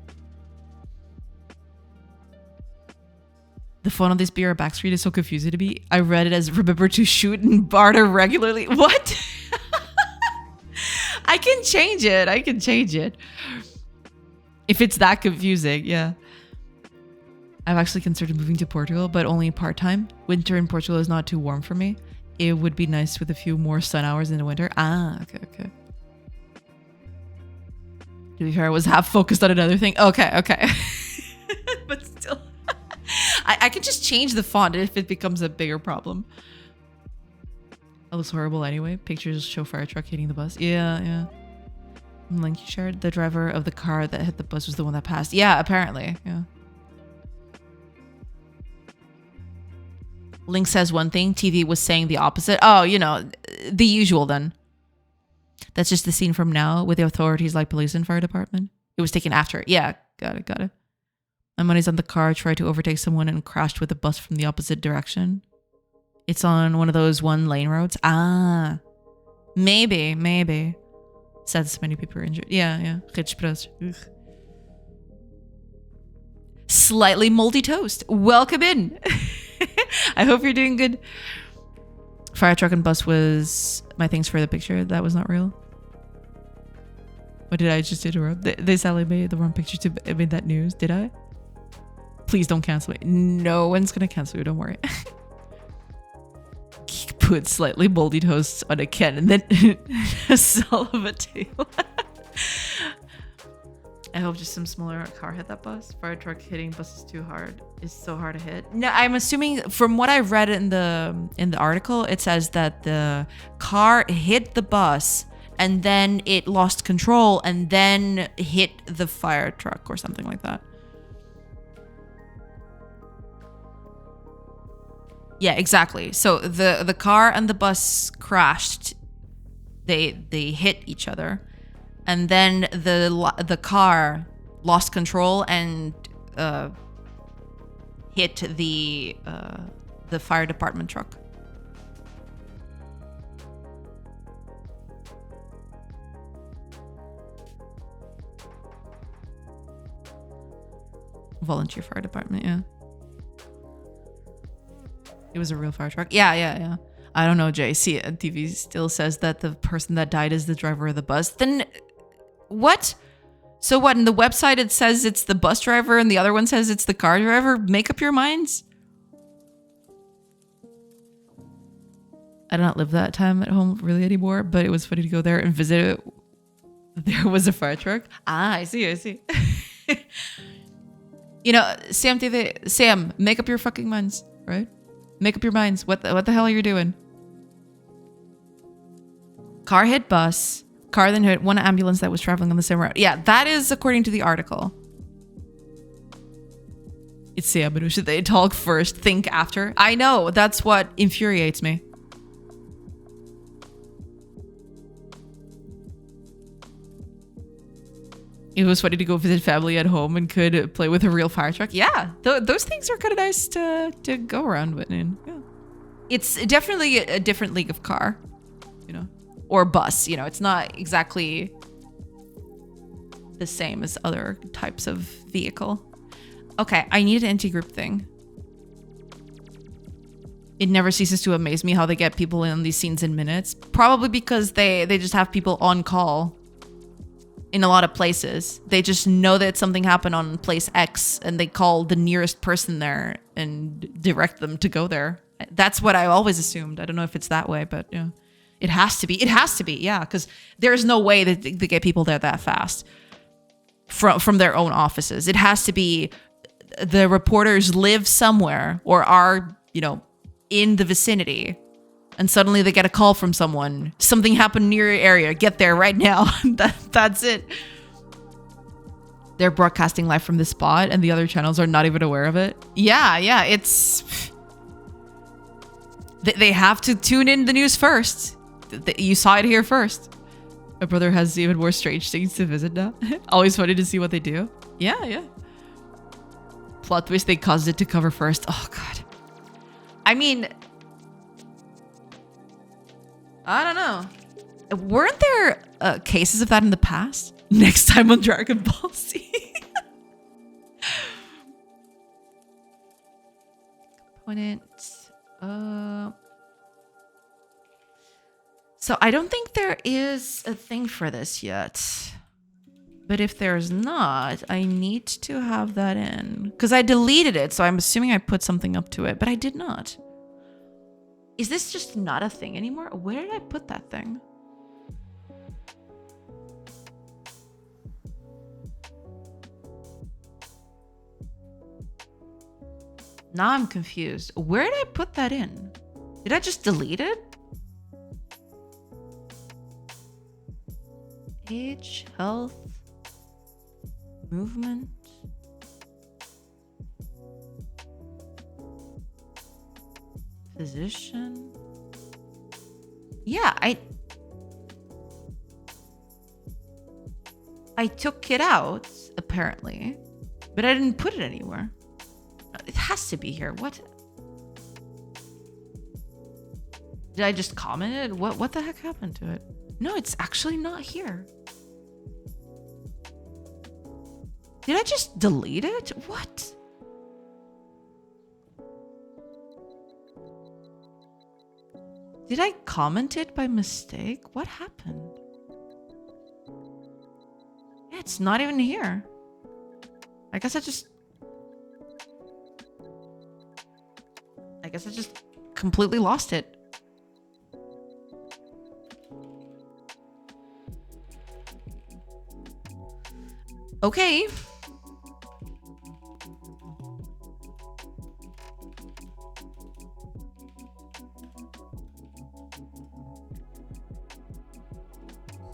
The font on this BR backscreen is so confusing to me. I read it as remember to shoot and barter regularly. What? I can change it. I can change it. If it's that confusing, yeah. I've actually considered moving to Portugal, but only part-time. Winter in Portugal is not too warm for me. It would be nice with a few more sun hours in the winter. Ah, okay. To be fair, I was half focused on another thing. Okay. But still, I could just change the font if it becomes a bigger problem. It looks horrible anyway. Pictures show fire truck hitting the bus. Yeah. Link you shared, the driver of the car that hit the bus was the one that passed. Yeah, apparently. Yeah. Link says one thing, TV was saying the opposite. Oh, the usual then. That's just the scene from now with the authorities like police and fire department. It was taken after. Yeah, got it. My money's on the car tried to overtake someone and crashed with a bus from the opposite direction. It's on one of those one-lane roads. Ah, maybe. Sad so many people are injured. Yeah. Slightly moldy toast. Welcome in. I hope you're doing good. Fire truck and bus was my thanks for the picture. That was not real. What did I just interrupt? They sadly made the wrong picture to made that news. Did I? Please don't cancel me. No one's gonna cancel you. Don't worry. Put slightly moldy toast on a can and then a cell of a table. I hope just some smaller car hit that bus. Fire truck hitting buses too hard is so hard to hit. No, I'm assuming from what I read in the article, it says that the car hit the bus and then it lost control and then hit the fire truck or something like that. Yeah, exactly. So the car and the bus crashed. They hit each other. And then the car lost control and hit the fire department truck. Volunteer fire department, yeah. It was a real fire truck. Yeah. I don't know, Jay. See, TV still says that the person that died is the driver of the bus. Then what? So what, in the website it says it's the bus driver and the other one says it's the car driver? Make up your minds. I do not live that time at home really anymore, but it was funny to go there and visit it. There was a fire truck. Ah, I see. Sam, make up your fucking minds, right? Make up your minds. What the hell are you doing? Car hit bus. Car then hit one ambulance that was traveling on the same route. Yeah, that is according to the article. It's Sam, but should they talk first, think after? I know, that's what infuriates me. It was funny to go visit family at home and could play with a real fire truck. Yeah, those things are kind of nice to go around with. And yeah, it's definitely a different league of car, or bus. It's not exactly the same as other types of vehicle. Okay, I need an anti-group thing. It never ceases to amaze me how they get people in these scenes in minutes. Probably because they just have people on call. In a lot of places, they just know that something happened on place X and they call the nearest person there and direct them to go there. That's what I always assumed. I don't know if it's that way, but yeah, it has to be. Yeah, because there's no way that they get people there that fast from their own offices. It has to be the reporters live somewhere or are, in the vicinity. And suddenly they get a call from someone. Something happened near your area. Get there right now. That's it. They're broadcasting live from the spot and the other channels are not even aware of it. Yeah. It's... They have to tune in the news first. You saw it here first. My brother has even more strange things to visit now. Always funny to see what they do. Yeah. Plot twist, they caused it to cover first. Oh, God. I mean... I don't know. Weren't there cases of that in the past? Next time on Dragon Ball Z. Component. So I don't think there is a thing for this yet. But if there's not, I need to have that in. Because I deleted it, so I'm assuming I put something up to it, but I did not. Is this just not a thing anymore? Where did I put that thing? Now I'm confused. Where did I put that in? Did I just delete it? Age, health, movement. Physician. Yeah, I took it out, apparently, but I didn't put it anywhere. It has to be here. What? Did I just comment it? What the heck happened to it? No, it's actually not here. Did I just delete it? What? Did I comment it by mistake? What happened? Yeah, it's not even here. I guess I just completely lost it. Okay.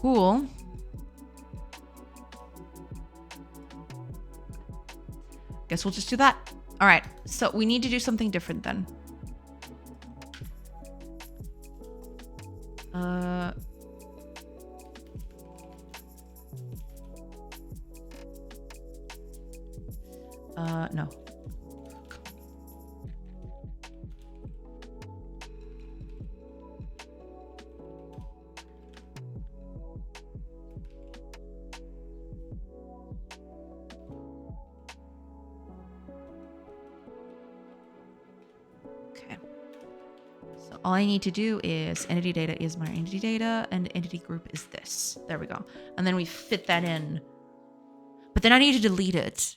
Cool. Guess we'll just do that. All right. So we need to do something different then. No. Okay. So all I need to do is entity data is my entity data and entity group is this. There we go. And then we fit that in. But then I need to delete it.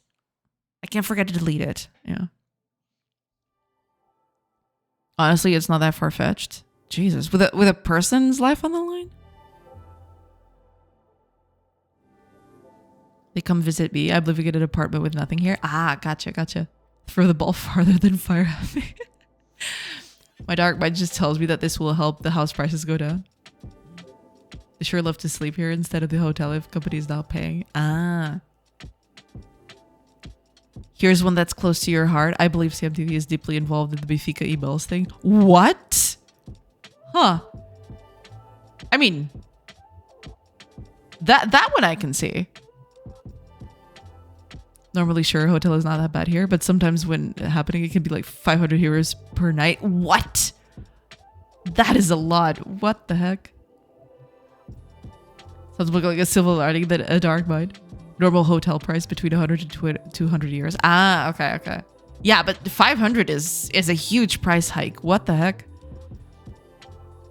I can't forget to delete it. Yeah. Honestly, it's not that far-fetched. Jesus, with a person's life on the line? They come visit me. I live in an apartment with nothing here. Ah, gotcha. Throw the ball farther than fire at me. My dark mind just tells me that this will help the house prices go down. I sure love to sleep here instead of the hotel if company's not paying. Ah. Here's one that's close to your heart. I believe CMTV is deeply involved in the Benfica emails thing. What? Huh. I mean, that one I can see. Normally, sure, hotel is not that bad here, but sometimes when happening, it can be like 500 euros per night. What? That is a lot. What the heck? Sounds more like a silver lining than a dark mind. Normal hotel price between 100 to 200 euros. Ah, okay. Yeah, but 500 is a huge price hike. What the heck?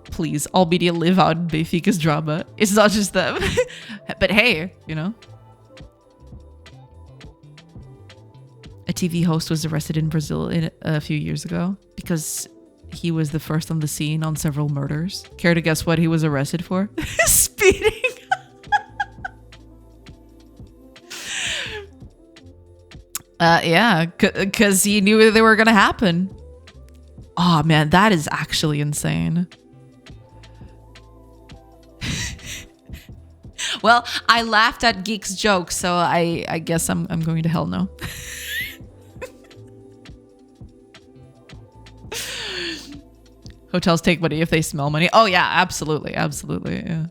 Please, all media live out in Benfica's drama. It's not just them. But hey, you know. A TV host was arrested in Brazil a few years ago because he was the first on the scene on several murders. Care to guess what he was arrested for? Speeding. Yeah, because he knew they were gonna happen. Oh man, that is actually insane. Well, I laughed at Geek's joke, so I guess I'm going to hell no. Hotels take money if they smell money. Oh yeah, absolutely, yeah.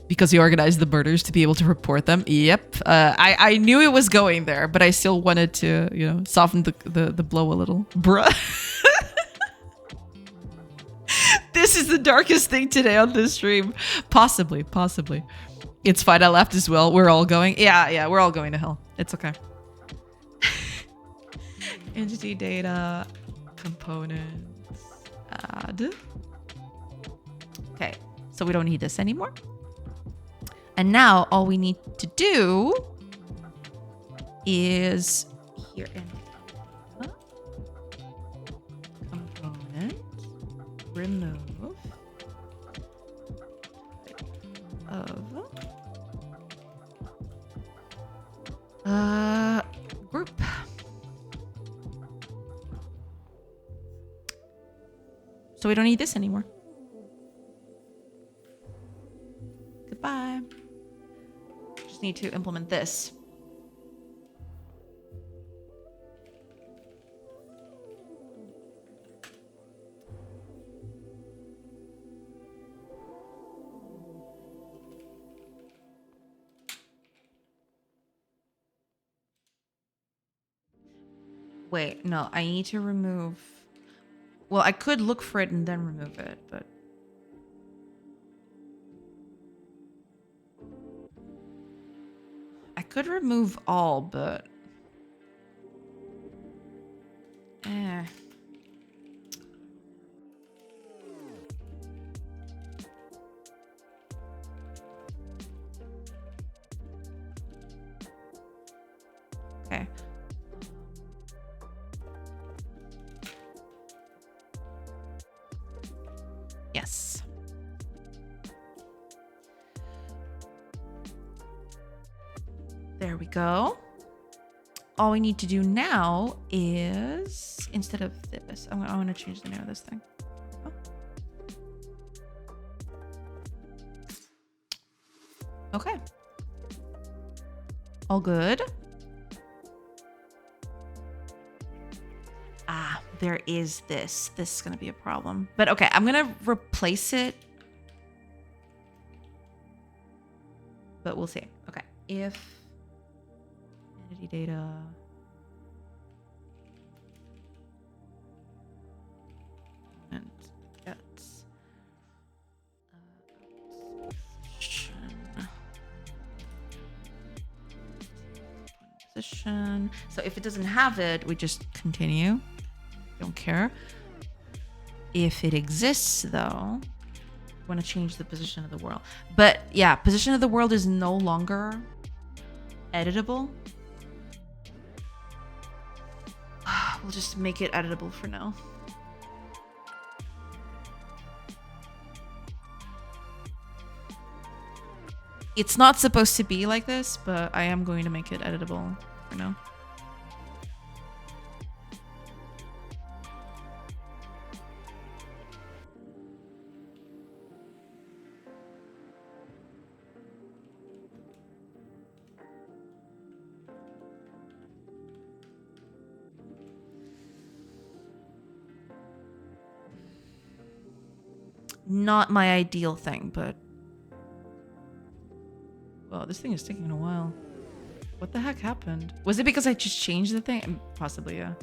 Because he organized the murders to be able to report them. Yep. I knew it was going there, but I still wanted to, you know, soften the blow a little. Bruh. This is the darkest thing today on this stream. Possibly. It's fine. I laughed as well. We're all going. Yeah, we're all going to hell. It's okay. Entity data, components, add. So we don't need this anymore. And now all we need to do is here in component remove of group. So we don't need this anymore. Goodbye. Just need to implement this. Wait, no, I need to remove... Well, I could look for it and then remove it, but... I could remove all, but... Okay. Yes. There we go. All we need to do now is, instead of this, I want to change the name of this thing. Oh. Okay. All good. Ah, there is this. This is going to be a problem. But okay, I'm going to replace it. But we'll see. Okay, if entity data... and gets position. So if it doesn't have it, we just continue. Don't care. If it exists, though, I want to change the position of the world. But yeah, position of the world is no longer editable. We'll just make it editable for now. It's not supposed to be like this, but I am going to make it editable for now. Not my ideal thing, but... Well, this thing is taking a while. What the heck happened? Was it because I just changed the thing? Possibly, yeah.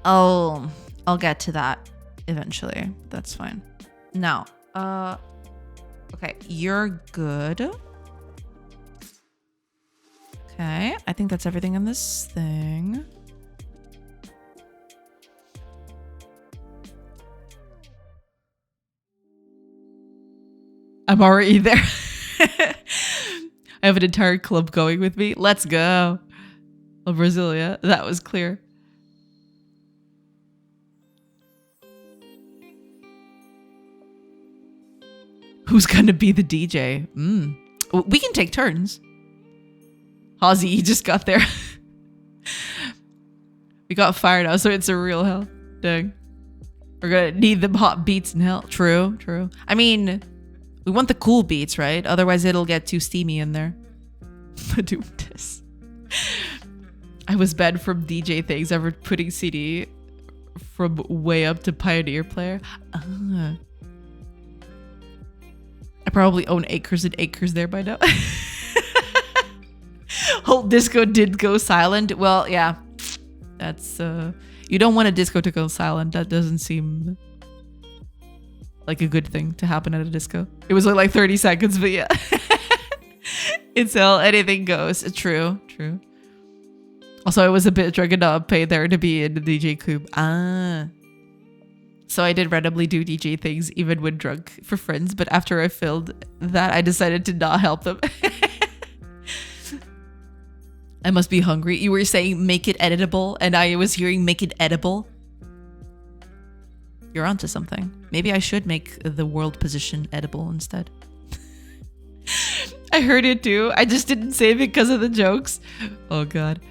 Oh, I'll get to that eventually. That's fine. Now, okay, you're good. Okay, I think that's everything on this thing. I'm already there. I have an entire club going with me. Let's go. Oh, Brasilia, that was clear. Who's gonna be the DJ? We can take turns. Hazy, you just got there. We got fired out, so it's a real hell. Dang. We're gonna need them hot beats in hell. True, true. I mean, we want the cool beats, right? Otherwise, it'll get too steamy in there. This. I was banned from DJ things ever putting CD from way up to Pioneer player. I probably own acres and acres there by now. Whole disco did go silent. Well, yeah. That's, You don't want a disco to go silent. That doesn't seem like a good thing to happen at a disco. It was like 30 seconds, but yeah. Until anything goes. True. Also, I was a bit drunk enough paid there to be in the DJ coop. So I did randomly do DJ things even when drunk for friends, but after I filmed that, I decided to not help them. I must be hungry. You were saying make it editable, and I was hearing make it edible. You're onto something. Maybe I should make the world position edible instead. I heard it too. I just didn't say it because of the jokes. Oh god.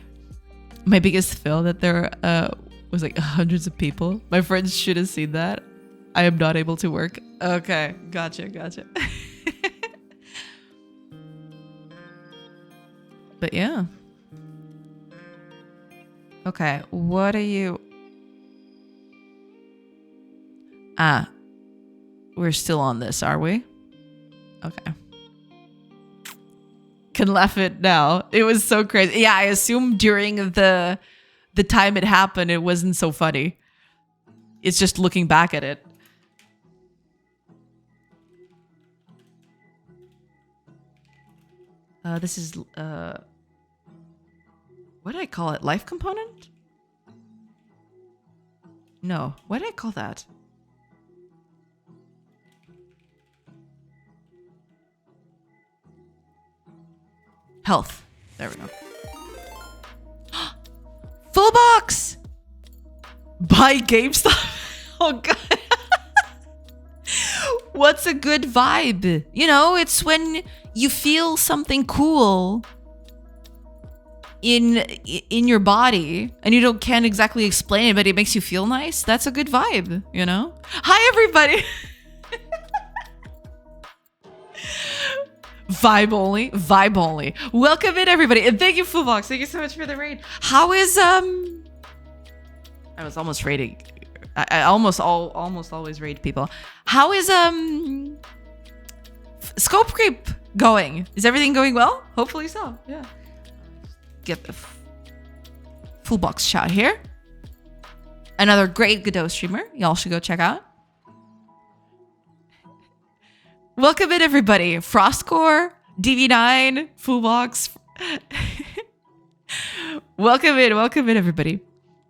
My biggest fail that there was like hundreds of people. My friends should have seen that. I am not able to work. Okay, gotcha. But yeah. Okay, what are you... We're still on this, are we? Okay. Can laugh it now. It was so crazy. Yeah, I assume during the time it happened, it wasn't so funny. It's just looking back at it. This is what did I call it? Life component? No, what did I call that? Health. There we go. Full box! Buy GameStop? Oh god. What's a good vibe? You know, it's when you feel something cool in your body and you can't exactly explain it, but it makes you feel nice. That's a good vibe, you know? Hi everybody! Vibe only. Welcome in everybody, and thank you, Fullbox. Thank you so much for the raid. How is I was almost raiding. I almost always raid people. How is Scope Creep going? Is everything going well? Hopefully so. Yeah. Get the Fullbox chat here. Another great Godot streamer. Y'all should go check out. Welcome in everybody. Frostcore, DV9, Fullbox. Welcome in everybody.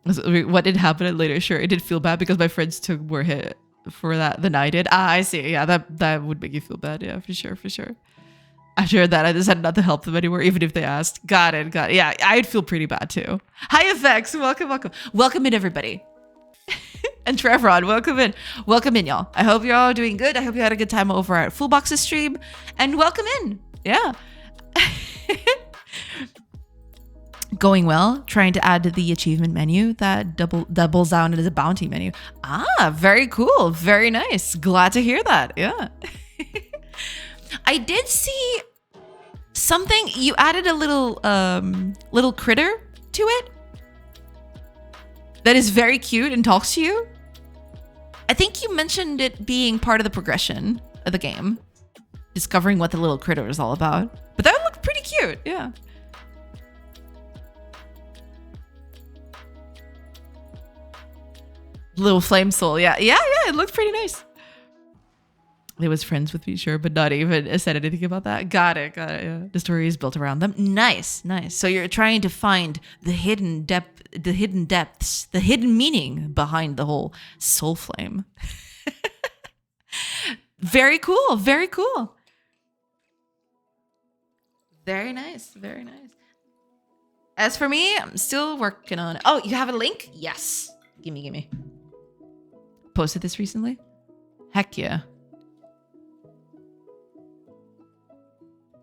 What did happen later? Sure, it did feel bad because my friends took more hit for that than I did. I see. Yeah, that would make you feel bad. Yeah, for sure. After that, I decided not to help them anymore, even if they asked. Got it. Yeah, I'd feel pretty bad too. Hi, FX. Welcome in everybody. And Trevron, welcome in, y'all. I hope you're all doing good. I hope you had a good time over at Fullbox's stream, and welcome in. Yeah. Going well. Trying to add to the achievement menu that doubles down as a bounty menu. Very cool. Very nice. Glad to hear that. Yeah. I did see something. You added a little critter to it that is very cute and talks to you. I think you mentioned it being part of the progression of the game, discovering what the little critter is all about. But that looked pretty cute, yeah. Little flame soul, yeah, it looked pretty nice. It was friends with me, sure, but not even said anything about that. Got it, yeah. The story is built around them. Nice. So you're trying to find the hidden depths, the hidden meaning behind the whole soul flame. Very cool. Very nice. As for me, I'm still working on it. Oh, you have a link? Yes. Gimme. Posted this recently? Heck yeah.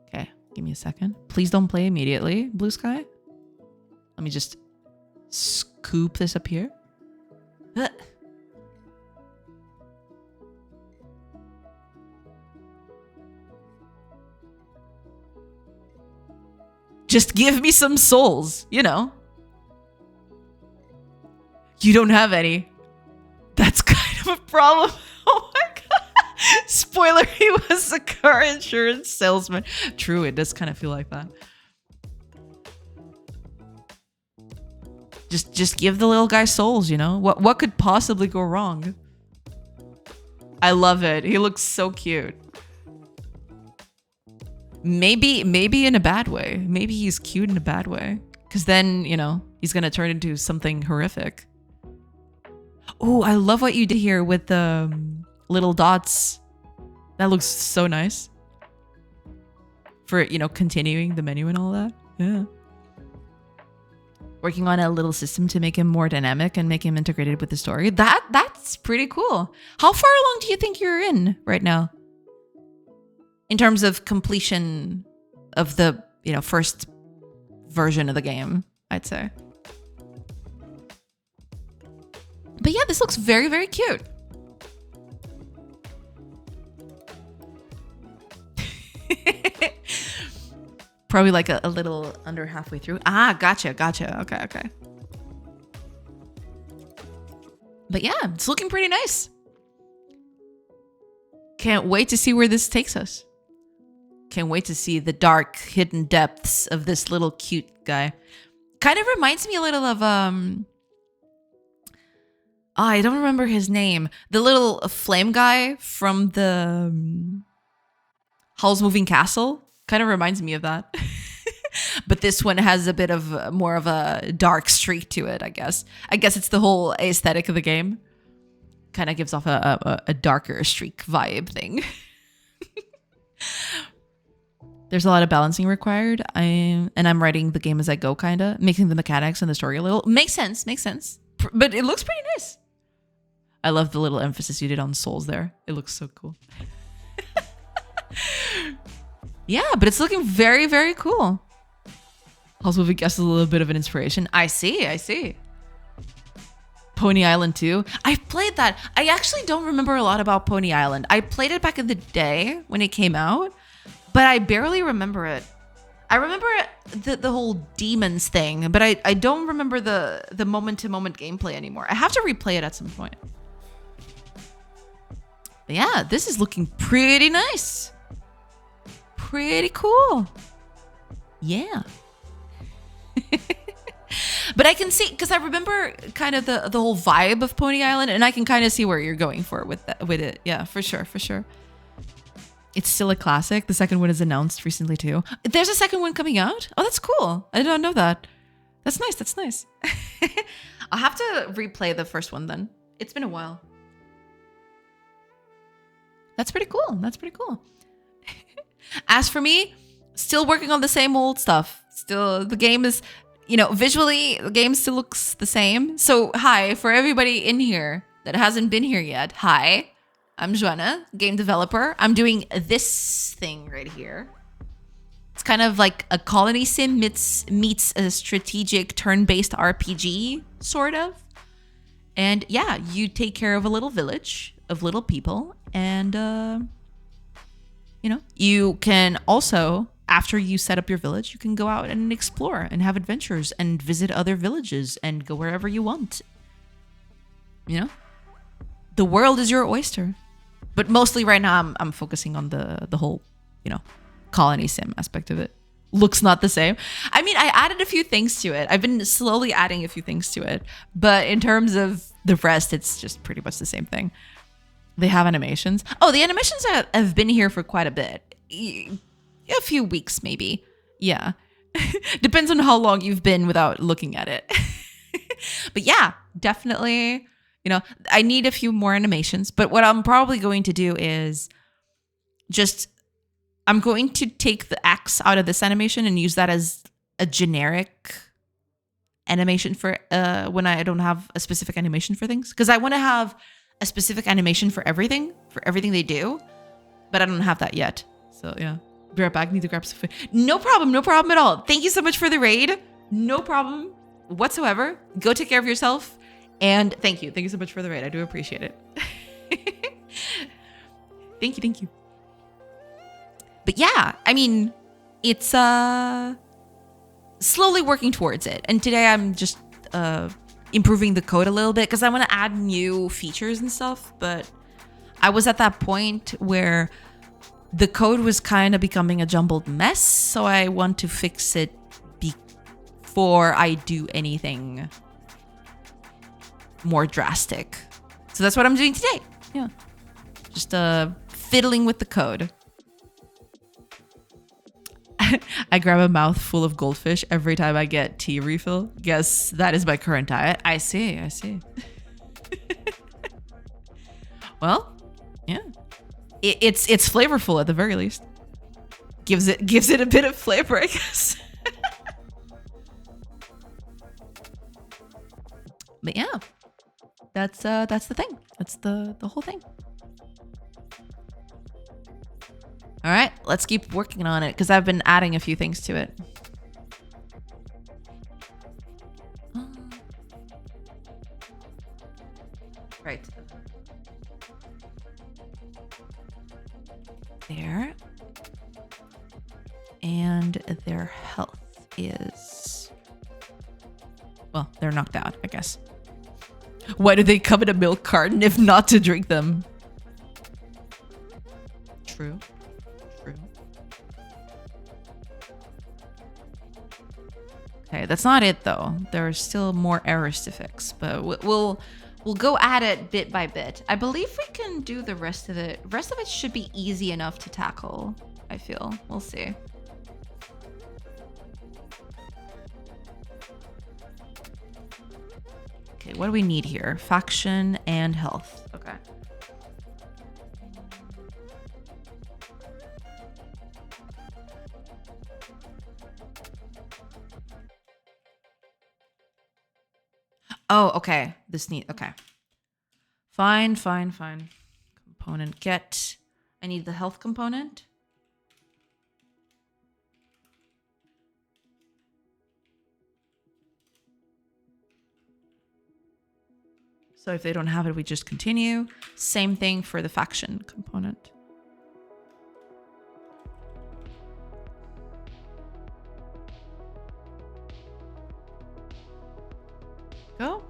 Okay, give me a second. Please don't play immediately, Blue Sky. Let me just scoop this up here. Just give me some souls, you know. You don't have any. That's kind of a problem. Oh my god. Spoiler, he was a car insurance salesman. True, it does kind of feel like that. Just give the little guy souls, you know? What could possibly go wrong? I love it. He looks so cute. Maybe in a bad way. Maybe he's cute in a bad way. Because then, you know, he's going to turn into something horrific. Oh, I love what you did here with the little dots. That looks so nice. For, you know, continuing the menu and all that. Yeah. Working on a little system to make him more dynamic and make him integrated with the story. That's pretty cool. How far along do you think you're in right now? In terms of completion of the, you know, first version of the game, I'd say. But yeah, this looks very, very cute. Probably like a little under halfway through. Ah, gotcha. Okay. But yeah, it's looking pretty nice. Can't wait to see where this takes us. Can't wait to see the dark, hidden depths of this little cute guy. Kind of reminds me a little of I don't remember his name. The little flame guy from the Howl's Moving Castle. Kind of reminds me of that. But this one has a bit of more of a dark streak to it, I guess. I guess it's the whole aesthetic of the game. Kind of gives off a darker streak vibe thing. There's a lot of balancing required. I'm writing the game as I go, kind of. Making the mechanics and the story a little. Makes sense. But it looks pretty nice. I love the little emphasis you did on souls there. It looks so cool. Yeah, but it's looking very, very cool. Also, we guess a little bit of an inspiration. I see. Pony Island 2. I've played that. I actually don't remember a lot about Pony Island. I played it back in the day when it came out, but I barely remember it. I remember the whole demons thing, but I don't remember the moment-to-moment gameplay anymore. I have to replay it at some point. But yeah, this is looking pretty nice. Pretty cool. Yeah. But I can see, because I remember kind of the whole vibe of Pony Island, and I can kind of see where you're going for with it. Yeah, for sure. It's still a classic. The second one is announced recently too. There's a second one coming out? Oh, that's cool. I don't know that. That's nice. I'll have to replay the first one then. It's been a while. That's pretty cool. As for me, still working on the same old stuff. Still, the game is, you know, visually, the game still looks the same. So, hi, for everybody in here that hasn't been here yet. Hi, I'm Joanna, game developer. I'm doing this thing right here. It's kind of like a colony sim meets a strategic turn-based RPG, sort of. And yeah, you take care of a little village of little people, and you know, you can also, after you set up your village, you can go out and explore and have adventures and visit other villages and go wherever you want. You know, the world is your oyster. But mostly right now, I'm focusing on the whole, you know, colony sim aspect of it. Looks not the same. I mean, I added a few things to it. I've been slowly adding a few things to it. But in terms of the rest, it's just pretty much the same thing. They have animations. Oh, the animations have been here for quite a bit. A few weeks, maybe. Yeah. Depends on how long you've been without looking at it. But yeah, definitely, you know, I need a few more animations. But what I'm probably going to do is I'm going to take the X out of this animation and use that as a generic animation for when I don't have a specific animation for things. Because I want to have a specific animation for everything they do, but I don't have that yet. So yeah, be right back. Need to grab some food. No problem at all. Thank you so much for the raid. No problem whatsoever. Go take care of yourself, and thank you so much for the raid. I do appreciate it. Thank you. But yeah, I mean, it's slowly working towards it, and today I'm just improving the code a little bit because I want to add new features and stuff. But I was at that point where the code was kind of becoming a jumbled mess, so I want to fix it before I do anything more drastic. So that's what I'm doing today. Yeah. Just fiddling with the code. I grab a mouthful of goldfish every time I get tea refill. Guess that is my current diet. I see. Well, yeah. It's flavorful at the very least. Gives it a bit of flavor, I guess. But yeah. That's the thing. That's the whole thing. All right, let's keep working on it because I've been adding a few things to it. Right. There. And their health is... Well, they're knocked out, I guess. Why do they come in a milk carton if not to drink them? True. Okay, that's not it though. There are still more errors to fix, but we'll go at it bit by bit. I believe we can do the rest of it. The rest of it should be easy enough to tackle, I feel. We'll see. Okay, what do we need here? Faction and health. Okay. Oh, okay. Okay. Fine. Component get. I need the health component. So if they don't have it, we just continue. Same thing for the faction component. Go.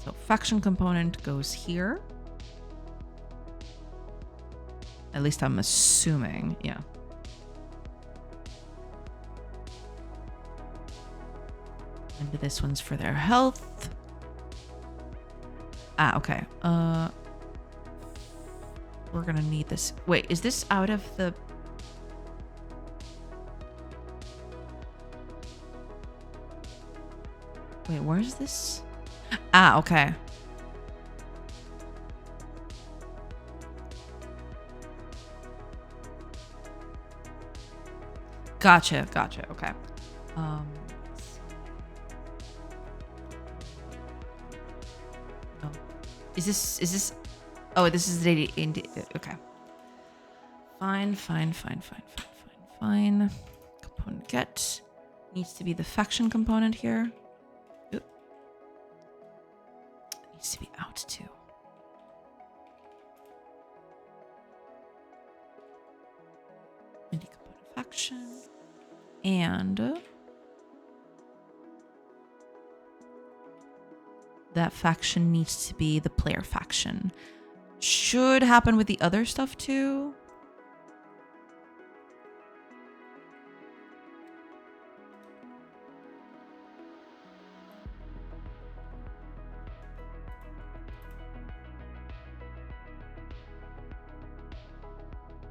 So faction component goes here. At least I'm assuming, yeah. And this one's for their health. Ah, okay. We're gonna need this. Wait, is this out of the... Wait, where is this? Ah, okay. Gotcha, okay. Oh. Is this oh, this is the okay. Fine. Component get needs to be the faction component here. Oop. Needs to be out too. Mini component faction and that faction needs to be the player faction. Should happen with the other stuff too.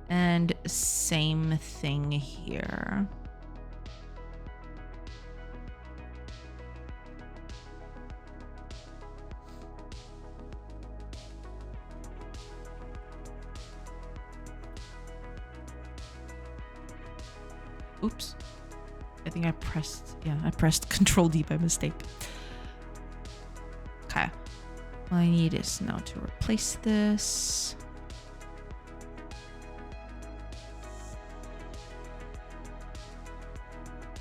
And same thing here. Oops. I think I pressed Control D by mistake. Okay. All I need is now to replace this.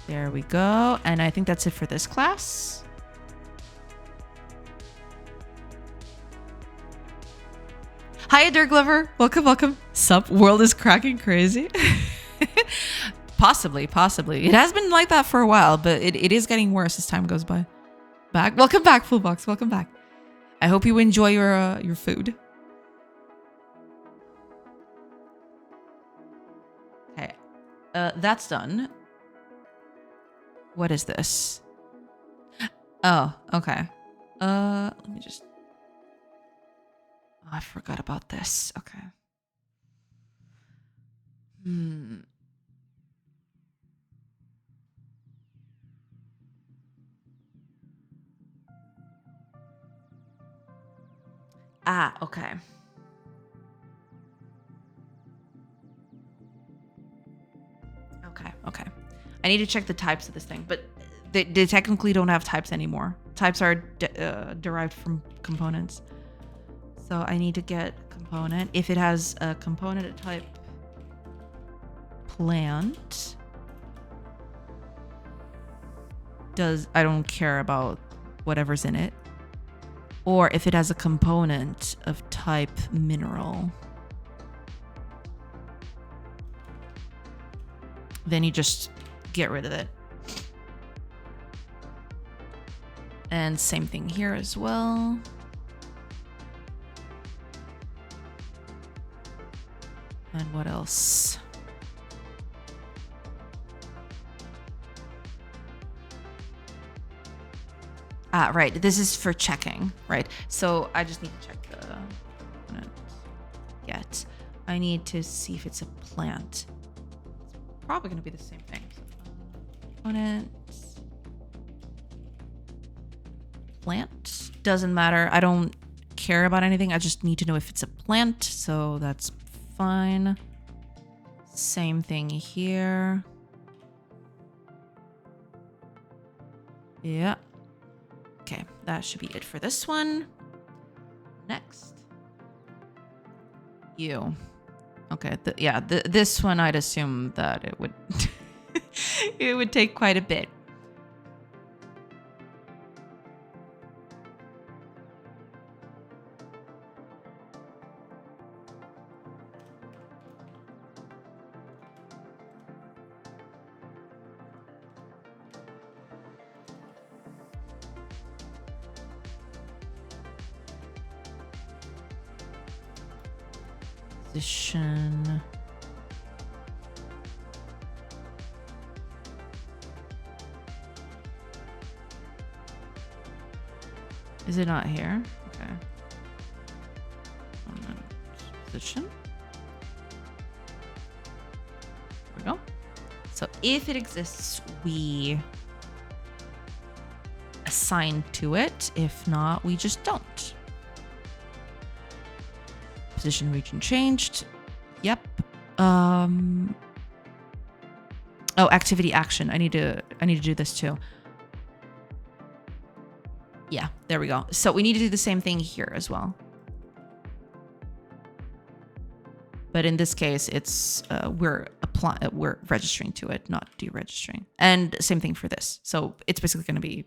There we go. And I think that's it for this class. Hiya, Dirk Lover. Welcome. Sup? World is cracking crazy. Possibly. It has been like that for a while, but it is getting worse as time goes by. Welcome back, Fullbox. Welcome back. I hope you enjoy your food. Okay. That's done. What is this? Oh, okay. Let me just... Oh, I forgot about this. Okay. Ah, okay. Okay. I need to check the types of this thing, but they technically don't have types anymore. Types are derived from components. So I need to get a component. If it has a component of type plant, I don't care about whatever's in it. Or if it has a component of type mineral, then you just get rid of it. And same thing here as well. And what else? Ah, right. This is for checking, right? So I just need to check the component. Get. I need to see if it's a plant. It's probably going to be the same thing. So, component. Plant. Doesn't matter. I don't care about anything. I just need to know if it's a plant. So that's fine. Same thing here. Yeah. Okay, that should be it for this one. Next. You. Okay, this one I'd assume that it would it would take quite a bit. Position. Is it not here? Okay. Position. There we go. So if it exists, we assign to it. If not, we just don't. Position region changed. Yep. Oh, activity action. I need to do this too. Yeah, there we go. So we need to do the same thing here as well. But in this case, it's we're registering to it, not deregistering. And same thing for this. So it's basically going to be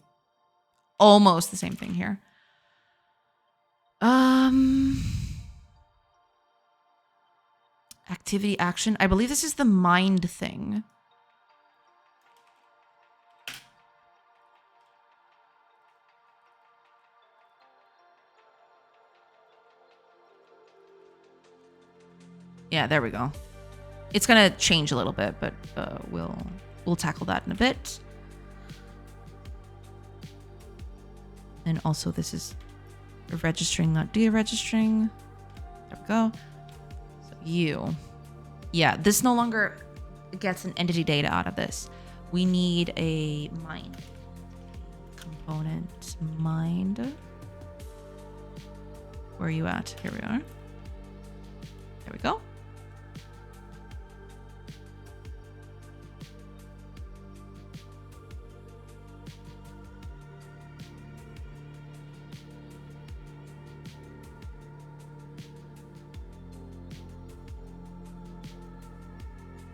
almost the same thing here. Activity action. I believe this is the mind thing. Yeah, there we go. It's gonna change a little bit, but we'll tackle that in a bit. And also this is registering, not deregistering. There we go. So you. Yeah, this no longer gets an entity data out of this. We need a mind component. Mind. Where are you at? Here we are. There we go.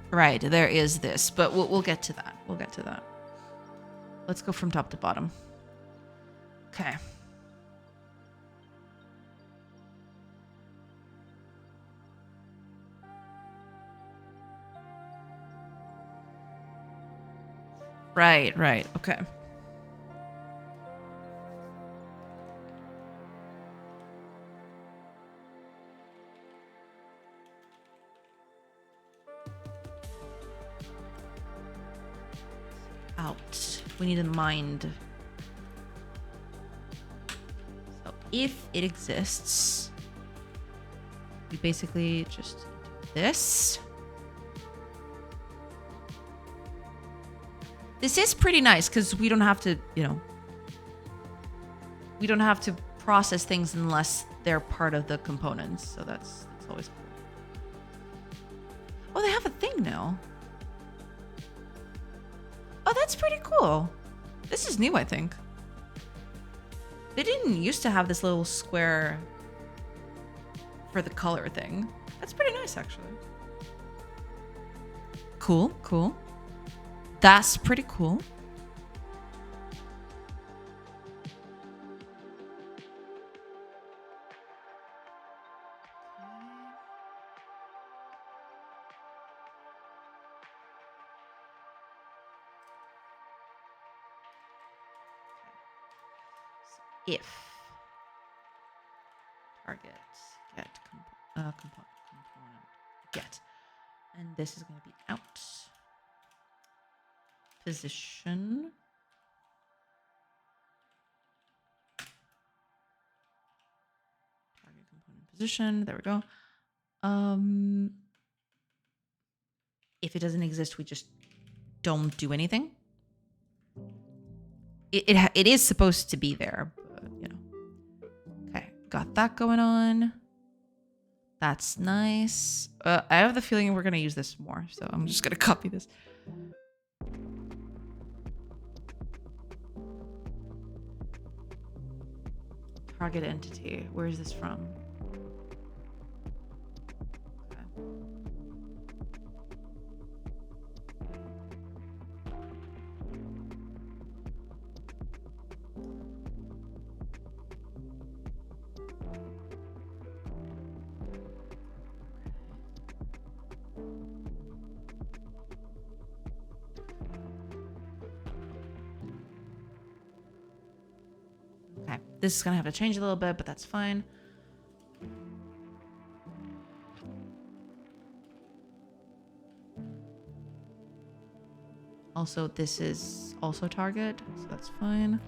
Right, there is this, but we'll get to that. We'll get to that. Let's go from top to bottom. Okay. Right. Okay. Out. We need a mind. if it exists, we basically just do this. This is pretty nice because we don't have to, you know, we don't have to process things unless they're part of the components. So that's always cool. Oh, they have a thing now. Oh, that's pretty cool. This is new, I think. They didn't used to have this little square for the color thing. That's pretty nice, actually. Cool, cool. That's pretty cool. If target get component get, and this is going to be out position. Target component position. There we go. If it doesn't exist, we just don't do anything. It is supposed to be there, but you know. Okay, got that going on. That's nice. I have the feeling we're gonna use this more, so I'm just gonna copy this. Target entity. Where is this from? Okay. Okay, this is gonna have to change a little bit, but that's fine. Also, this is also target, so that's fine.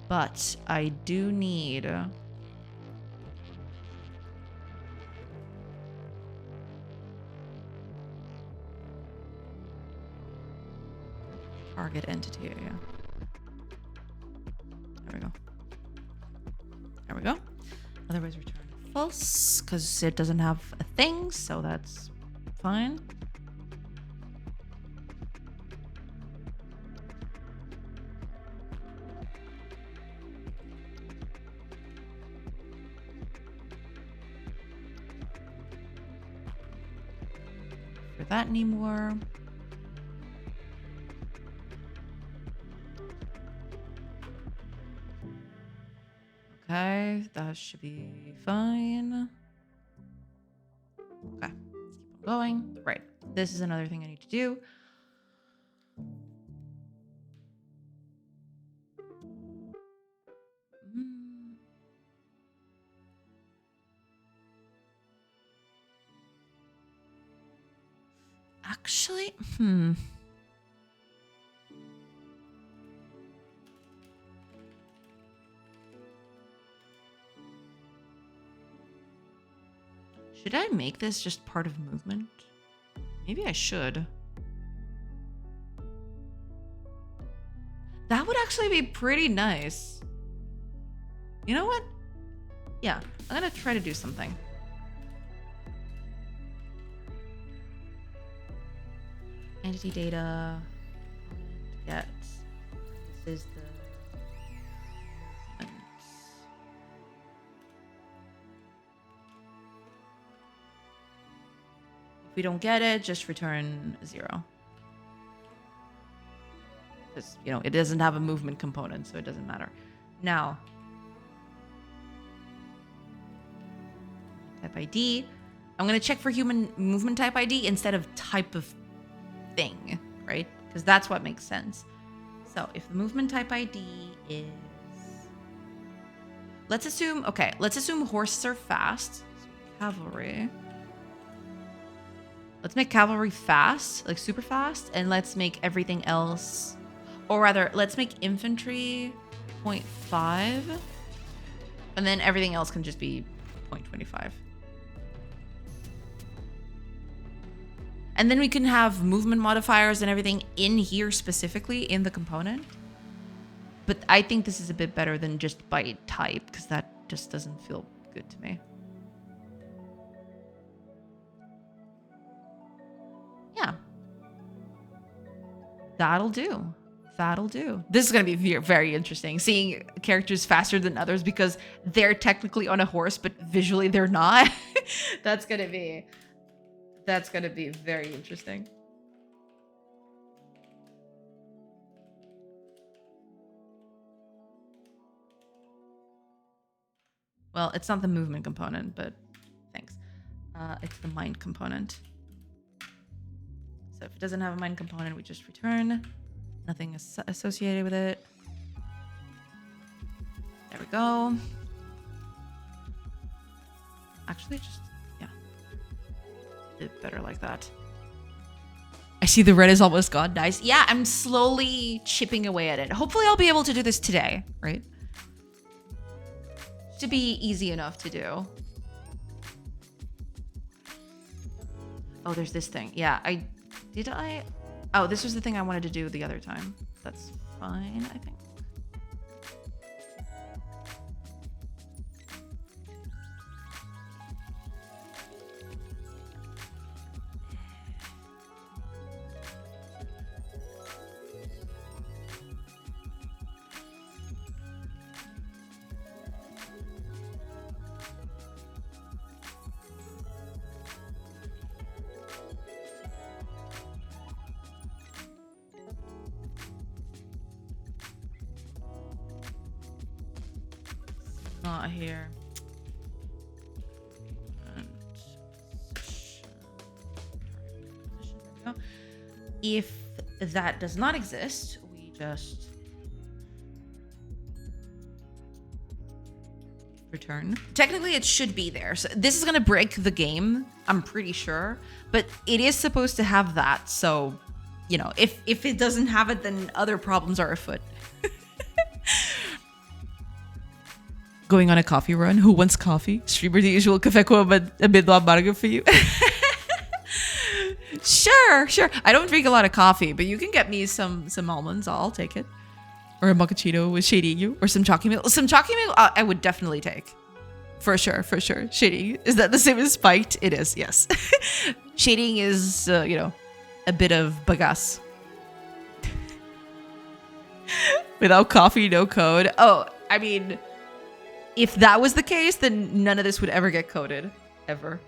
But I do need target entity, yeah. There we go. There we go. Otherwise return false because it doesn't have a thing, so that's fine. For that anymore. Okay, that should be fine. Okay, let's keep on going. Right, this is another thing I need to do. Actually, should I make this just part of movement? Maybe I should. That would actually be pretty nice. You know what? Yeah, I'm gonna try to do something. Entity data. Get. This is the. If we don't get it, just return 0. Because, you know, it doesn't have a movement component, so it doesn't matter. Now, type ID. I'm going to check for human movement type ID instead of type of thing, right? Because that's what makes sense. So if the movement type ID is... let's assume horses are fast. So cavalry. Let's make cavalry fast, like super fast, and let's make everything else, or rather, let's make infantry 0.5. And then everything else can just be 0.25. And then we can have movement modifiers and everything in here specifically in the component. But I think this is a bit better than just by type, because that just doesn't feel good to me. Yeah. That'll do. That'll do. This is going to be very interesting, seeing characters faster than others because they're technically on a horse, but visually they're not. That's going to be very interesting. Well, it's not the movement component, but thanks. It's the mind component. So if it doesn't have a mind component, we just return. Nothing is associated with it. There we go. Actually, just, yeah. A bit better like that. I see the red is almost gone. Nice. Yeah, I'm slowly chipping away at it. Hopefully I'll be able to do this today, right? To be easy enough to do. Oh, there's this thing. Yeah, oh, this was the thing I wanted to do the other time. That's fine, I think. Not here. If that does not exist, we just return. Technically, it should be there. So this is gonna break the game, I'm pretty sure, but it is supposed to have that. So, you know, if it doesn't have it, then other problems are afoot. Going on a coffee run. Who wants coffee? Streamer the usual café com amendoim amargo for you. Sure. I don't drink a lot of coffee, but you can get me some almonds. I'll take it. Or a mochaccino with shadinho, or some chalky milk. Some chalky milk I would definitely take. For sure. Shading. Is that the same as spiked? It is, yes. Shading is, you know, a bit of bagasse. Without coffee, no code. Oh, I mean, if that was the case, then none of this would ever get coded. Ever.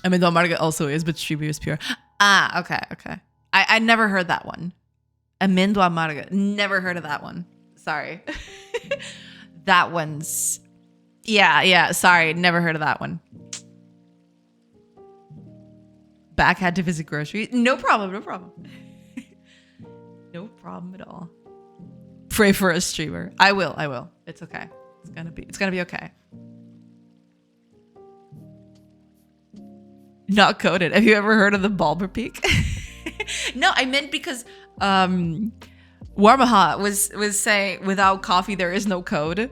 I mean, the amarga also is, but Shibu is pure. Ah, okay. I never heard that one. Amendo amarga. Never heard of that one. Sorry. That one's... Yeah, sorry. Never heard of that one. Back had to visit groceries. No problem. No problem at all. Pray for a streamer. I will. It's okay. It's gonna be okay. Not coded. Have you ever heard of the Balber Peak? No, I meant because Warmaha was saying without coffee there is no code.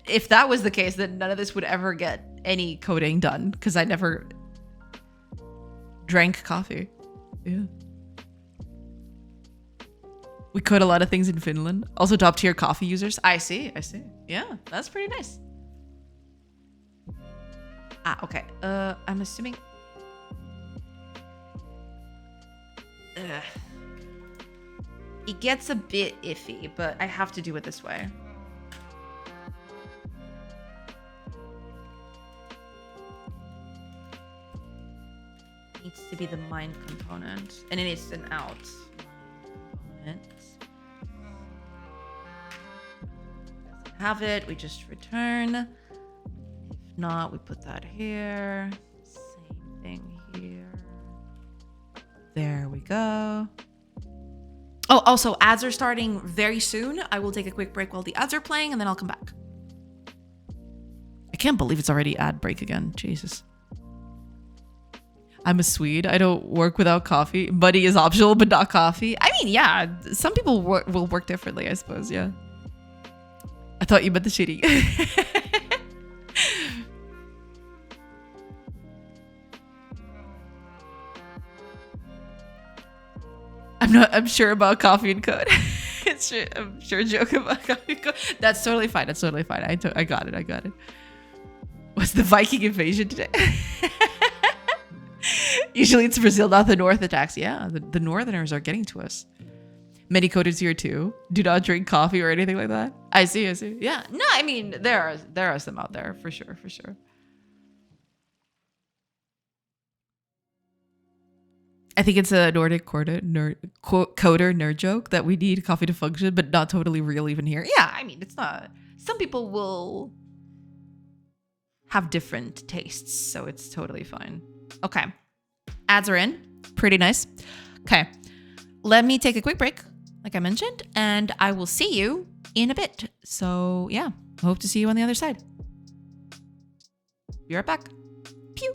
If that was the case, then none of this would ever get any coding done because I never drank coffee. Yeah. We code a lot of things in Finland. Also top tier coffee users. I see. Yeah, that's pretty nice. Ah, okay. I'm assuming... It gets a bit iffy, but I have to do it this way. It needs to be the mind component, and it needs an out component. Doesn't have it, we just return. If not, we put that here. Same thing here. There we go. Oh, also, ads are starting very soon. I will take a quick break while the ads are playing, and then I'll come back. I can't believe it's already ad break again. Jesus. I'm a Swede. I don't work without coffee. Money is optional, but not coffee. I mean, yeah, some people will work differently, I suppose. Yeah. I thought you meant the shitty. I'm sure about coffee and code. I'm sure joking about coffee and code. That's totally fine. That's totally fine. I got it. I got it. What's the Viking invasion today? Usually it's Brazil, not the North attacks. Yeah, the Northerners are getting to us. Many coders here too. Do not drink coffee or anything like that. I see. Yeah. No, I mean there are some out there for sure. I think it's a Nordic coder nerd joke that we need coffee to function, but not totally real even here. Yeah, I mean it's not. Some people will have different tastes, so it's totally fine. Okay. Ads are in. Pretty nice. Okay. Let me take a quick break, like I mentioned, and I will see you in a bit. So, yeah, hope to see you on the other side. Be right back. Pew.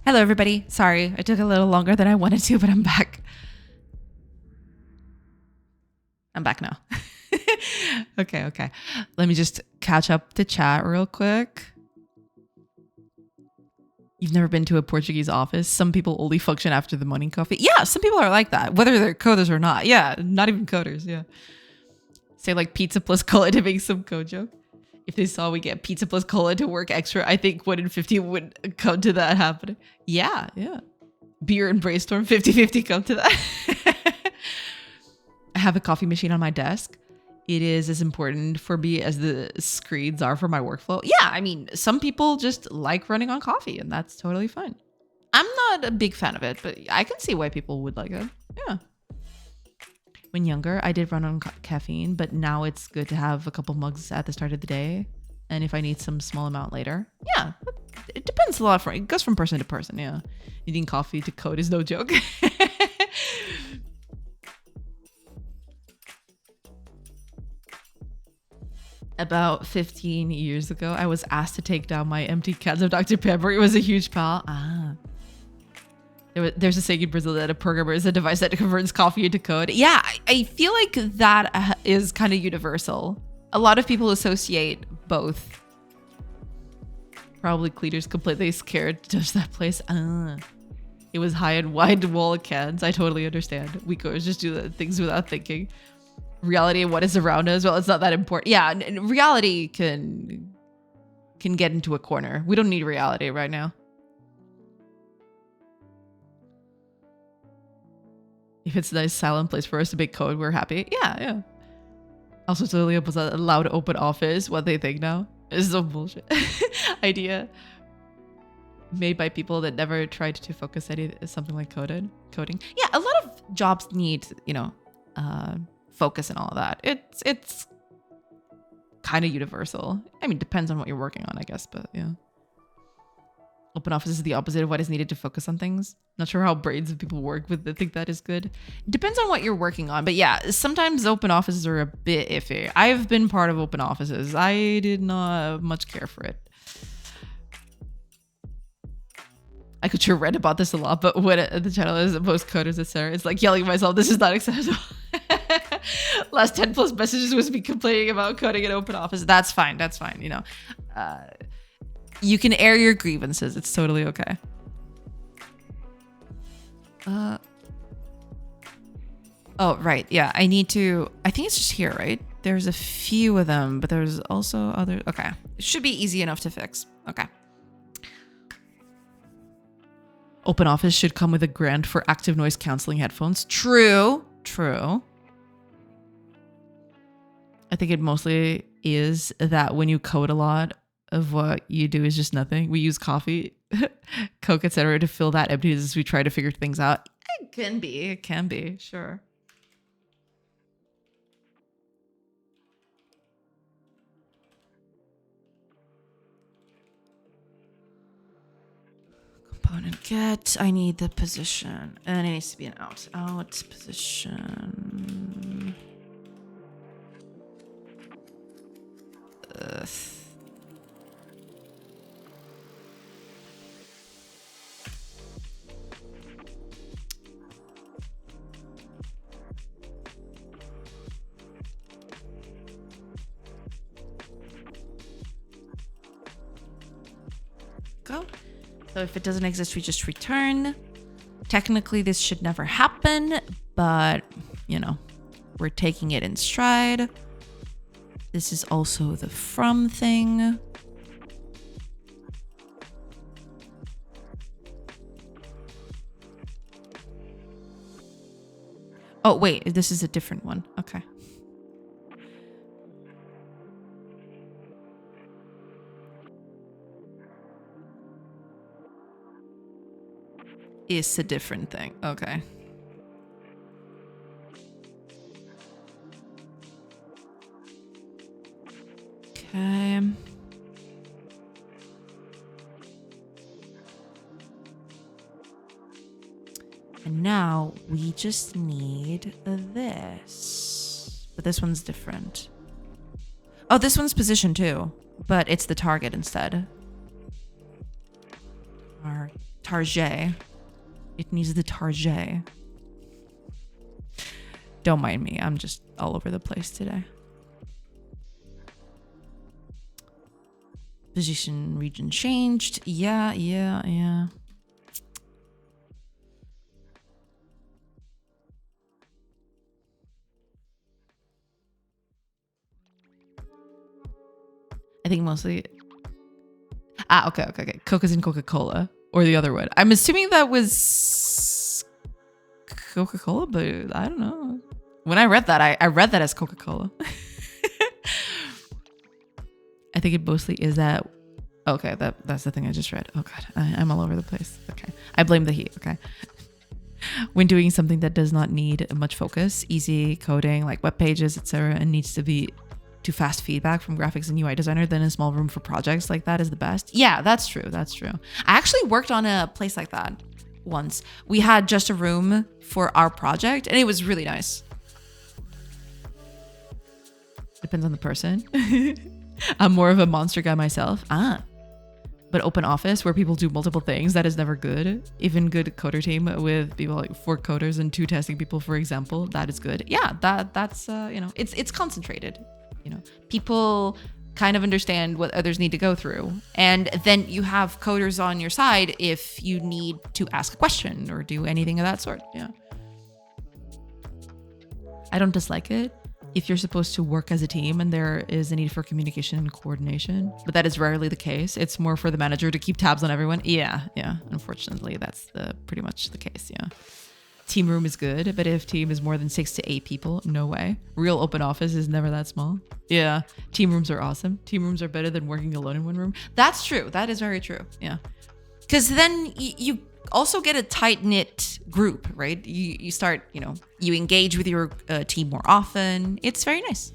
Hello, everybody. Sorry, I took a little longer than I wanted to, but I'm back. I'm back now. Okay. Let me just catch up the chat real quick. You've never been to a Portuguese office? Some people only function after the morning coffee. Yeah, some people are like that, whether they're coders or not. Yeah, not even coders. Yeah. Say like pizza plus cola to make some code joke. If they saw we get pizza plus cola to work extra, I think 1 in 50 would come to that happening. Yeah. Beer and brainstorm 50-50 come to that. I have a coffee machine on my desk. It is as important for me as the screens are for my workflow. Yeah, I mean, some people just like running on coffee, and that's totally fine. I'm not a big fan of it, but I can see why people would like it. Yeah. When younger, I did run on caffeine, but now it's good to have a couple mugs at the start of the day. And if I need some small amount later. Yeah, it depends a lot. It goes from person to person, yeah. Needing coffee to code is no joke. About 15 years ago, I was asked to take down my empty cans of Dr. Pepper. It was a huge pile. There's a saying in Brazil that a programmer is a device that converts coffee into code. Yeah, I feel like that is kind of universal. A lot of people associate both. Probably cleaners completely scared to touch that place. It was high and wide wall cans. I totally understand. We could just do the things without thinking. Reality and what is around us, well, it's not that important. Yeah, and reality can get into a corner. We don't need reality right now. If it's a nice silent place for us to make code, we're happy. Yeah. Also, totally opposite a loud open office. What they think now is some bullshit idea made by people that never tried to focus on something like coding. Yeah, a lot of jobs need, focus and all of that. It's kind of universal. I mean, depends on what you're working on, I guess, but yeah. Open office is the opposite of what is needed to focus on things. Not sure how brains of people work, but I think that is good. It depends on what you're working on. But yeah, sometimes open offices are a bit iffy. I've been part of open offices. I did not much care for it. I could sure read about this a lot, but when the channel is most coders, etc., it's like yelling at myself, this is not acceptable. Last 10 plus messages was me complaining about coding in open office. That's fine. You can air your grievances. It's totally okay. Oh, right. Yeah, I think it's just here, right? There's a few of them, but there's also other. Okay. It should be easy enough to fix. Okay. Open office should come with a grant for active noise canceling headphones. True. I think it mostly is that when you code a lot of what you do is just nothing. We use coffee, Coke, etc. to fill that emptiness as we try to figure things out. It can be, sure. Component get, I need the position. And it needs to be an out position. Go. So if it doesn't exist, we just return. Technically, this should never happen, but we're taking it in stride. This is also the from thing. Oh, wait, this is a different one. Okay. It's a different thing. Okay. Okay. And now we just need this. But this one's different. Oh, this one's position too, but it's the target instead. Target. It needs the Target. Don't mind me. I'm just all over the place today. Position region changed. Yeah. I think mostly. Okay. Coke is in Coca-Cola or the other one. I'm assuming that was Coca-Cola, but I don't know. When I read that, I read that as Coca-Cola. I think it mostly is that. Okay, that's the thing I just read. Oh God, I'm all over the place. Okay, I blame the heat. Okay. When doing something that does not need much focus, easy coding like web pages, etc., and needs to be to fast feedback from graphics and UI designer, then a small room for projects like that is the best. Yeah, that's true. I actually worked on a place like that once. We had just a room for our project, and it was really nice. Depends on the person. I'm more of a monster guy myself. But open office where people do multiple things, that is never good. Even good coder team with people like 4 coders and 2 testing people, for example, that is good. Yeah, that's it's concentrated. People kind of understand what others need to go through, and then you have coders on your side if you need to ask a question or do anything of that sort. Yeah, I don't dislike it if you're supposed to work as a team and there is a need for communication and coordination, but that is rarely the case. It's more for the manager to keep tabs on everyone. Yeah. Unfortunately, that's pretty much the case. Yeah. Team room is good, but if team is more than 6 to 8 people, no way. Real open office is never that small. Yeah. Team rooms are awesome. Team rooms are better than working alone in one room. That's true. That is very true. Yeah. Because then you also get a tight-knit group, right? You start, you engage with your team more often. It's very nice.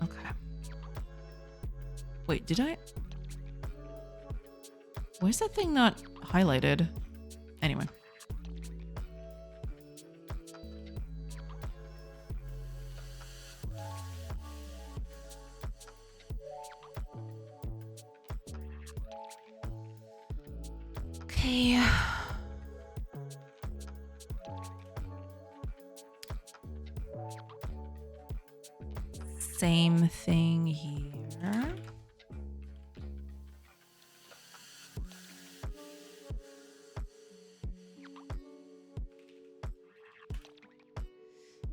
Okay. Wait, did I? Why is that thing not highlighted? Anyway. Okay. Same thing here.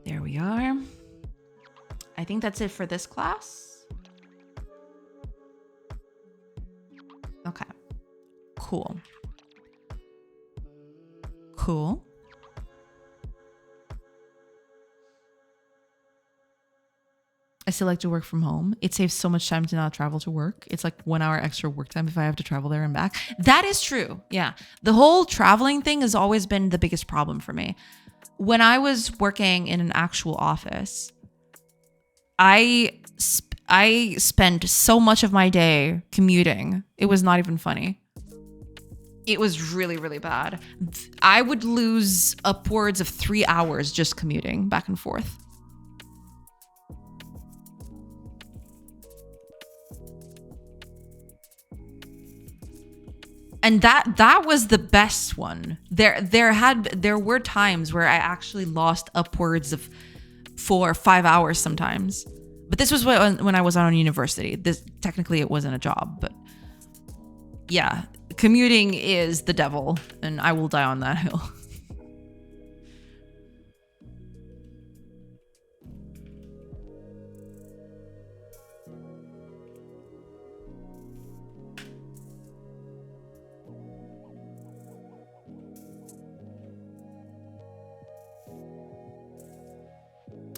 There we are. I think that's it for this class. Okay. Cool. I still like to work from home. It saves so much time to not travel to work. It's like 1 hour extra work time if I have to travel there and back. That is true. Yeah. The whole traveling thing has always been the biggest problem for me. When I was working in an actual office, I spent so much of my day commuting. It was not even funny. It was really, really bad. I would lose upwards of 3 hours just commuting back and forth. And that was the best one. There were times where I actually lost upwards of 4 or 5 hours sometimes. But this was when I was on university. This technically it wasn't a job, but yeah, commuting is the devil, and I will die on that hill.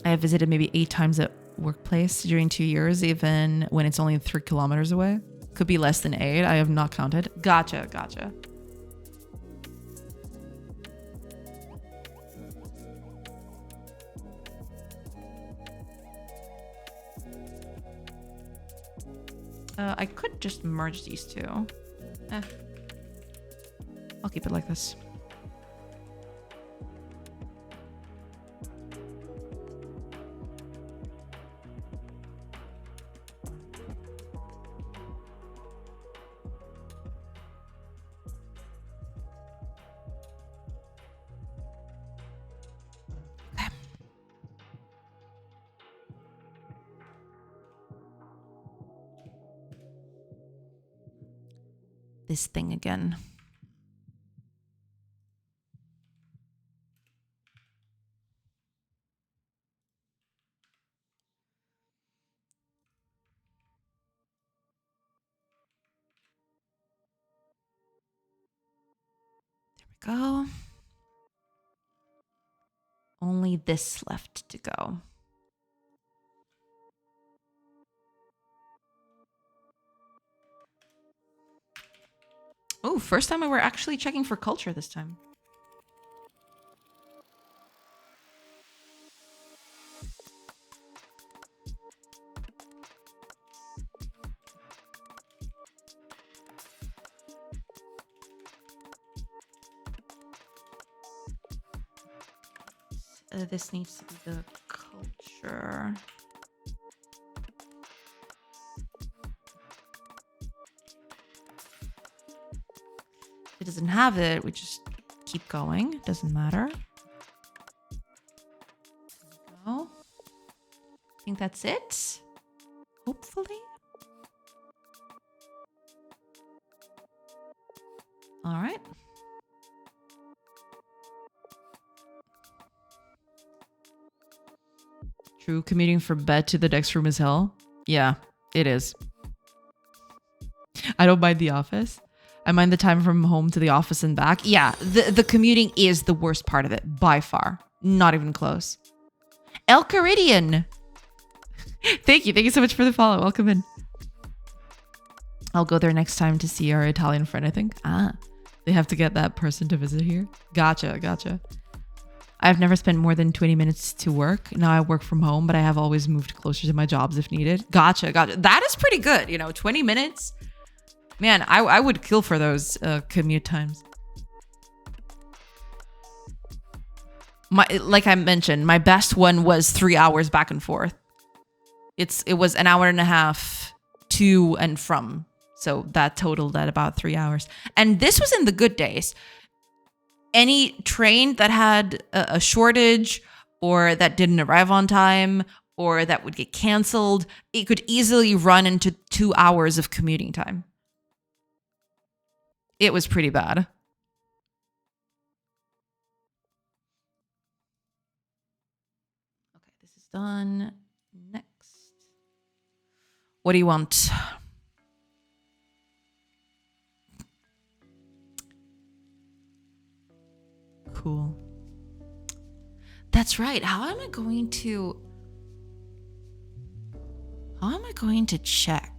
I have visited maybe 8 times at workplace during 2 years, even when it's only 3 kilometers away. Could be less than 8. I have not counted. Gotcha. I could just merge these two. I'll keep it like this. this thing again. There we go. Only this left to go. Oh, first time we were actually checking for culture this time. This needs to be the culture. If it doesn't have it, we just keep going. Doesn't matter. Go. I think that's it. Hopefully. All right. True, commuting from bed to the next room is hell. Yeah, it is. I don't mind the office. I mind the time from home to the office and back. Yeah, the commuting is the worst part of it, by far. Not even close. El Caridian. Thank you. Thank you so much for the follow. Welcome in. I'll go there next time to see our Italian friend, I think. Ah, they have to get that person to visit here. Gotcha, gotcha. I've never spent more than 20 minutes to work. Now I work from home, but I have always moved closer to my jobs if needed. Gotcha, gotcha. That is pretty good. 20 minutes. Man, I would kill for those commute times. Like I mentioned, my best one was 3 hours back and forth. It was an hour and a half to and from. So that totaled at about 3 hours. And this was in the good days. Any train that had a shortage or that didn't arrive on time or that would get canceled, it could easily run into 2 hours of commuting time. It was pretty bad. Okay, this is done. Next. What do you want? Cool. That's right. How am I going to check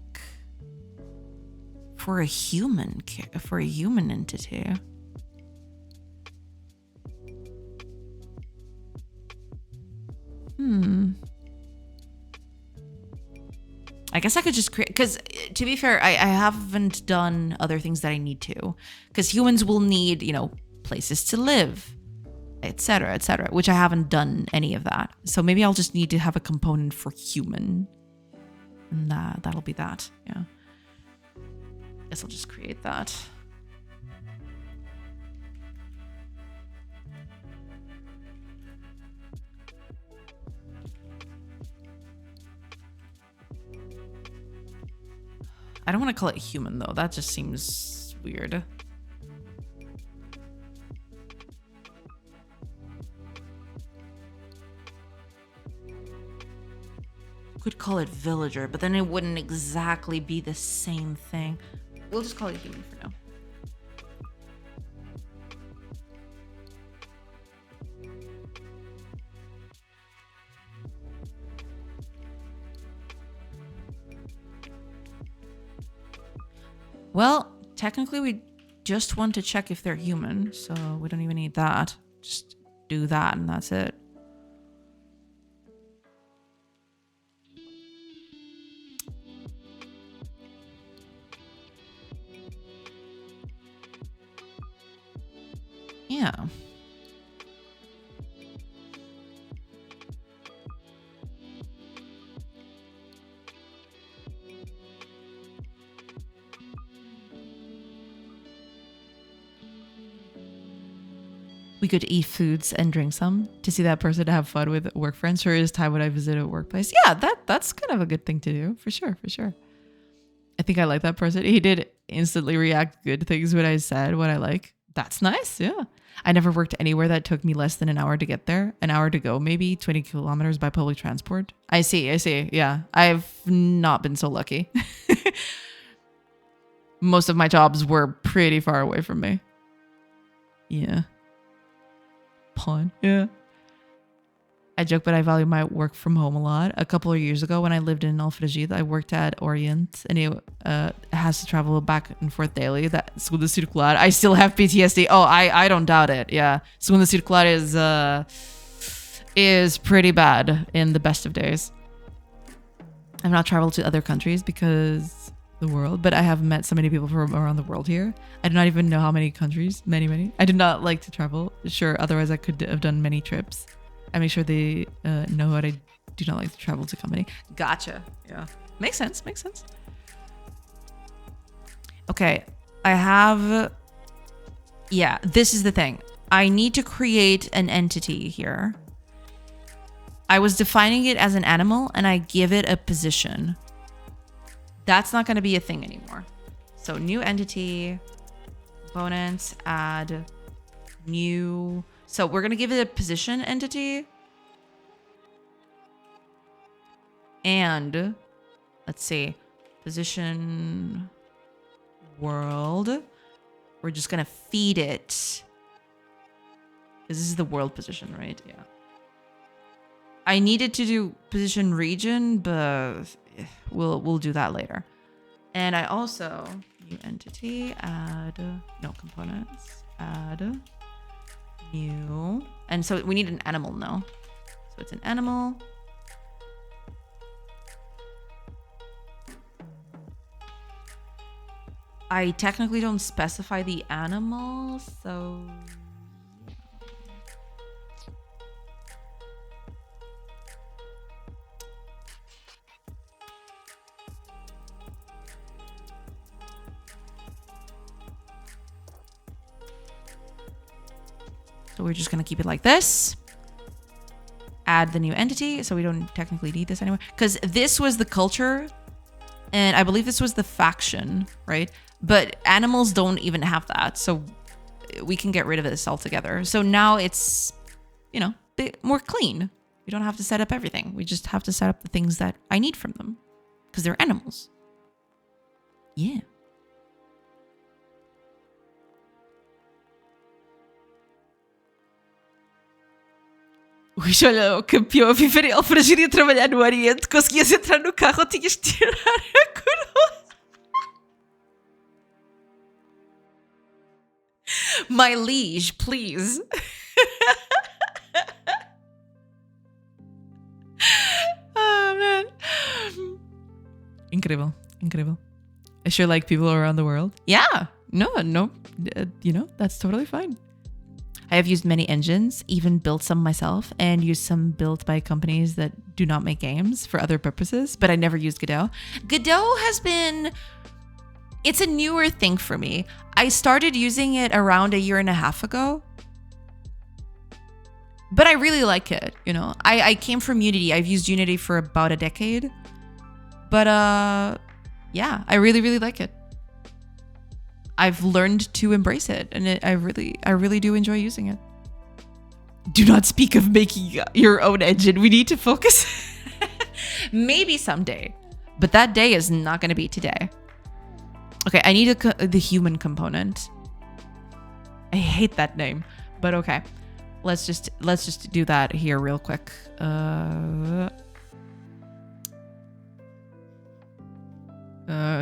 for a human entity? I guess I could just create, because to be fair, I haven't done other things that I need to, because humans will need, places to live, etc., which I haven't done any of that. So maybe I'll just need to have a component for human, and that'll be that. Yeah. Guess I'll just create that. I don't want to call it human though. That just seems weird. Could call it villager, but then it wouldn't exactly be the same thing. We'll just call it human for now. Well, technically we just want to check if they're human, so we don't even need that. Just do that and that's it. Yeah. We could eat foods and drink some to see that person have fun with work friends. Sure is time when I visit a workplace. Yeah, that's kind of a good thing to do. For sure, for sure. I think I like that person. He did instantly react good things when I said what I like. That's nice. Yeah. I never worked anywhere that took me less than an hour to get there. An hour to go, maybe 20 kilometers by public transport. I see. Yeah. I've not been so lucky. Most of my jobs were pretty far away from me. Yeah. Pawn. Yeah. I joke, but I value my work from home a lot. A couple of years ago when I lived in Alfragide, I worked at Orient and it has to travel back and forth daily. That Segunda Circular. I still have PTSD. Oh, I don't doubt it. Yeah. Segunda Circular is pretty bad in the best of days. I've not traveled to other countries because the world, but I have met so many people from around the world here. I do not even know how many countries. Many. I do not like to travel. Sure, otherwise I could have done many trips. I make sure they know what I do not like to travel to company. Gotcha. Yeah. Makes sense. Okay. I have... Yeah, this is the thing. I need to create an entity here. I was defining it as an animal and I give it a position. That's not going to be a thing anymore. So new entity, components, add, new... So we're going to give it a position entity. And let's see, position world. We're just going to feed it. Because this is the world position, right? Yeah. I needed to do position region, but we'll do that later. And I also, new entity, add, no components, add... new. And so we need an animal now. So it's an animal. I technically don't specify the animal, so... So we're just going to keep it like this. Add the new entity. So we don't technically need this anymore. Because this was the culture. And I believe this was the faction, right? But animals don't even have that. So we can get rid of this altogether. So now it's, you know, a bit more clean. We don't have to set up everything. We just have to set up the things that I need from them. Because they're animals. Yeah. Ui, olha, o campeão a viver em Alfragide e a trabalhar no Oriente. Conseguias entrar no carro ou tinhas de tirar a coroa. My liege, please. Oh, man. Incredible. I sure like people around the world. Yeah. No. You know, that's totally fine. I have used many engines, even built some myself, and used some built by companies that do not make games for other purposes, but I never used Godot. Godot has been... It's a newer thing for me. I started using it around 1.5 years ago. But I really like it, you know. I came from Unity. I've used Unity for about a decade. But yeah, I really like it. I've learned to embrace it, and I really do enjoy using it. Do not speak of making your own engine. We need to focus. Maybe someday, but that day is not going to be today. Okay, I need the human component. I hate that name, but okay. Let's just do that here real quick.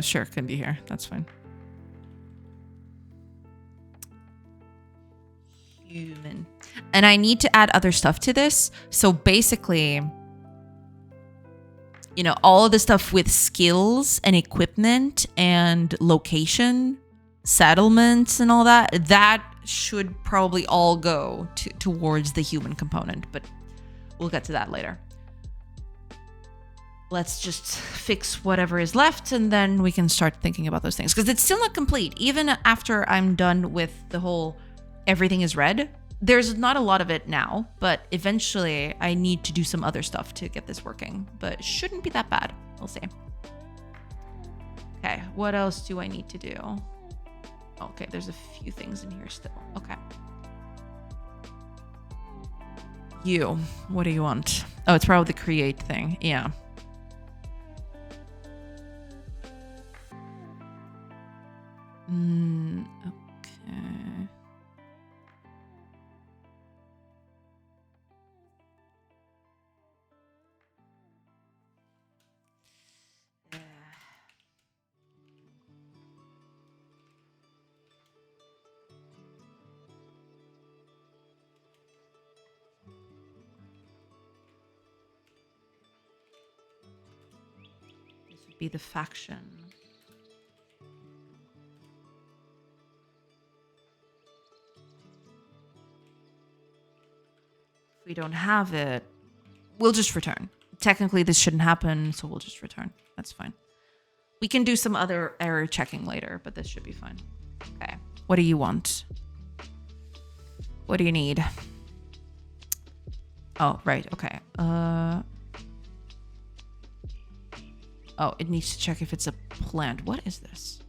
Sure, can be here. That's fine. Human. And I need to add other stuff to this. So basically, you know, all of the stuff with skills and equipment and location, settlements and all that, that should probably all go towards the human component, but we'll get to that later. Let's just fix whatever is left and then we can start thinking about those things, because it's still not complete. Even after I'm done with the whole everything is red, there's not a lot of it now, but eventually I need to do some other stuff to get this working, but it shouldn't be that bad. We'll see. Okay, what else do I need to do? Okay, there's a few things in here still. Okay. What do you want? Oh, it's probably the create thing. Yeah. Okay. This would be the faction. If we don't have it, we'll just return. Technically, this shouldn't happen, so we'll just return. That's fine. We can do some other error checking later, but this should be fine. Okay. What do you want? What do you need? Oh, right. Okay. Oh, it needs to check if it's a plant. What is this?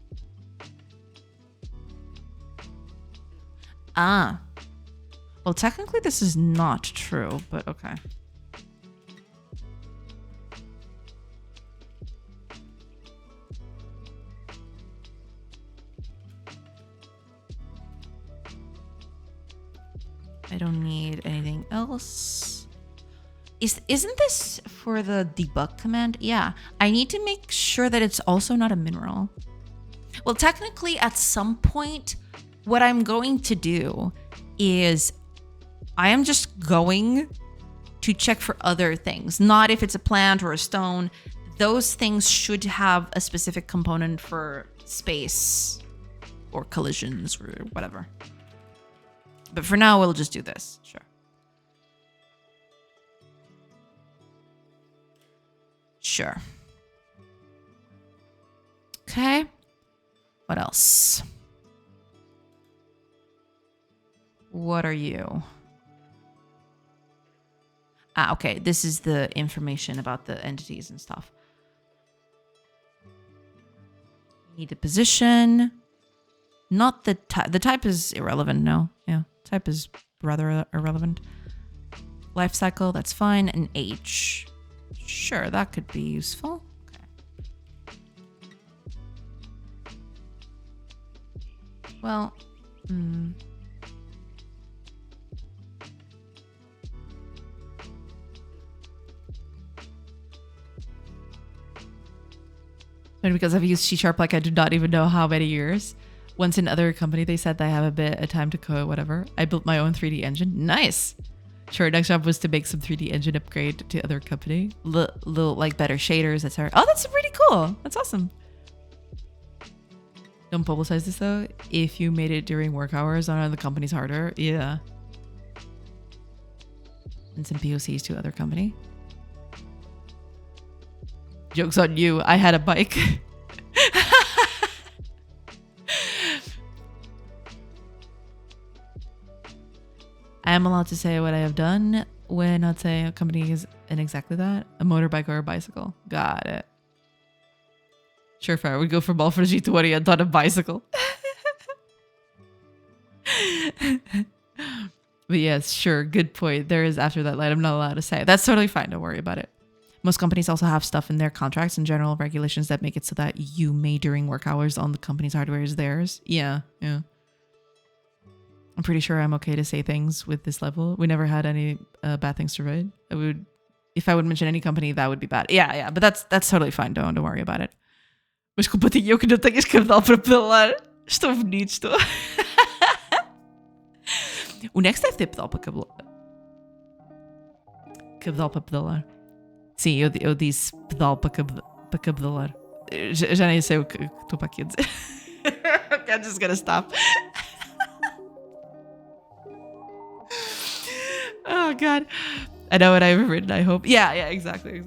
Ah. Well, technically this is not true, but okay. I don't need anything else. Isn't this for the debug command? Yeah. I need to make sure that it's also not a mineral. Well, technically at some point, what I'm going to do is I am just going to check for other things, not if it's a plant or a stone. Those things should have a specific component for space or collisions or whatever. But for now, we'll just do this. Sure. Sure. Okay. What else? What are you? Ah, okay. This is the information about the entities and stuff. Need the position. Not the type. The type is irrelevant, no. Yeah, type is rather irrelevant. Life cycle, that's fine. And age. Sure, that could be useful. Okay. Well, because I've used C# like I do not even know how many years. Once in other company, they said they have a bit of time to code, whatever. I built my own 3D engine. Nice. Sure, next job was to make some 3D engine upgrade to other company. Little like better shaders, etc. Oh, that's pretty cool. That's awesome. Don't publicize this though. If you made it during work hours on the company's hardware, yeah. And some POCs to other company. Joke's on you. I had a bike. I am allowed to say what I have done when not saying a company is in exactly that. A motorbike or a bicycle. Got it. Sure, fair. We go from all for G20 and on a bicycle. But yes, sure. Good point. There is after that line. I'm not allowed to say. That's totally fine. Don't worry about it. Most companies also have stuff in their contracts and general regulations that make it so that you may during work hours on the company's hardware is theirs. Yeah. I'm pretty sure I'm okay to say things with this level. We never had any bad things to write. If I would mention any company, that would be bad. Yeah, but that's totally fine. Don't worry about it. Mas compartilhei o que não tenhas cabedal para pedalar. Estou bonito, estou. O Next deve ter pedal para cabelar. Cabedal para pedalar. Sim, eu disse pedal para cabedalar. Já nem sei o que estou para aqui a dizer. I'm just gonna stop. Oh god. I know what I've written, I hope. Yeah, exactly.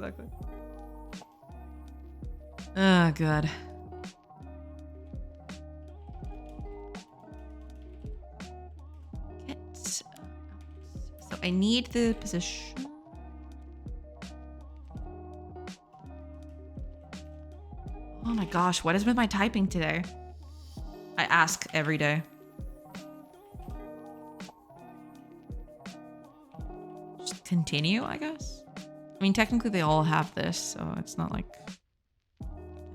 Oh god. So I need the position. Oh my gosh, what is with my typing today? I ask every day. Just continue, I guess. I mean, technically they all have this, so it's not like...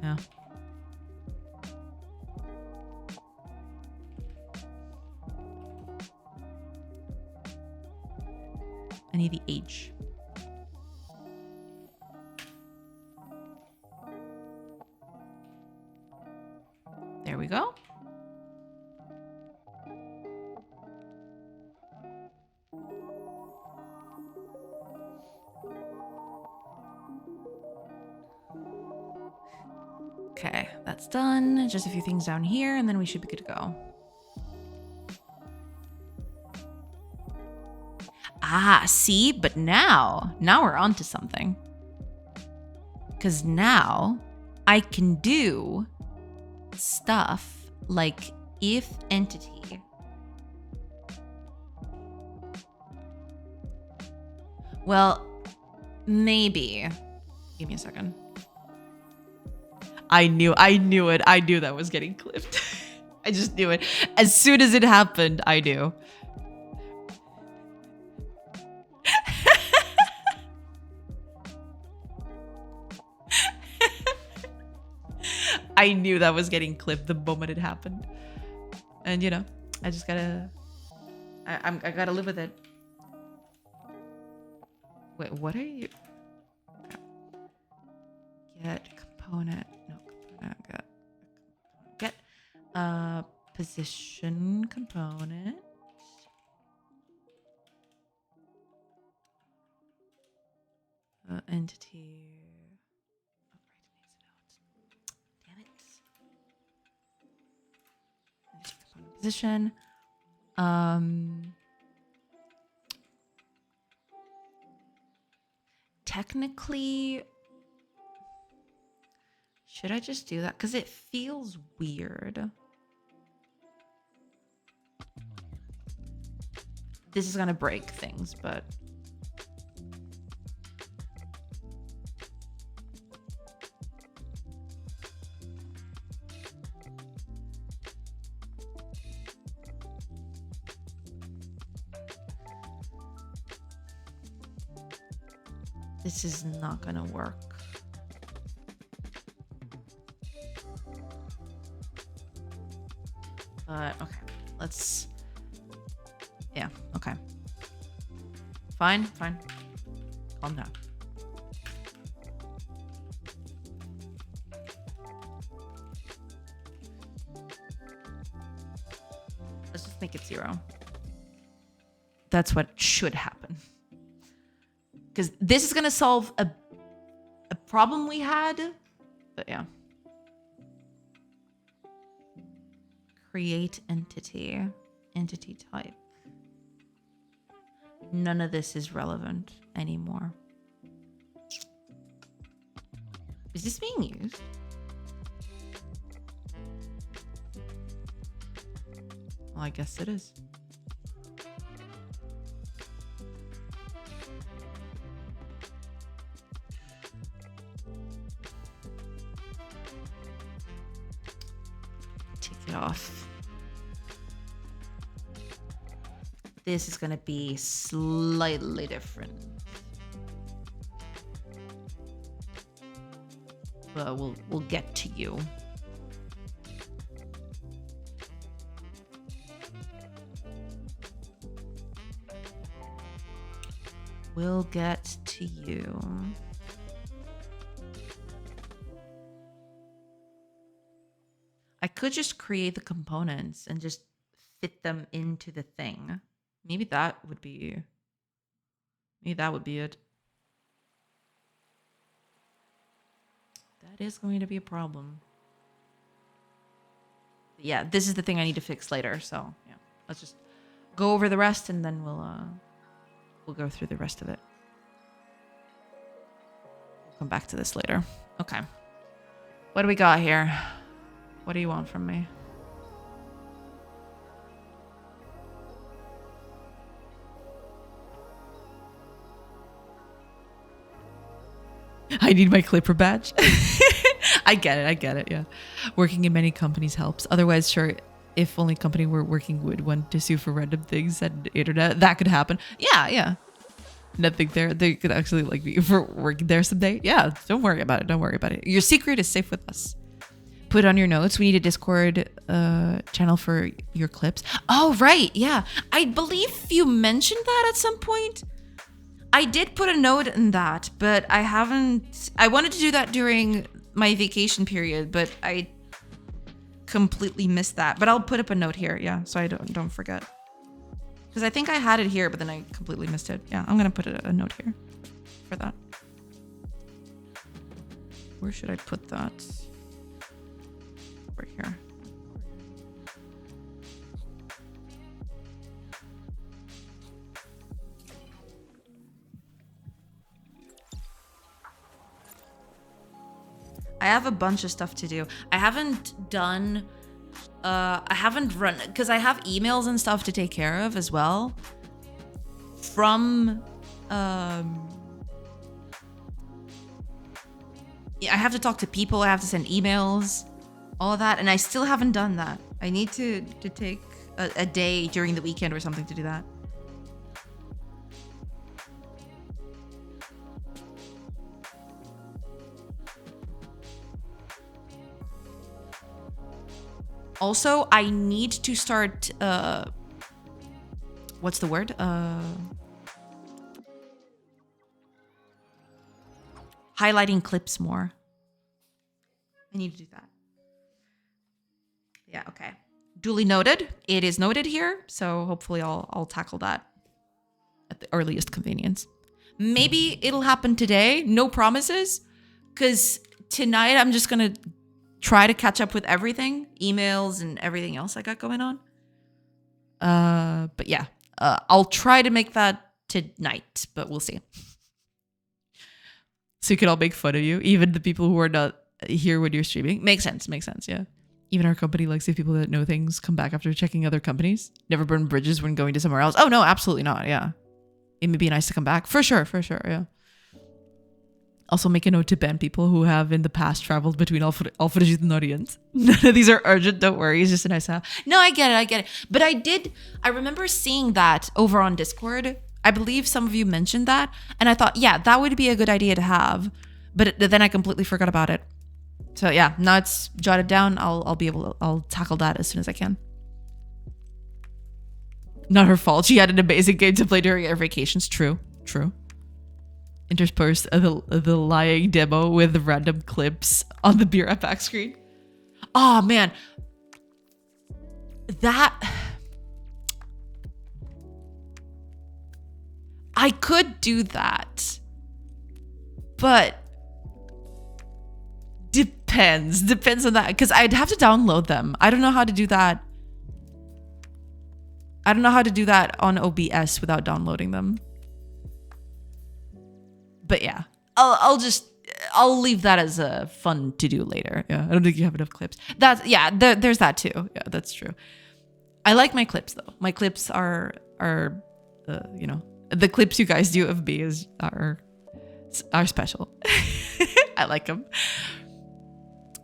Yeah. I need the H. There we go. Okay, that's done. Just a few things down here, and then we should be good to go. Ah, see? But now we're onto something. Because now I can do stuff like if entity. Well, maybe. Give me a second. I knew it. I knew that was getting clipped. I just knew it. As soon as it happened, I knew. I knew that was getting clipped the moment it happened. And you know, I just gotta... I gotta live with it. Wait, what are you... Get component... No, component... Get... Position component... Entity... Damn it. Position. Technically, should I just do that? Because it feels weird. This is gonna break things, but this is not gonna work. But okay, let's... Yeah, okay. Fine. Calm down. Let's just make it 0. That's what should happen. Because this is going to solve a problem we had. But yeah. Create entity. Entity type. None of this is relevant anymore. Is this being used? Well, I guess it is. Off. This is going to be slightly different. But we'll get to you. We'll get to you. I could just create the components and just fit them into the thing. Maybe that would be it. That is going to be a problem. But yeah, this is the thing I need to fix later. So yeah, let's just go over the rest and then we'll go through the rest of it. We'll come back to this later. Okay. What do we got here? What do you want from me? I need my clipper badge. I get it. I get it. Yeah. Working in many companies helps. Otherwise, sure, if only company we're working would want to sue for random things at the internet, that could happen. Yeah. Yeah. Nothing there. They could actually like me for working there someday. Yeah. Don't worry about it. Don't worry about it. Your secret is safe with us. Put on your notes. We need a Discord channel for your clips. Oh, right. Yeah. I believe you mentioned that at some point. I did put a note in that, but I haven't. I wanted to do that during my vacation period, but I completely missed that. But I'll put up a note here, yeah, so I don't forget. Because I think I had it here, but then I completely missed it. Yeah, I'm gonna put a note here for that. Where should I put that? Right here. I have a bunch of stuff to do. I haven't run, because I have emails and stuff to take care of as well. From, yeah, I have to talk to people, I have to send emails, all of that, and I still haven't done that. I need to take a day during the weekend or something to do that. Also, I need to start, what's the word? Highlighting clips more. I need to do that. Yeah, okay. Duly noted. It is noted here, so hopefully I'll tackle that at the earliest convenience. Maybe it'll happen today. No promises, because tonight I'm just gonna try to catch up with everything, emails and everything else I got going on. But yeah, I'll try to make that tonight, but we'll see. So you can all make fun of you, even the people who are not here when you're streaming. Makes sense, yeah. Even our company likes if people that know things come back after checking other companies. Never burn bridges when going to somewhere else. Oh no, absolutely not, yeah. It may be nice to come back. For sure, yeah. Also make a note to ban people who have in the past traveled between Alfred and Orient. None of these are urgent, don't worry. It's just a nice have. No, I get it. But I remember seeing that over on Discord. I believe some of you mentioned that. And I thought, yeah, that would be a good idea to have. But then I completely forgot about it. So yeah, now it's jotted down. I'll tackle that as soon as I can. Not her fault. She had an amazing game to play during her vacations. True. Interspersed the lying demo with random clips on the beer back screen. Oh man, that I could do that, but depends on that, because I'd have to download them. I don't know how to do that. I don't know how to do that on OBS without downloading them. But yeah, I'll leave that as a fun to do later. Yeah, I don't think you have enough clips. There's that too. Yeah, that's true. I like my clips though. My clips are the clips you guys do of me are special. I like them.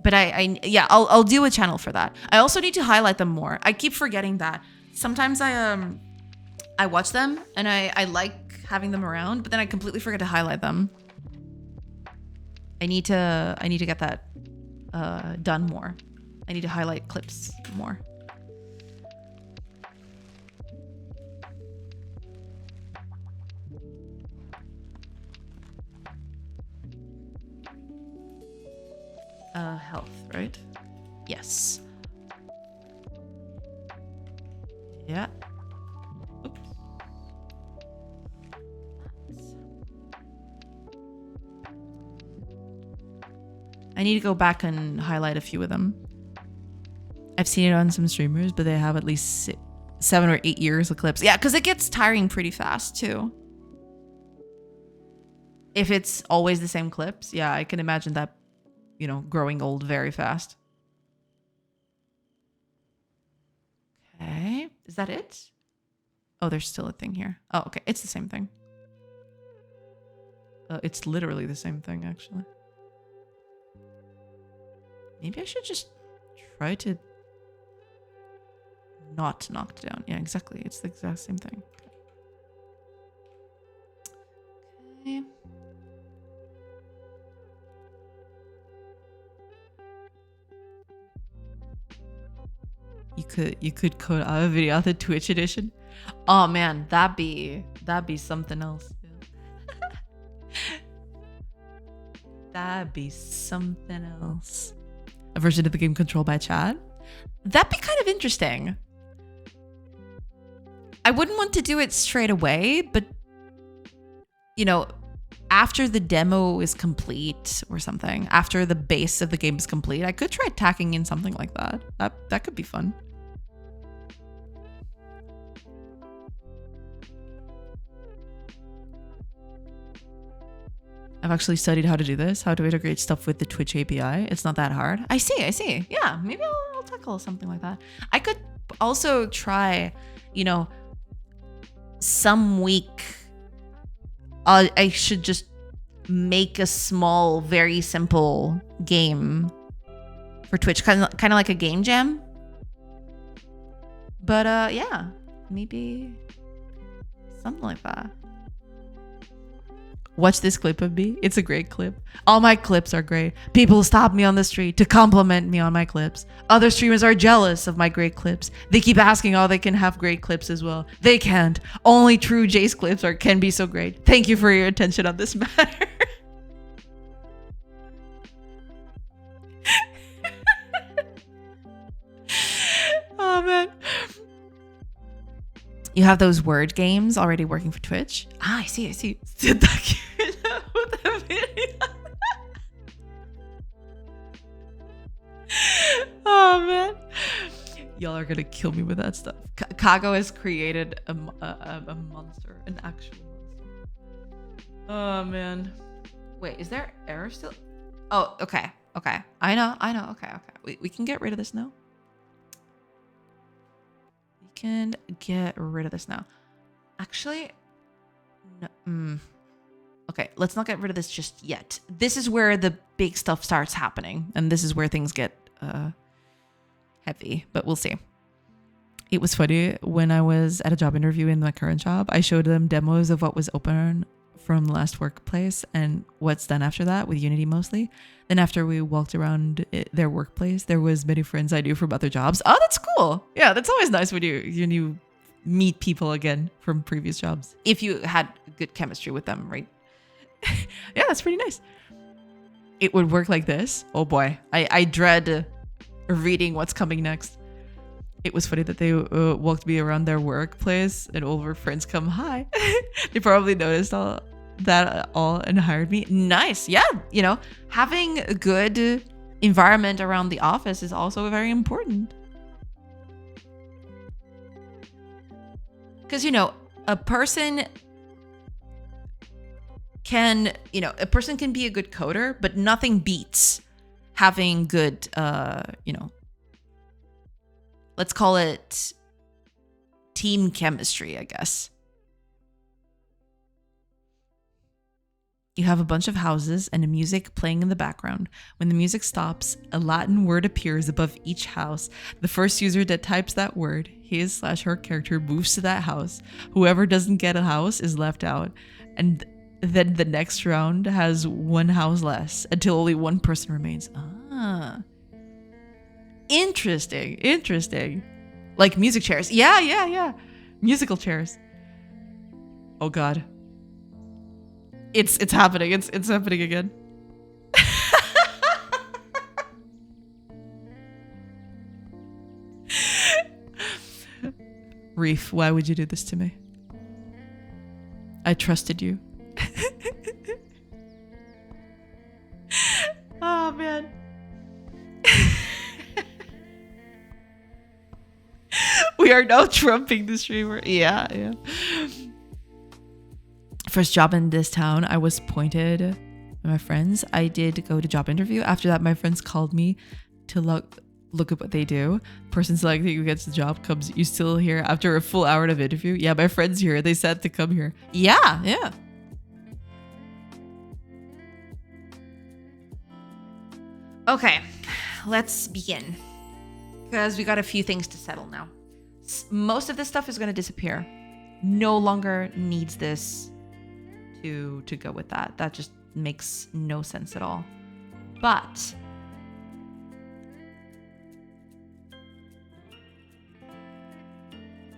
But I'll do a channel for that. I also need to highlight them more. I keep forgetting that. Sometimes I watch them and I like having them around, but then I completely forget to highlight them. I need to get that done more. I need to highlight clips more. Health, right? Yes. Yeah. Oops. I need to go back and highlight a few of them. I've seen it on some streamers, but they have at least 7 or 8 years of clips. Yeah, because it gets tiring pretty fast too. If it's always the same clips, yeah, I can imagine that, growing old very fast. Okay, is that it? Oh, there's still a thing here. Oh, okay, it's the same thing. It's literally the same thing, actually. Maybe I should just try to not knock it down. Yeah, exactly. It's the exact same thing. Okay. You could code out a video out the Twitch edition. Oh man, that'd be something else. That'd be something else. A version of the game controlled by chat? That'd be kind of interesting. I wouldn't want to do it straight away, but you know, after the demo is complete or something, after the base of the game is complete, I could try tacking in something like that. That could be fun. I've actually studied how to do this, how to integrate stuff with the Twitch API. It's not that hard. I see. Yeah, maybe I'll tackle something like that. I could also try, you know, some week, I should just make a small, very simple game for Twitch, kind of like a game jam. But yeah, maybe something like that. Watch this clip of me. It's a great clip. All my clips are great. People stop me on the street to compliment me on my clips. Other streamers are jealous of my great clips. They keep asking how they can have great clips as well. They can't. Only true Jace clips can be so great. Thank you for your attention on this matter. Oh man. You have those word games already working for Twitch? Ah, I see. Oh man, y'all are gonna kill me with that stuff. Kago has created a monster, an actual monster. Oh man, wait, is there error still? Oh, okay. I know. Okay. We can get rid of this now. Can get rid of this now. Actually, no. Okay, let's not get rid of this just yet. This is where the big stuff starts happening, and this is where things get heavy, but we'll see. It was funny when I was at a job interview in my current job. I showed them demos of what was open from the last workplace and what's done after that with Unity mostly. Then after we walked around their workplace, there was many friends I knew from other jobs. Oh, that's cool. Yeah, that's always nice when you meet people again from previous jobs. If you had good chemistry with them, right? Yeah, that's pretty nice. It would work like this. Oh boy, I dread reading what's coming next. It was funny that they walked me around their workplace and all of our friends come, hi. They probably noticed all and hired me. Nice. Yeah. You know, having a good environment around the office is also very important. Because, you know, a person can be a good coder, but nothing beats having good, let's call it team chemistry, I guess. You have a bunch of houses and a music playing in the background. When the music stops, a Latin word appears above each house. The first user that types that word, his/her character, moves to that house. Whoever doesn't get a house is left out. And then the next round has one house less until only one person remains. Ah. Interesting. Like music chairs. Yeah. Musical chairs. Oh god. It's happening. It's happening again. Reef, why would you do this to me? I trusted you. Oh man. We are now trumping the streamer. Yeah. First job in this town, I was pointed by my friends. I did go to job interview. After that, my friends called me to look at what they do. Person selected who gets the job comes. You still here after a full hour of interview? Yeah, my friends here. They said to come here. Yeah. Okay, let's begin. Because we got a few things to settle now. Most of this stuff is going to disappear. No longer needs this to go with that. That just makes no sense at all. But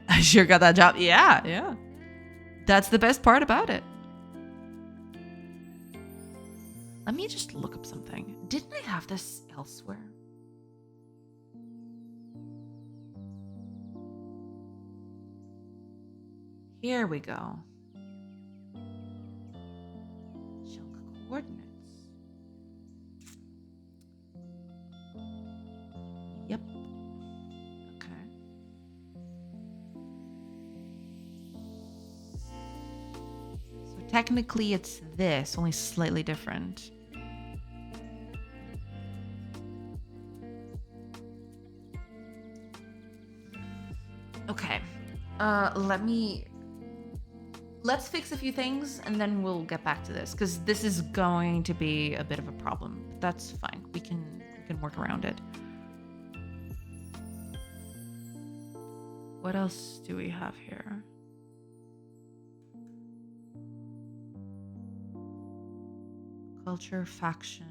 I sure got that job. Yeah. That's the best part about it. Let me just look up something. Didn't I have this elsewhere? Here we go. Chunk coordinates. Yep. Okay. So technically it's this, only slightly different. Okay. Let's fix a few things and then we'll get back to this, because this is going to be a bit of a problem. But that's fine. We can work around it. What else do we have here? Culture, faction,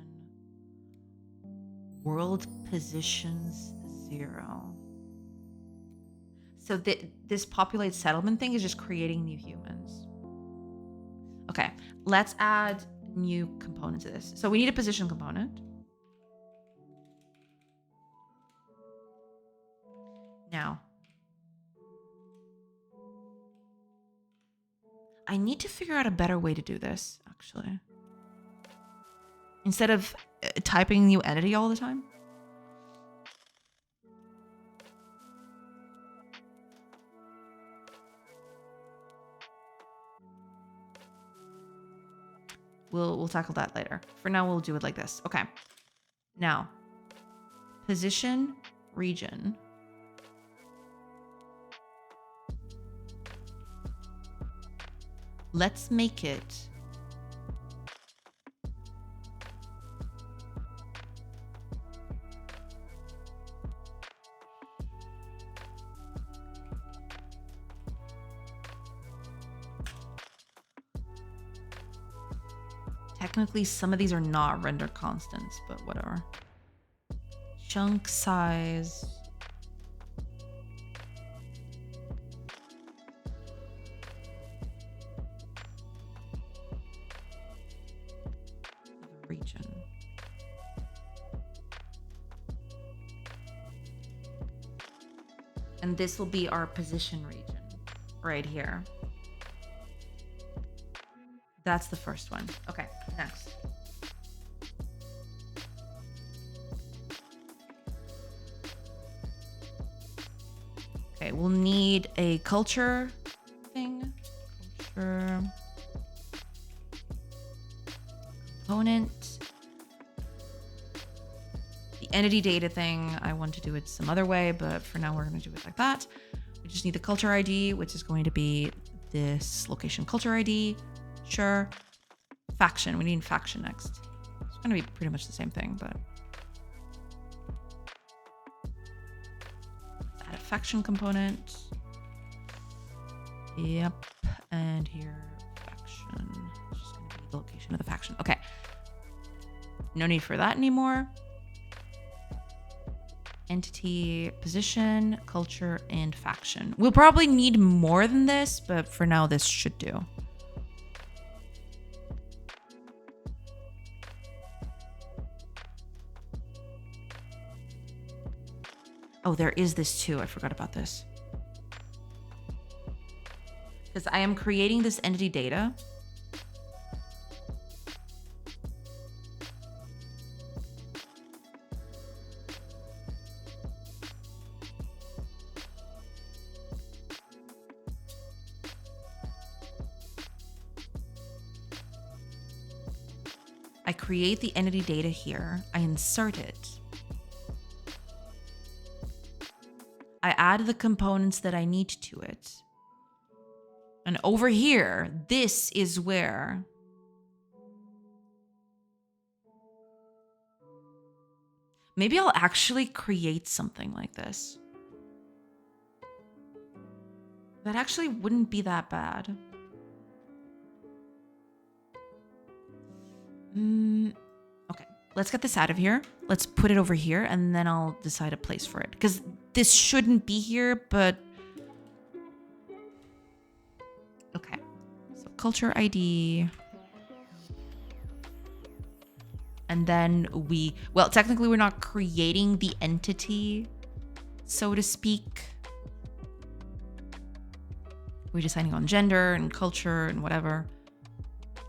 world positions 0. So this populate settlement thing is just creating new humans. Okay, let's add new component to this. So we need a position component. Now, I need to figure out a better way to do this, actually. Instead of typing new entity all the time. We'll tackle that later. For now, we'll do it like this. Okay. Now, position, region. Let's make it technically, some of these are not render constants, but whatever. Chunk size. Region. And this will be our position region right here. That's the first one. Okay, next. Okay, we'll need a culture thing. Culture component. The entity data thing, I want to do it some other way, but for now we're going to do it like that. We just need the culture ID, which is going to be this location culture ID. Sure. Faction. We need faction next. It's going to be pretty much the same thing, but add a faction component. Yep. And here, faction. It's just going to be the location of the faction. Okay. No need for that anymore. Entity, position, culture, and faction. We'll probably need more than this, but for now, this should do. Oh, there is this too. I forgot about this. Because I am creating this entity data. I create the entity data here. I insert it. I add the components that I need to it. And over here, this is where Maybe I'll actually create something like this. That actually wouldn't be that bad. Okay, let's get this out of here. Let's put it over here, and then I'll decide a place for it. Because this shouldn't be here, but... Okay, so culture ID... And then well, technically we're not creating the entity, so to speak. We're deciding on gender and culture and whatever.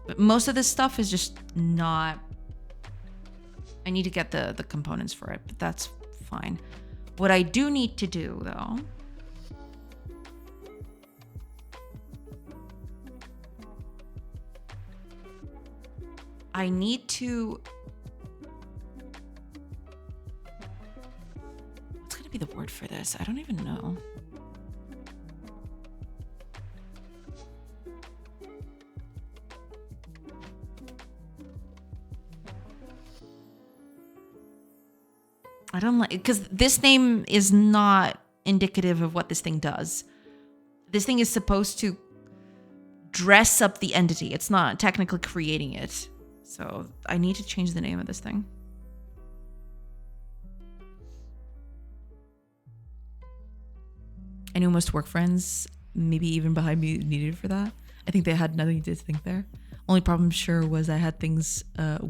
But most of this stuff is just not... I need to get the components for it, but that's fine. What I do need to do, though... I need to... What's going to be the word for this? I don't even know. I don't like... Because this name is not indicative of what this thing does. This thing is supposed to dress up the entity. It's not technically creating it. So I need to change the name of this thing. I knew most work friends, maybe even behind me, needed for that. I think they had nothing to think there. Only problem sure was I had things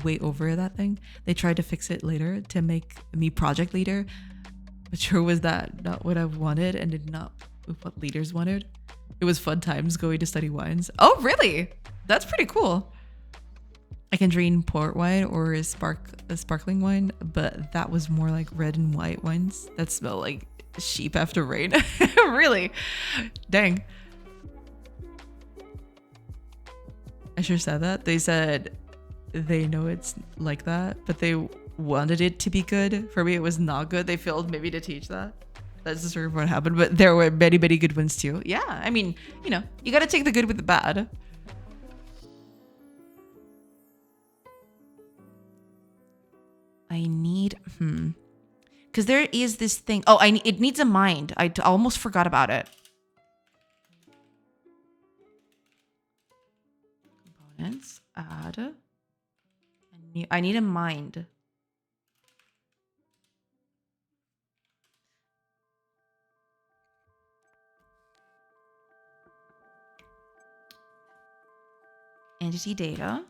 way over that thing. They tried to fix it later to make me project leader, but sure was that not what I wanted and did not what leaders wanted. It was fun times going to study wines. Oh, really? That's pretty cool. I can drain port wine or a sparkling wine, but that was more like red and white wines that smell like sheep after rain. Really? Dang. I sure said that. They said they know it's like that, but they wanted it to be good. For me, it was not good. They failed maybe to teach that. That's just sort of what happened, but there were many, many good ones too. Yeah, I mean, you know, you got to take the good with the bad. I need, because there is this thing. Oh, it needs a mind. I almost forgot about it. Components, add. I need a mind. Entity data.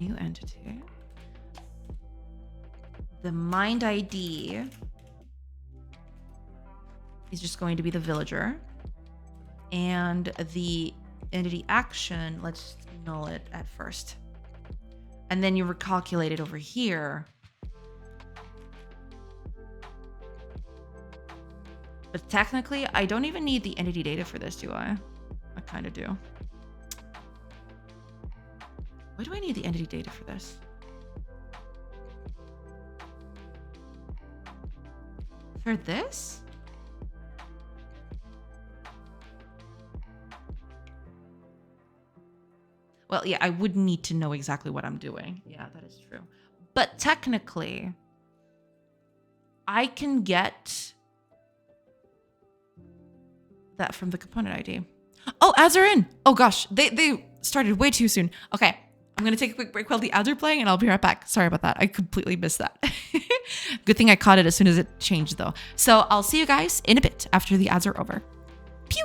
New entity. The mind ID is just going to be the villager. And the entity action, let's null it at first. And then you recalculate it over here. But technically, I don't even need the entity data for this, do I? I kind of do. Why do I need the entity data for this? For this? Well, yeah, I would need to know exactly what I'm doing. Yeah, that is true. But technically, I can get that from the component ID. Oh, ads are in. Oh gosh, they started way too soon. Okay, I'm gonna take a quick break while the ads are playing and I'll be right back. Sorry about that. I completely missed that. Good thing I caught it as soon as it changed though. So I'll see you guys in a bit after the ads are over. Pew!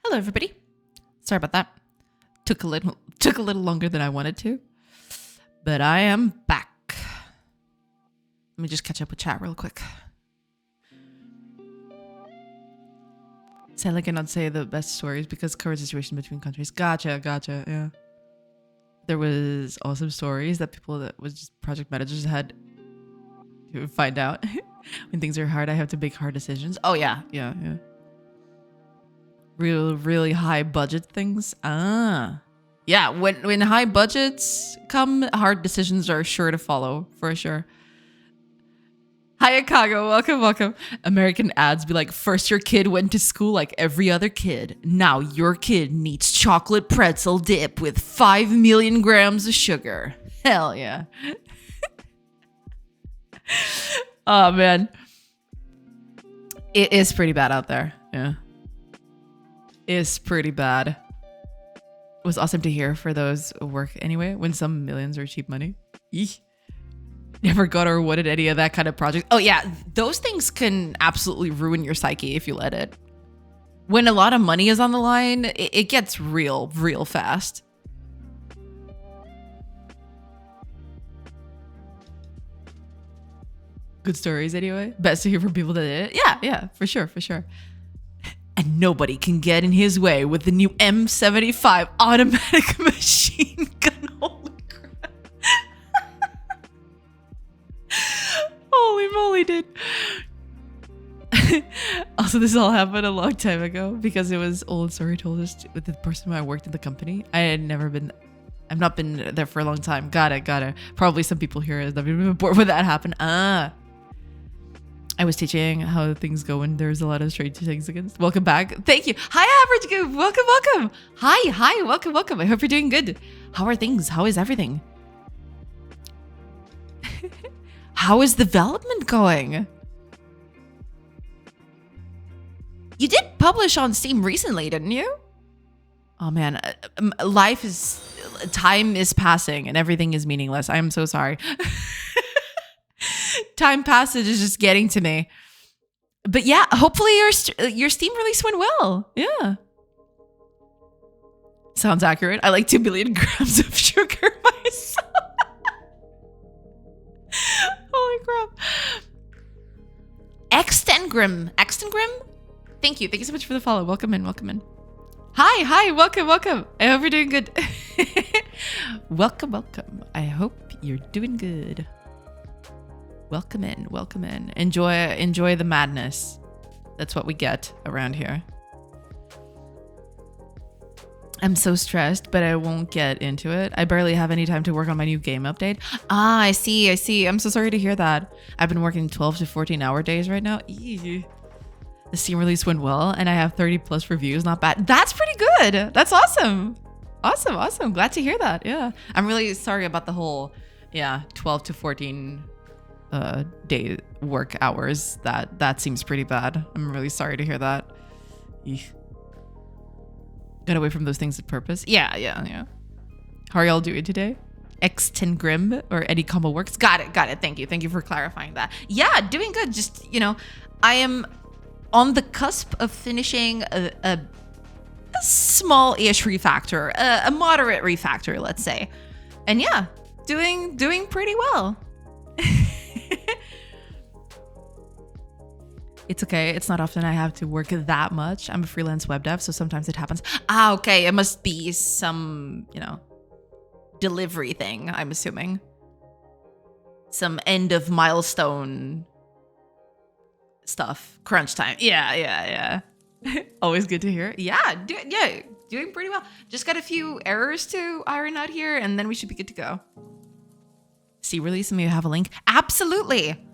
Hello, everybody. Sorry about that. Took a little longer than I wanted to, but I am back. Let me just catch up with chat real quick. Sadly, I cannot say the best stories because current situation between countries. Gotcha. Yeah. There was awesome stories that people that was just project managers had to find out. When things are hard, I have to make hard decisions. Oh yeah. Really high budget things. Yeah, when high budgets come, hard decisions are sure to follow, for sure. Hi, Akago. Welcome. American ads be like, first your kid went to school like every other kid. Now your kid needs chocolate pretzel dip with 5 million grams of sugar. Hell yeah. Oh, man. It is pretty bad out there. Yeah. It's pretty bad. It was awesome to hear for those who work anyway, when some millions are cheap money. Eek. Never got or wanted any of that kind of project. Oh yeah, those things can absolutely ruin your psyche if you let it. When a lot of money is on the line, it gets real fast. Good stories anyway. Best to hear from people that did it. Yeah, for sure. And nobody can get in his way with the new M75 automatic machine gun. Holy crap. Holy moly, dude. Also, this all happened a long time ago because it was old story told us with the person who I worked in the company. I've not been there for a long time. Got it. Probably some people here have been bored when that happened. I was teaching how things go when there's a lot of strange things against. Welcome back. Thank you. Hi, Average Goob. Welcome. Hi. Welcome. I hope you're doing good. How are things? How is everything? How is development going? You did publish on Steam recently, didn't you? Oh man, time is passing and everything is meaningless. I am so sorry. Time passage is just getting to me. But yeah, hopefully your Steam release went well. Yeah. Sounds accurate. I like 2 billion grams of sugar myself. Holy crap. Extengrim. Thank you so much for the follow. Welcome in. Hi, welcome. I hope you're doing good. Welcome. I hope you're doing good. Welcome in. Enjoy the madness. That's what we get around here. I'm so stressed, but I won't get into it. I barely have any time to work on my new game update. I see. I'm so sorry to hear that. I've been working 12 to 14 hour days right now. Eee. The Steam release went well, and I have 30 plus reviews. Not bad. That's pretty good. That's awesome. Awesome. Glad to hear that. Yeah. I'm really sorry about the whole, 12 to 14 day work hours. That seems pretty bad. I'm really sorry to hear that. Eek. Got away from those things with purpose. Yeah. How are y'all doing today? X10 or any combo works? Got it. Thank you for clarifying that. Yeah, doing good. Just, I am on the cusp of finishing a small-ish refactor, a moderate refactor, let's say. And yeah, doing pretty well. It's okay. It's not often I have to work that much. I'm a freelance web dev, so sometimes it happens. Okay. It must be some, delivery thing, I'm assuming. Some end of milestone stuff. Crunch time. Yeah. Always good to hear. Yeah, doing pretty well. Just got a few errors to iron out here, and then we should be good to go. See release, and maybe have a link. Absolutely.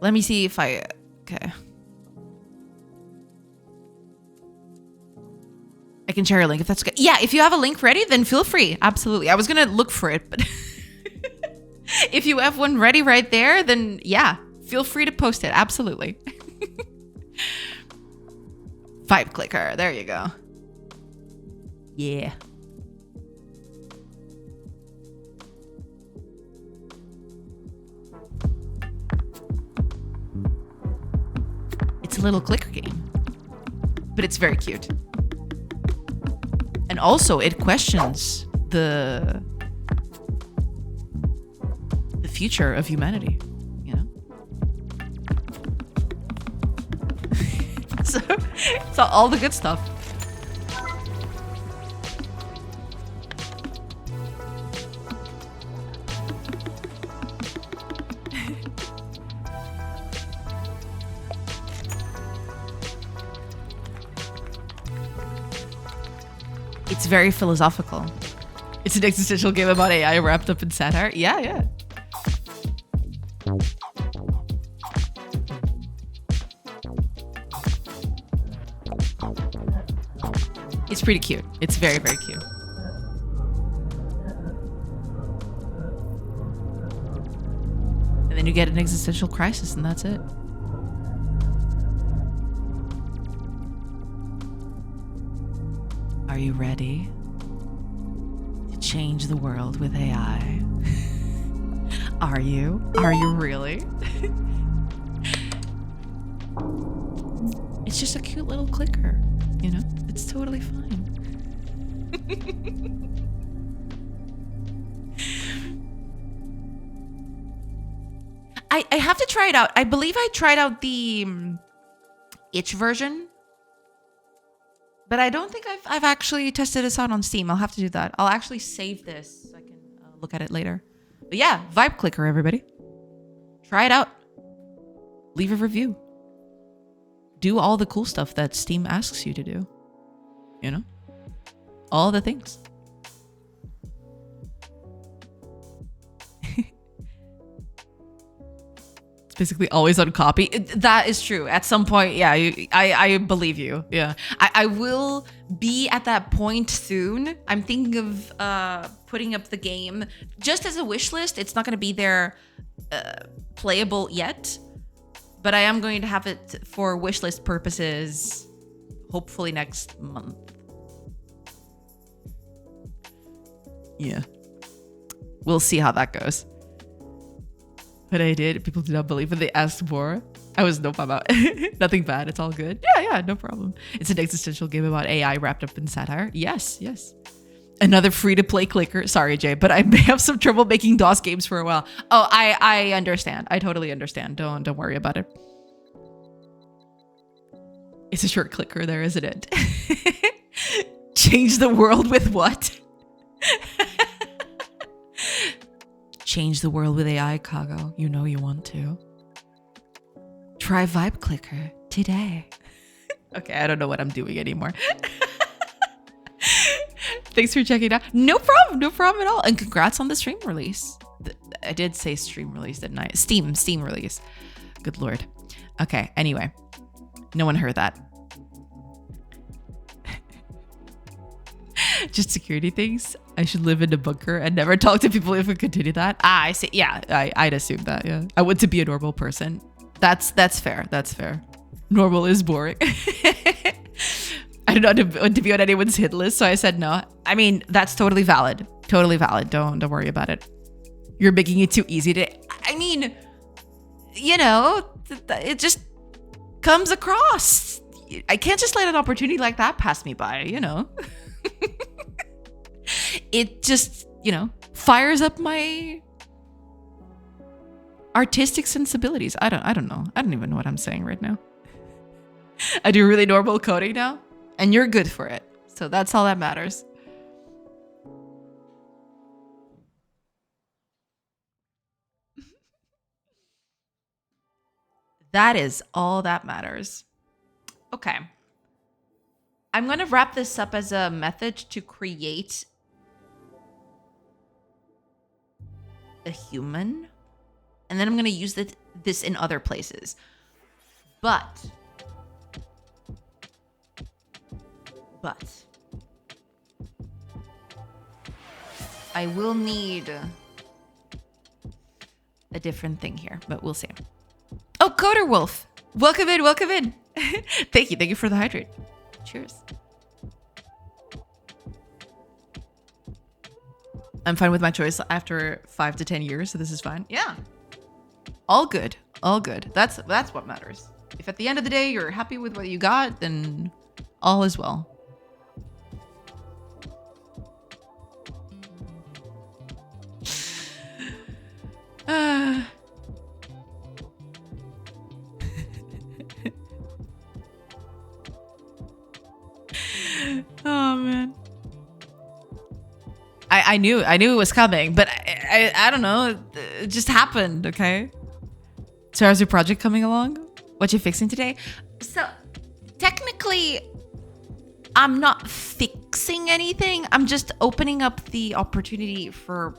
Let me see if okay. I can share a link if that's okay. Yeah, if you have a link ready, then feel free. Absolutely. I was going to look for it, but if you have one ready right there, then yeah, feel free to post it. Absolutely. 5-clicker. There you go. Yeah. It's a little clicker game. but it's very cute. And also it questions the future of humanity, you know? so all the good stuff. It's very philosophical. It's an existential game about AI wrapped up in satire. Yeah, yeah. It's pretty cute. It's very, very cute. And then you get an existential crisis and that's it. Are you ready to change the world with AI? Are you? Are you really? It's just a cute little clicker, you know? It's totally fine. I have to try it out. I believe I tried out the itch version. But I don't think I've actually tested this out on Steam. I'll have to do that. I'll actually save this so I can look at it later. But yeah, Vibe Clicker, everybody. Try it out. Leave a review. Do all the cool stuff that Steam asks you to do. You know? All the things. Basically always on copy. That is true. At some point, yeah, I believe you. Yeah, I will be at that point soon. I'm thinking of putting up the game just as a wish list. It's not going to be there playable yet, but I am going to have it for wish list purposes hopefully next month. Yeah, we'll see how that goes. But I did. People did not believe it. They asked more. I was nope about nothing bad. It's all good. Yeah, no problem. It's an existential game about AI wrapped up in satire. Yes. Another free-to-play clicker. Sorry, Jay, but I may have some trouble making DOS games for a while. Oh, I understand. I totally understand. Don't worry about it. It's a short clicker there, isn't it? Change the world with what? Change the world with AI, Kago. You know you want to. Try Vibe Clicker today. Okay, I don't know what I'm doing anymore. Thanks for checking it out. No problem at all. And congrats on the stream release. I did say stream release, didn't I? Steam release. Good Lord. Okay, anyway. No one heard that. Just security things. I should live in a bunker and never talk to people if we continue that. I see. Yeah, I'd assume that. Yeah, I want to be a normal person. That's fair. That's fair. Normal is boring. I don't want to be on anyone's hit list, so I said no. I mean, that's totally valid. Totally valid. Don't worry about it. You're making it too easy to. I mean, you know, it just comes across. I can't just let an opportunity like that pass me by. You know. It just, you know, fires up my artistic sensibilities. I don't know. I don't even know what I'm saying right now. I do really normal coding now, and you're good for it. So that's all that matters. That is all that matters. Okay. I'm going to wrap this up as a method to create a human. And then I'm going to use this in other places. But I will need a different thing here, but we'll see. Oh, Coder Wolf. Welcome in. Thank you for the hydrate. Cheers. I'm fine with my choice after 5 to 10 years, so this is fine. Yeah. All good. That's what matters. If at the end of the day you're happy with what you got, then All is well. Oh man. I knew it was coming, but I don't know. It just happened, okay? So how's your project coming along? What you fixing today? So technically, I'm not fixing anything. I'm just opening up the opportunity for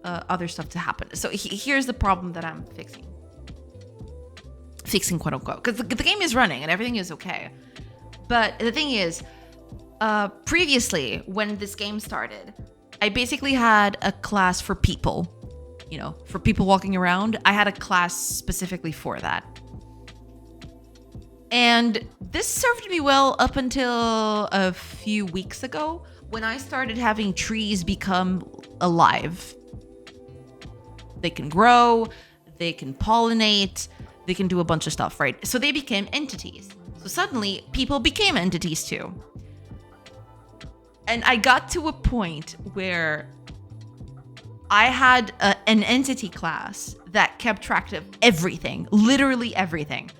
other stuff to happen. So here's the problem that I'm fixing. Fixing, quote unquote. Because the game is running and everything is okay. But the thing is, previously, when this game started, I basically had a class for people. You know, for people walking around. I had a class specifically for that. And this served me well up until a few weeks ago when I started having trees become alive. They can grow, they can pollinate, they can do a bunch of stuff, right? So they became entities. So suddenly people became entities too. And I got to a point where I had an entity class that kept track of everything, literally everything.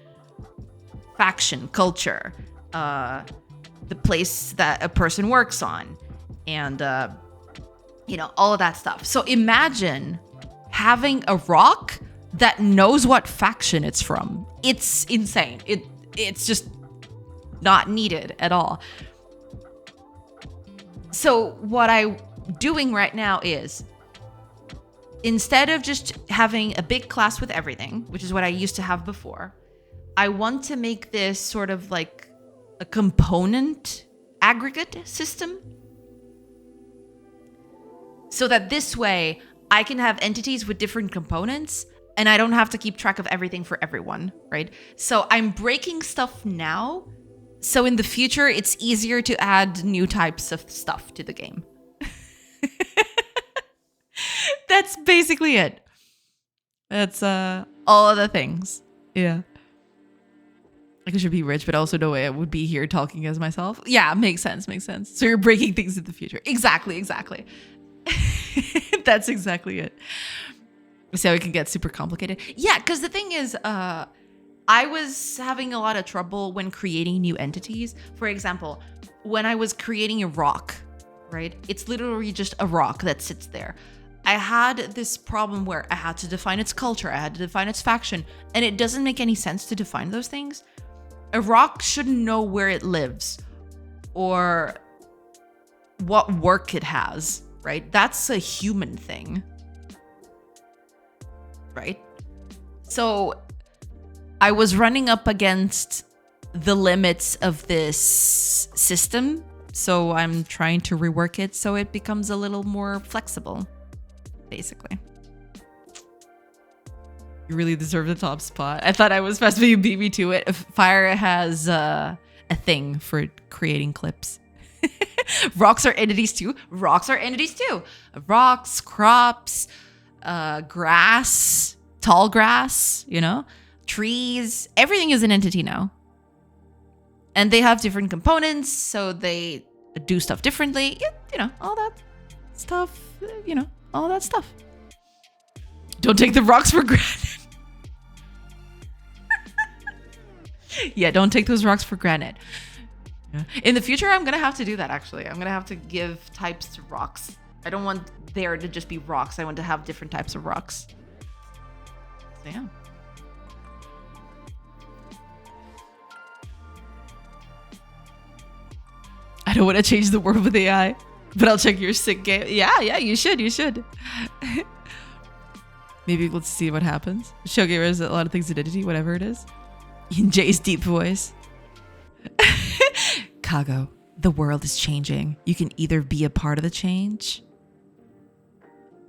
Faction, culture, the place that a person works on, and, all of that stuff. So imagine having a rock that knows what faction it's from. It's insane. It's just not needed at all. So what I'm doing right now is, instead of just having a big class with everything, which is what I used to have before, I want to make this sort of like a component aggregate system. So that this way I can have entities with different components and I don't have to keep track of everything for everyone, right? So I'm breaking stuff now. So in the future, it's easier to add new types of stuff to the game. That's basically it. That's all of the things. Yeah. I should be rich, but also no way I would be here talking as myself. Yeah, makes sense. So you're breaking things in the future. Exactly. That's exactly it. So it can get super complicated. Yeah, because the thing is, I was having a lot of trouble when creating new entities. For example, when I was creating a rock, right? It's literally just a rock that sits there. I had this problem where I had to define its culture, I had to define its faction, and it doesn't make any sense to define those things. A rock shouldn't know where it lives or what work it has, right? That's a human thing, right? So I was running up against the limits of this system, so I'm trying to rework it so it becomes a little more flexible. Basically. You really deserve the top spot. I thought I was fast, but you beat me to it. Fire has a thing for creating clips. Rocks are entities too. Rocks, crops, grass, tall grass, trees. Everything is an entity now. And they have different components, so they do stuff differently. All that stuff, all that stuff. Don't take the rocks for granted. Yeah, don't take those rocks for granted. Yeah. In the future, I'm going to have to do that, actually. I'm going to have to give types to rocks. I don't want there to just be rocks. I want to have different types of rocks. So, yeah. I don't want to change the world with AI. But I'll check your sick game. Yeah, you should. Maybe let's see what happens. Shogamer has a lot of things identity, whatever it is. In Jay's deep voice. Kago, the world is changing. You can either be a part of the change,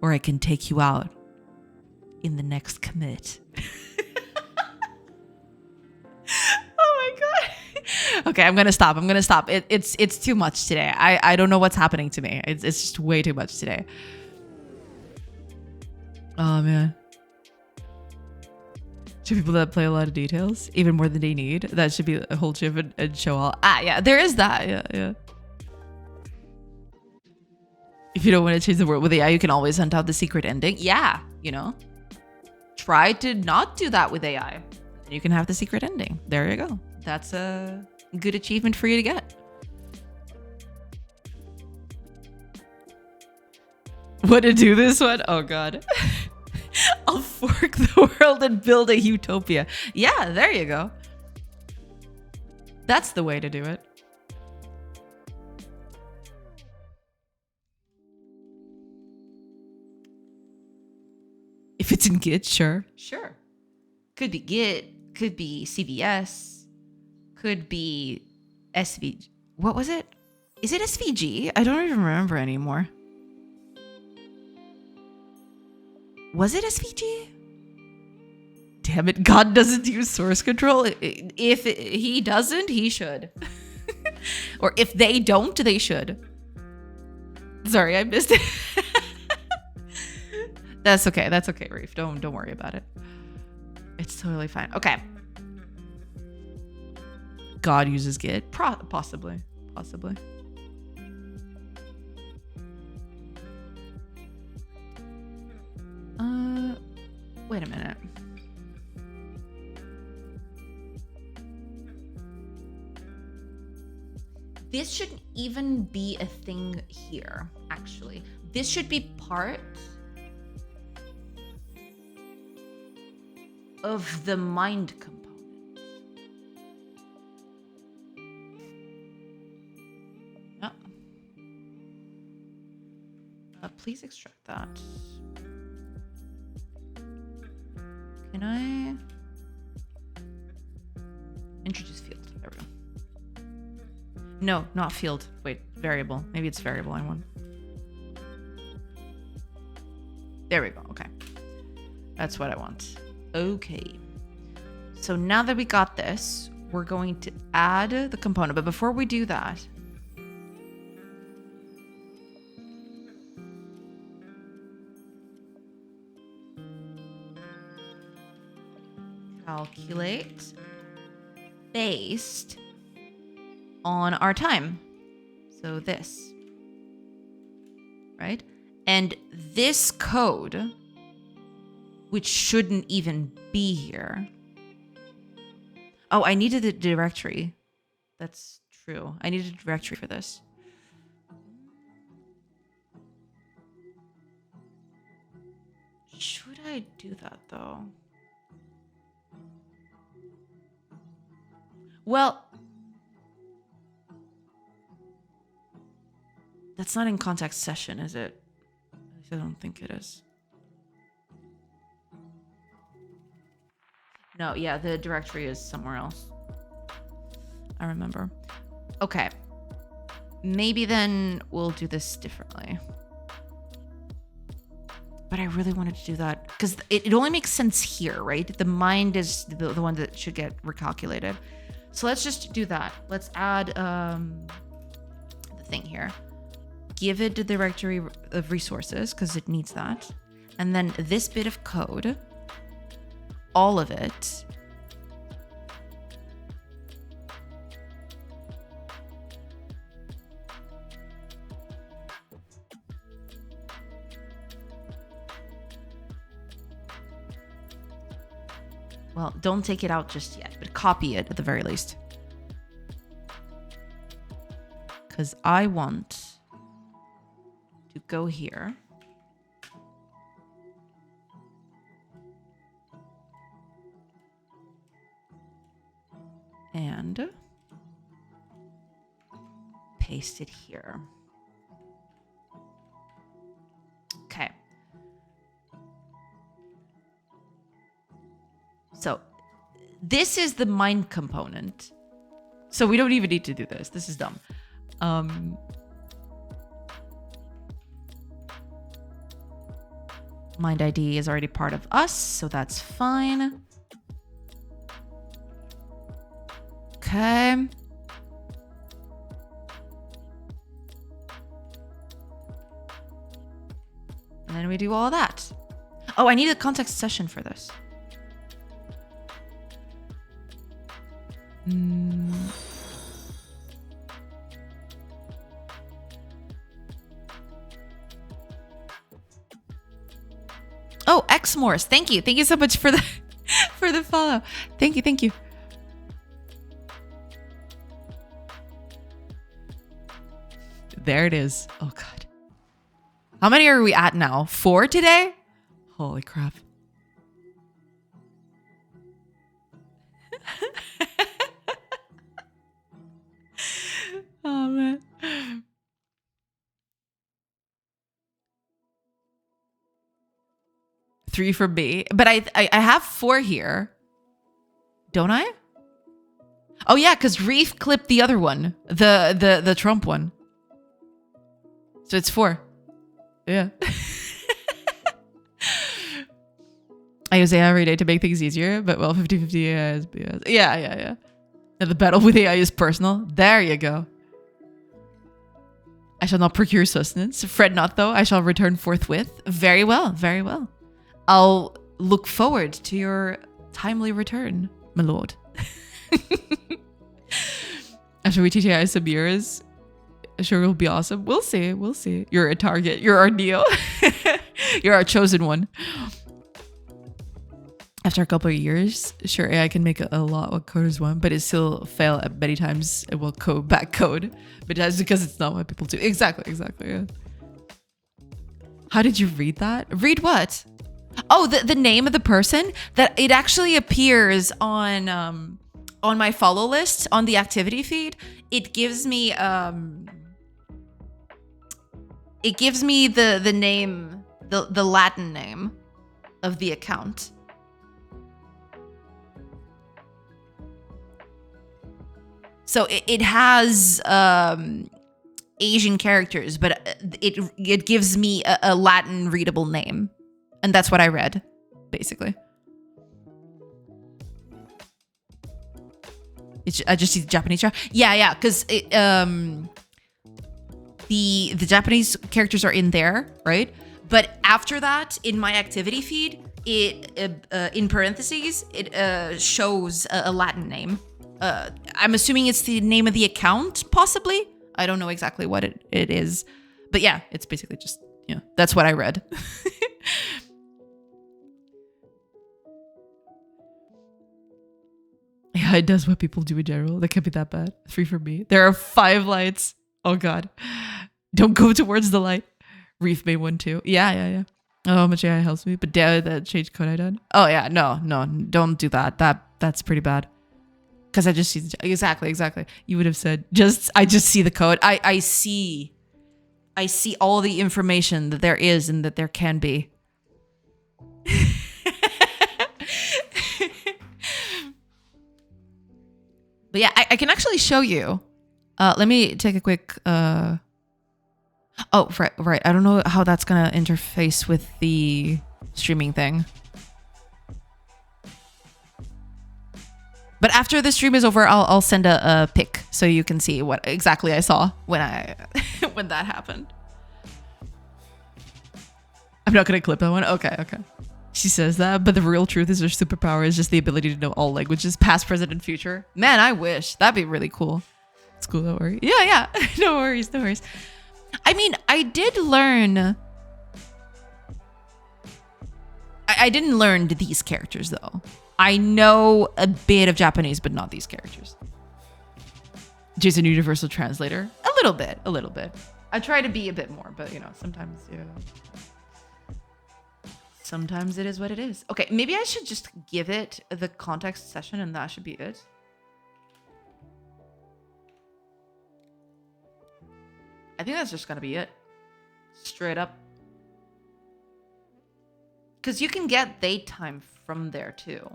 or I can take you out in the next commit. Oh my god. Okay, I'm gonna stop. It's too much today. I don't know what's happening to me. It's just way too much today. Oh man. To people that play a lot of details, even more than they need. That should be a whole chip and show all. Ah, yeah, there is that. Yeah. If you don't want to change the world with AI, you can always hunt out the secret ending. Yeah, try to not do that with AI. And you can have the secret ending. There you go. That's a good achievement for you to get. What to do this one? Oh, God. I'll fork the world and build a utopia. Yeah, there you go. That's the way to do it. If it's in Git, sure. Sure. Could be Git, could be CVS, could be SVG. What was it? Is it SVG? I don't even remember anymore. Was it SVG? Damn it, God doesn't use source control. If he doesn't, he should. Or if they don't, they should. Sorry, I missed it. That's okay, Reef. Don't worry about it. It's totally fine. Okay. God uses Git. Possibly. Wait a minute. This shouldn't even be a thing here, actually. This should be part of the mind component. Yeah. Please extract that. Can I introduce field? There we go. No, not field. Wait, variable. Maybe it's variable I want. There we go. Okay. That's what I want. Okay. So now that we got this, we're going to add the component. But before we do that, calculate based on our time. So this, right? And this code, which shouldn't even be here. Oh, I needed a directory. That's true. I needed a directory for this. Should I do that though? Well, that's not in context session, is it? I don't think it is. No, yeah, the directory is somewhere else. I remember. Okay. Maybe then we'll do this differently. But I really wanted to do that because it only makes sense here, right? The mind is the one that should get recalculated. So let's just do that. Let's add the thing here. Give it the directory of resources because it needs that. And then this bit of code, all of it. Well, don't take it out just yet, but copy it at the very least. Because I want to go here. And paste it here. Okay. So this is the mind component. So we don't even need to do this. This is dumb. Mind ID is already part of us, so that's fine. Okay. And then we do all that. Oh, I need a context session for this. Oh, Xmores. Thank you. Thank you so much for the for the follow. Thank you. Thank you. There it is. Oh God. How many are we at now? 4 today? Holy crap. Oh man. 3 for me. But I have 4 here. Don't I? Oh yeah, because Reef clipped the other one. The Trump one. So it's 4. Yeah. I use AI every day to make things easier, but well, 50-50 AI is BS. Yeah. And the battle with AI is personal. There you go. I shall not procure sustenance. Fret not, though. I shall return forthwith. Very well, very well. I'll look forward to your timely return, my lord. After we teach AI some years, sure it'll be awesome. We'll see. We'll see. You're a target. You're our Neo. You're our chosen one. After a couple of years, sure, AI can make a lot what coders want, but it still fail at many times. It will back code, but that's because it's not what people do. Exactly. Yeah. How did you read that? Read what? Oh, the name of the person. That it actually appears on my follow list on the activity feed. It gives me the name, the Latin name of the account. So it has Asian characters, but it gives me a Latin readable name, and that's what I read, basically. I just see the Japanese. Yeah, because the Japanese characters are in there, right? But after that, in my activity feed, it in parentheses it shows a Latin name. I'm assuming it's the name of the account, possibly. I don't know exactly what it is. But yeah, it's basically just, that's what I read. Yeah, it does what people do in general. That can't be that bad. 3 for me. There are 5 lights. Oh God. Don't go towards the light. Reef made one too. Yeah. Oh, how much AI helps me. But damn, that changed code I done. Oh yeah, no, don't do that. That's pretty bad. Because I just see exactly. You would have said I just see the code. I see all the information that there is and that there can be. But yeah, I can actually show you. Let me take a quick. Oh, right. I don't know how that's gonna interface with the streaming thing. But after the stream is over, I'll send a pic so you can see what exactly I saw when when that happened. I'm not gonna clip that one. Okay. She says that, but the real truth is her superpower is just the ability to know all languages, past, present, and future. Man, I wish. That'd be really cool. It's cool, don't worry. Yeah. No worries. I mean, I did learn. I didn't learn these characters though. I know a bit of Japanese, but not these characters. Jason, universal translator. A little bit. I try to be a bit more, but sometimes, sometimes it is what it is. Okay, maybe I should just give it the context session and that should be it. I think that's just gonna be it. Straight up. Because you can get date time from there too.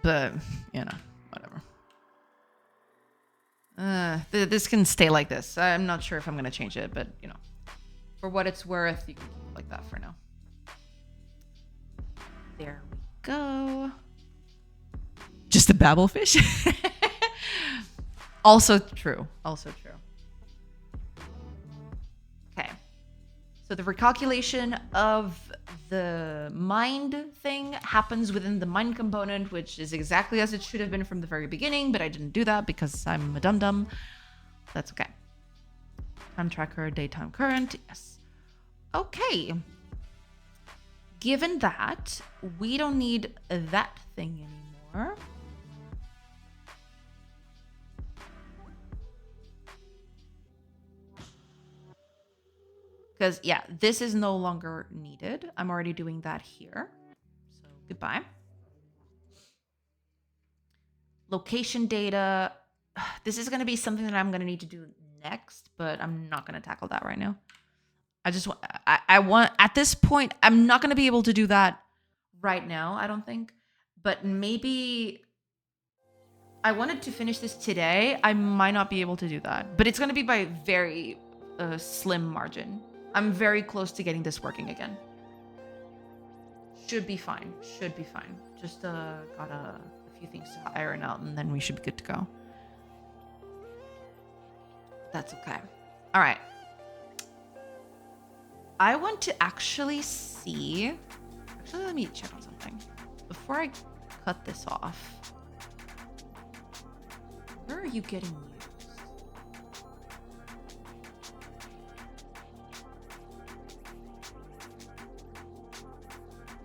But, whatever. This can stay like this. I'm not sure if I'm going to change it, but, for what it's worth, you can keep it like that for now. There we go. Just a babblefish? Also true. Okay. So the recalculation of the mind thing happens within the mind component, which is exactly as it should have been from the very beginning, but I didn't do that because I'm a dum-dum. That's okay. Time tracker, daytime current, yes. Okay. Given that, we don't need that thing anymore. Because, yeah, this is no longer needed. I'm already doing that here. So, goodbye. Location data. This is going to be something that I'm going to need to do next, but I'm not going to tackle that right now. I want, at this point, I'm not going to be able to do that right now, I don't think. But maybe I wanted to finish this today. I might not be able to do that, but it's going to be by very slim margin. I'm very close to getting this working again. Should be fine. Should be fine. Just got a few things to iron out, and then we should be good to go. That's okay. All right. I want to actually see... Actually, let me check on something. Before I cut this off. Where are you getting used?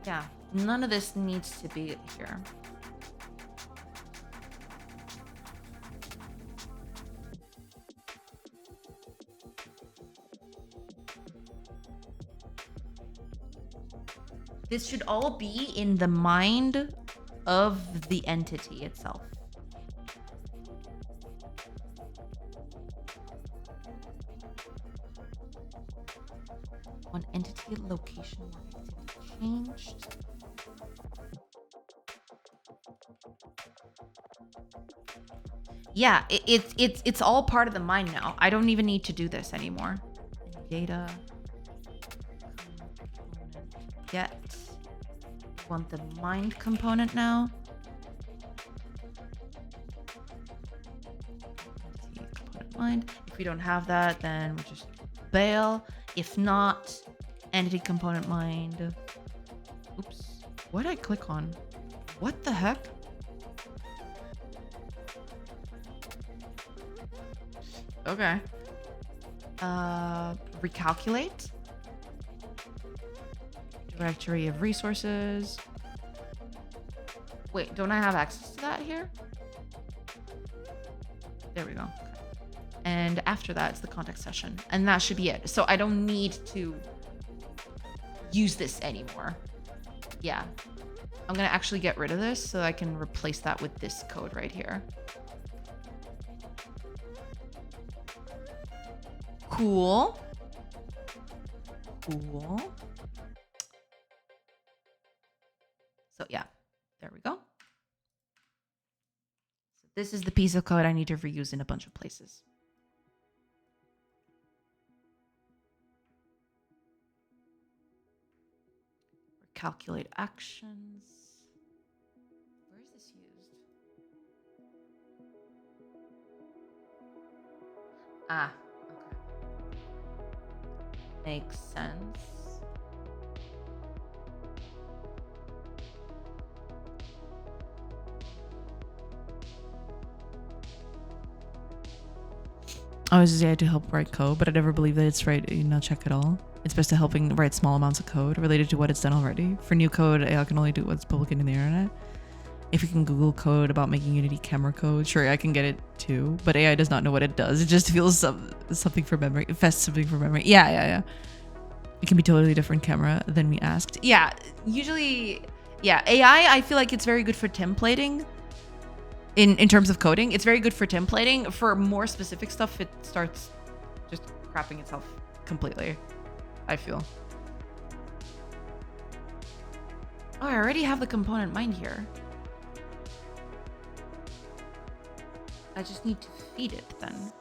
Yeah, none of this needs to be here. This should all be in the mind of the entity itself. On entity location changed. Yeah, it's all part of the mind now. I don't even need to do this anymore. Data. Get. Want the mind component now. Component mind. If we don't have that, then we just bail. If not, entity component mind. Oops. What did I click on? What the heck? Okay. Recalculate. Directory of resources. Wait, don't I have access to that here? There we go. Okay. And after that, it's the context session. And that should be it. So I don't need to use this anymore. Yeah. I'm going to actually get rid of this so I can replace that with this code right here. Cool. Cool. So yeah, there we go. So this is the piece of code I need to reuse in a bunch of places. Calculate actions. Where is this used? Ah, okay. Makes sense. I was just here to help write code, but I never believe that it's right, check at all. It's best to helping write small amounts of code related to what it's done already. For new code, AI can only do what's public in the internet. If you can Google code about making Unity camera code, sure, I can get it too, but AI does not know what it does. It just feels something for memory, fests something for memory. Yeah. It can be totally different camera than we asked. Yeah, usually, yeah, AI, I feel like it's very good for templating. In terms of coding, it's very good for templating. For more specific stuff, it starts just crapping itself completely, I feel. Oh, I already have the component mind here. I just need to feed it then.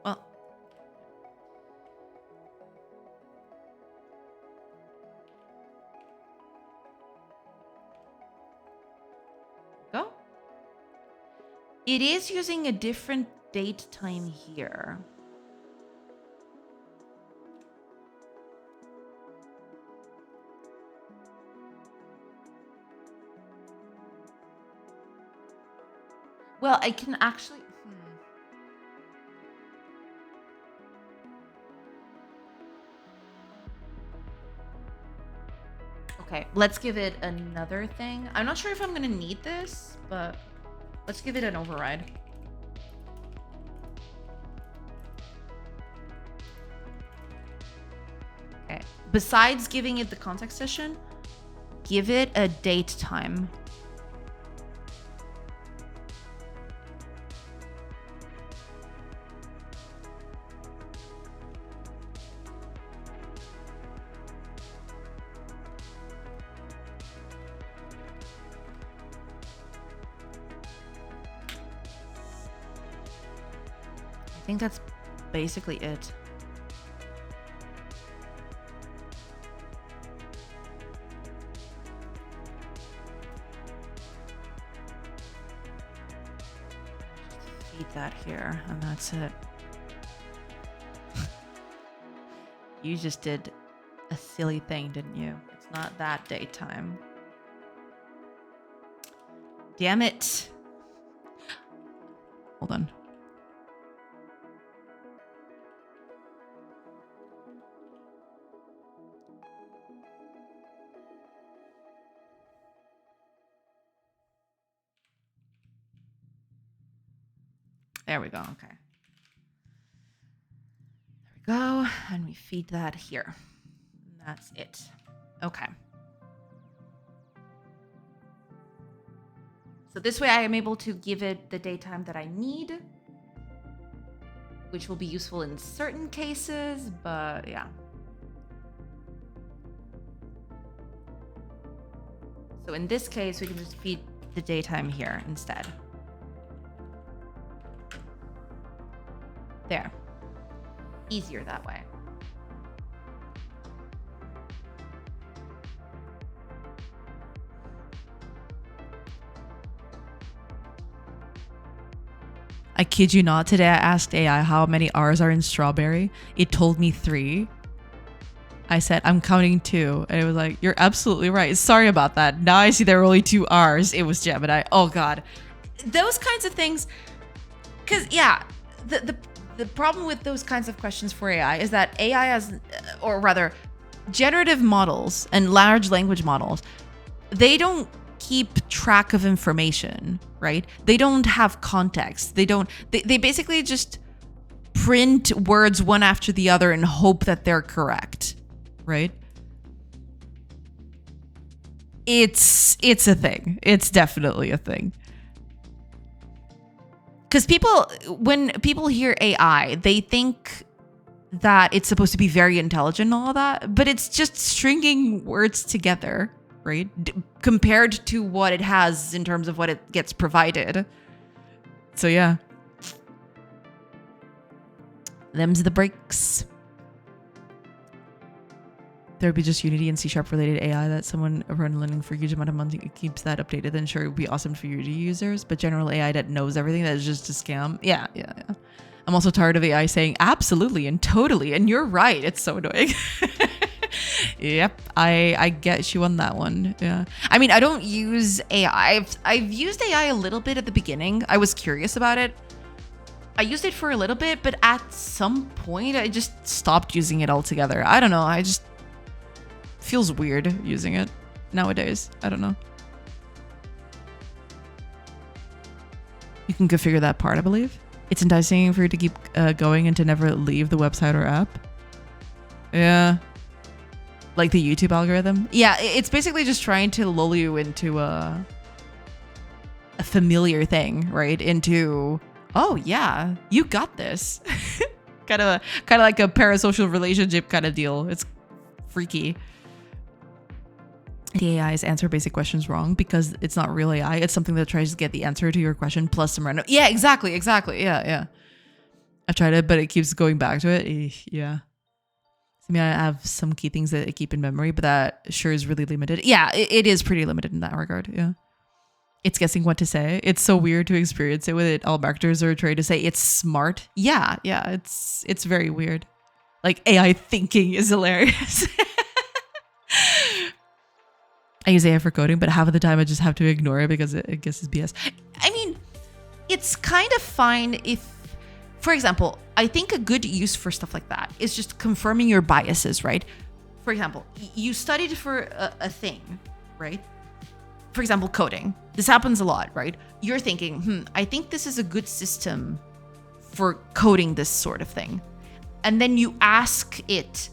Well. Go. It is using a different date time here. Well, I can actually... Okay, let's give it another thing. I'm not sure if I'm going to need this, but let's give it an override. Okay. Besides giving it the context session, give it a date time. I think that's basically it. Feed that here, and that's it. You just did a silly thing, didn't you? It's not that daytime. Damn it. Hold on. There we go. Okay. There we go. And we feed that here. And that's it. Okay. So this way I am able to give it the daytime that I need, which will be useful in certain cases, but yeah. So in this case, we can just feed the daytime here instead. There. Easier that way. I kid you not, today I asked AI how many R's are in strawberry. It told me 3. I said, I'm counting 2. And it was like, you're absolutely right. Sorry about that. Now I see there were only 2 R's. It was Gemini. Oh God. Those kinds of things. Because yeah, the problem with those kinds of questions for AI is that AI has, or rather, generative models and large language models, they don't keep track of information, right? They don't have context. They basically just print words one after the other and hope that they're correct, right? It's a thing. It's definitely a thing. Because when people hear AI, they think that it's supposed to be very intelligent and all that, but it's just stringing words together, right? Compared to what it has in terms of what it gets provided. So yeah. Them's the breaks. There would be just Unity and C# related AI that someone run learning for a huge amount of money keeps that updated. Then sure, it would be awesome for Unity users. But general AI that knows everything, that is just a scam. Yeah. I'm also tired of AI saying absolutely and totally. And you're right. It's so annoying. Yep. I get you on that one. Yeah. I mean, I don't use AI. I've used AI a little bit at the beginning. I was curious about it. I used it for a little bit, but at some point I just stopped using it altogether. I don't know. Feels weird using it nowadays. I don't know. You can configure that part, I believe. It's enticing for you to keep going and to never leave the website or app. Yeah. Like the YouTube algorithm. Yeah, it's basically just trying to lull you into a familiar thing, right? Into, oh yeah, you got this. kind of like a parasocial relationship kind of deal. It's freaky. The AIs answer basic questions wrong because it's not real AI. It's something that tries to get the answer to your question plus some random. Yeah, exactly. Yeah. I've tried it, but it keeps going back to it. Yeah. I mean, I have some key things that I keep in memory, but that sure is really limited. Yeah, it is pretty limited in that regard. Yeah. It's guessing what to say. It's so weird to experience it with it. All marketers are trying to say it's smart. Yeah. It's very weird. Like AI thinking is hilarious. I use AI for coding, but half of the time I just have to ignore it because it guesses BS. I mean, it's it's kind of fine if, for example, I think a good use for stuff like that is just confirming your biases, right? For example, you studied for a thing, right? For example, coding. This happens a lot, right? You're thinking, I think this is a good system for coding this sort of thing. And then you ask it,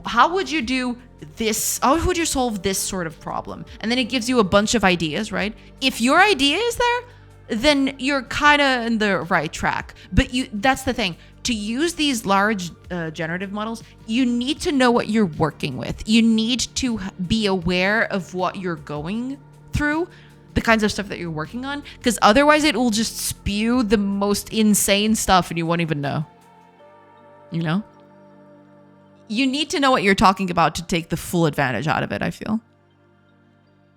how would you do this? How would you solve this sort of problem? And then it gives you a bunch of ideas, right? If your idea is there, then you're kind of in the right track. But that's the thing. To use these large generative models, you need to know what you're working with. You need to be aware of what you're going through, the kinds of stuff that you're working on, because otherwise it will just spew the most insane stuff and you won't even know. You know? You need to know what you're talking about to take the full advantage out of it, I feel.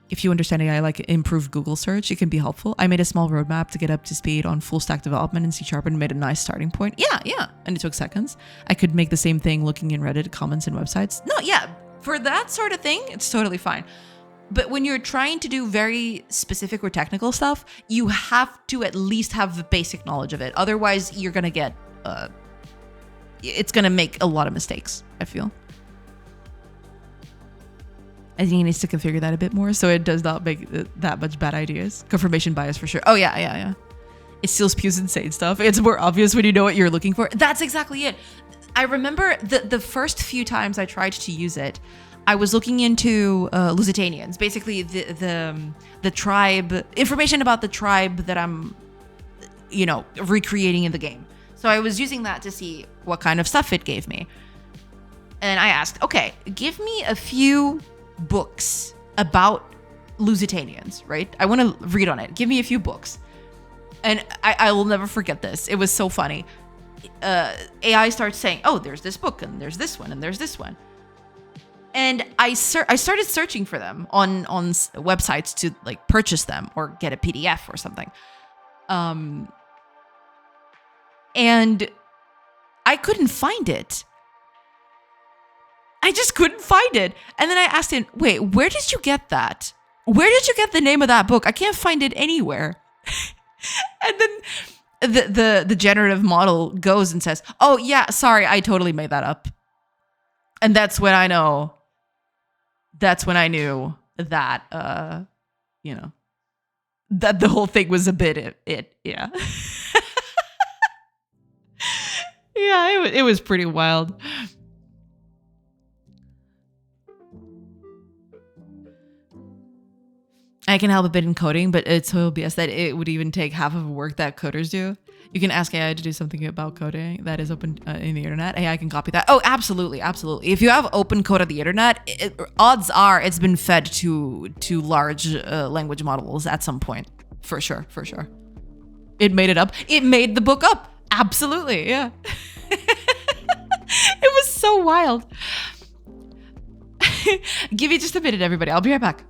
If you understand AI like improved Google search, it can be helpful. I made a small roadmap to get up to speed on full stack development in C# and made a nice starting point. Yeah. And it took seconds. I could make the same thing looking in Reddit comments and websites. No, yeah. For that sort of thing, it's totally fine. But when you're trying to do very specific or technical stuff, you have to at least have the basic knowledge of it. Otherwise, you're going to get... it's going to make a lot of mistakes, I feel. I think it needs to configure that a bit more so it does not make that much bad ideas. Confirmation bias for sure. Oh, yeah. It still spews insane stuff. It's more obvious when you know what you're looking for. That's exactly it. I remember the first few times I tried to use it, I was looking into Lusitanians, basically the tribe, information about the tribe that I'm, recreating in the game. So I was using that to see what kind of stuff it gave me. And I asked, okay, give me a few books about Lusitanians, right? I want to read on it. Give me a few books. And I will never forget this. It was so funny. AI starts saying, oh, there's this book and there's this one and there's this one. And I started searching for them on websites to like purchase them or get a PDF or something. And I couldn't find it. I just couldn't find it. And then I asked him, wait, where did you get that? Where did you get the name of that book? I can't find it anywhere. And then the generative model goes and says, oh, yeah, sorry, I totally made that up. And that's when I knew that, that the whole thing was a bit yeah. Yeah, it was pretty wild. I can help a bit in coding, but it's so BS that it would even take half of the work that coders do. You can ask AI to do something about coding that is open in the internet. AI can copy that. Oh, absolutely. If you have open code on the internet, odds are it's been fed to large language models at some point. For sure. It made it up. It made the book up. Absolutely, yeah. It was so wild. Give me just a minute, everybody. I'll be right back.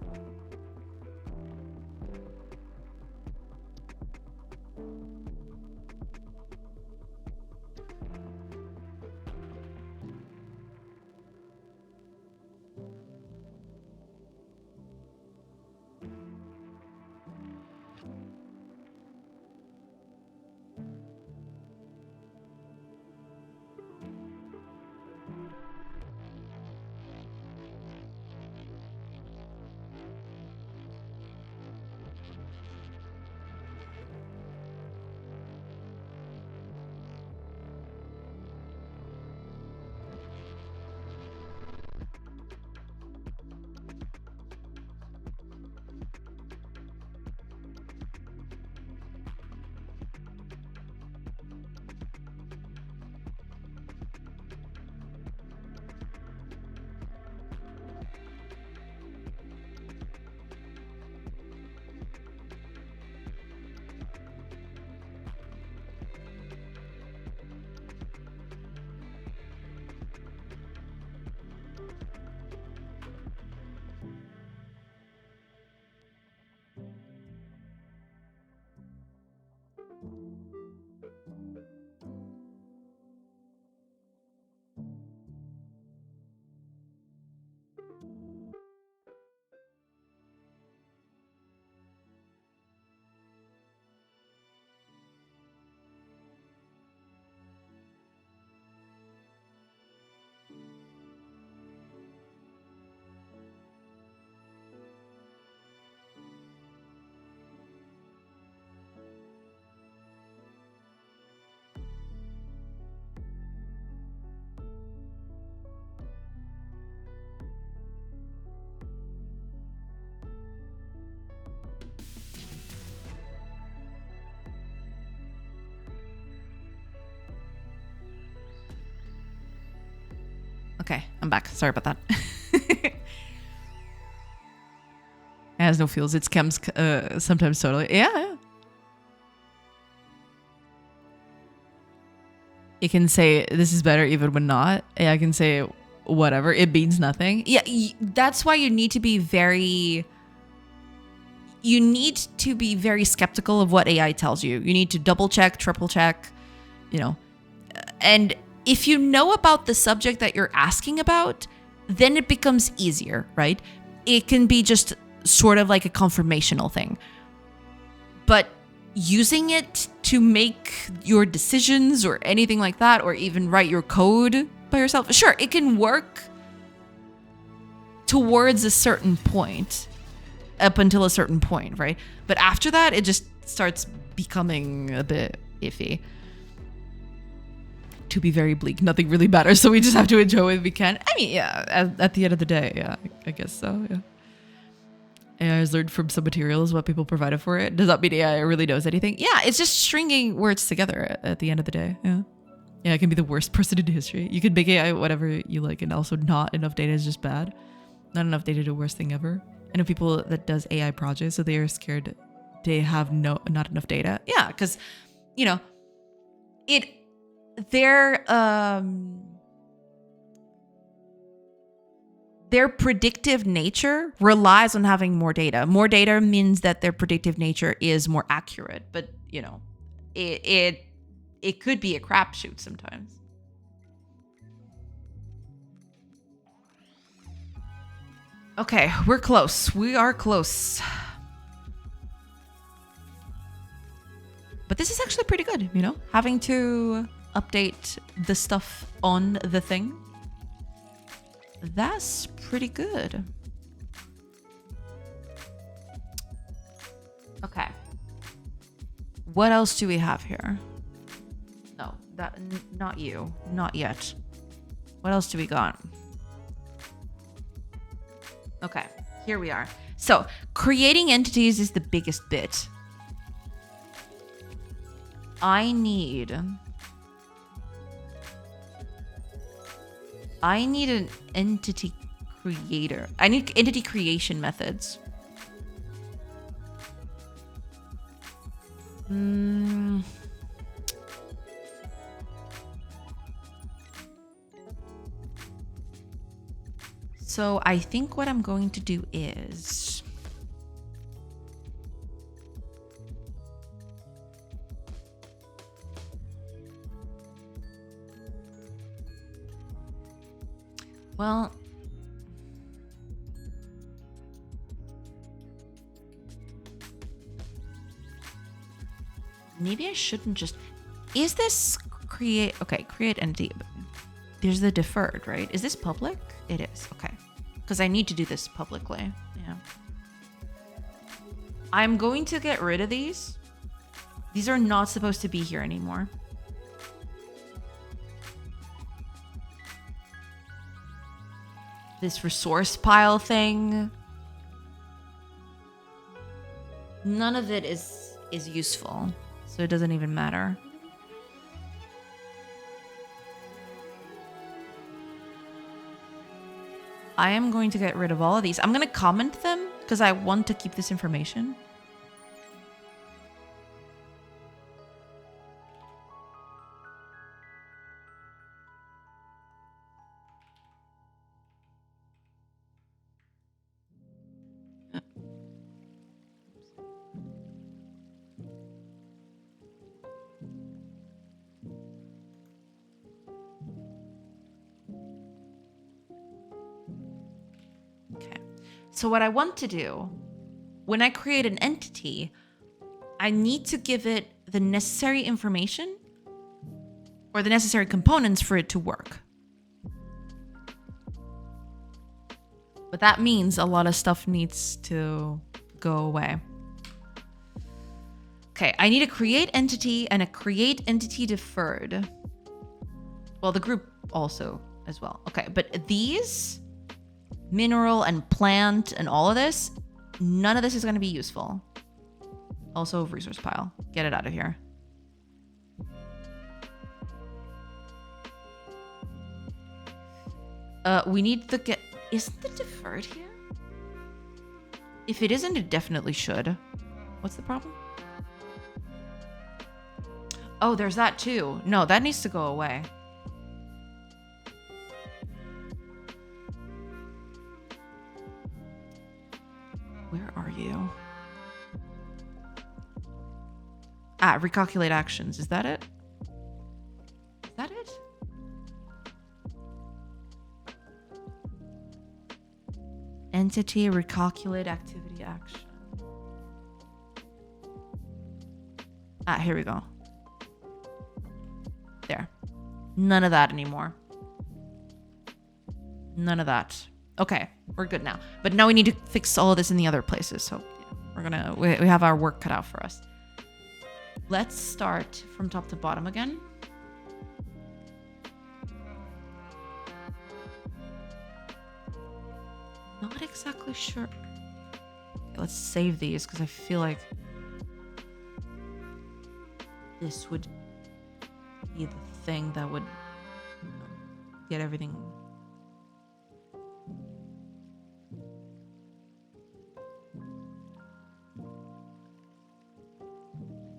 Okay, I'm back. Sorry about that. It has no feels. It's chems sometimes totally. Yeah. It can say this is better even when not. AI can say whatever. It means nothing. Yeah, that's why you need to be very skeptical of what AI tells you. You need to double check, triple check, and if you know about the subject that you're asking about, then it becomes easier, right? It can be just sort of like a confirmational thing. But using it to make your decisions or anything like that, or even write your code by yourself, sure, it can work towards a certain point, up until a certain point, right? But after that, it just starts becoming a bit iffy. To be very bleak, nothing really matters, so we just have to enjoy what we can. I mean, yeah, at the end of the day, yeah, I guess so, yeah. AI has learned from some materials what people provided for it. Does that mean AI really knows anything? Yeah, it's just stringing words together at the end of the day, yeah. Yeah, it can be the worst person in history. You can make AI whatever you like, and also not enough data is just bad. Not enough data, the worst thing ever. I know people that does AI projects, so they are scared they have not enough data. Yeah, because, their predictive nature relies on having more data. More data means that their predictive nature is more accurate, but it could be a crapshoot sometimes. Okay, we're close. We are close. But this is actually pretty good, having to update the stuff on the thing. That's pretty good. Okay. What else do we have here? No, not you. Not yet. What else do we got? Okay, here we are. So, creating entities is the biggest bit. I need an entity creator. I need entity creation methods. So I think what I'm going to do is well, maybe I shouldn't just... Is this create... Okay, create entity. There's the deferred, right? Is this public? It is. Okay. Because I need to do this publicly. Yeah. I'm going to get rid of these. These are not supposed to be here anymore. This resource pile thing. None of it is useful. So it doesn't even matter. I am going to get rid of all of these. I'm going to comment them because I want to keep this information. So what I want to do, when I create an entity, I need to give it the necessary information or the necessary components for it to work. But that means a lot of stuff needs to go away. Okay, I need a create entity and a create entity deferred. Well, the group also as well. Okay, but these... mineral and plant and all of this, none of this is going to be useful. Also, resource pile. Get it out of here. We need the get. Isn't it deferred here? If it isn't, it definitely should. What's the problem? Oh, there's that too. No, that needs to go away. Where are you? Ah, recalculate actions. Is that it? Is that it? Entity, recalculate, activity, action. Ah, here we go. There. None of that anymore. None of that. Okay, we're good now. But now we need to fix all of this in the other places. So yeah, we have our work cut out for us. Let's start from top to bottom again. Not exactly sure. Okay, let's save these because I feel like this would be the thing that would get everything.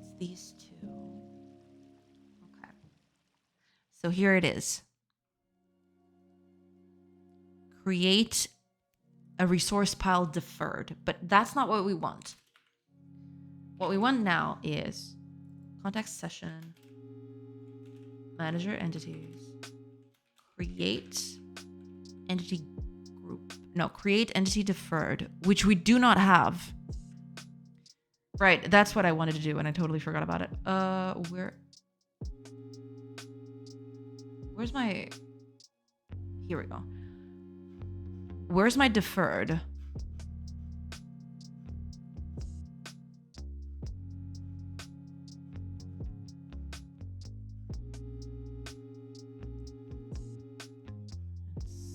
It's these two. Okay. So here it is. Create a resource pile deferred, but that's not what we want. What we want now is context session, manager entities, create entity group. No, create entity deferred, which we do not have. Right, that's what I wanted to do and I totally forgot about it. Where's my... Here we go. Where's my deferred?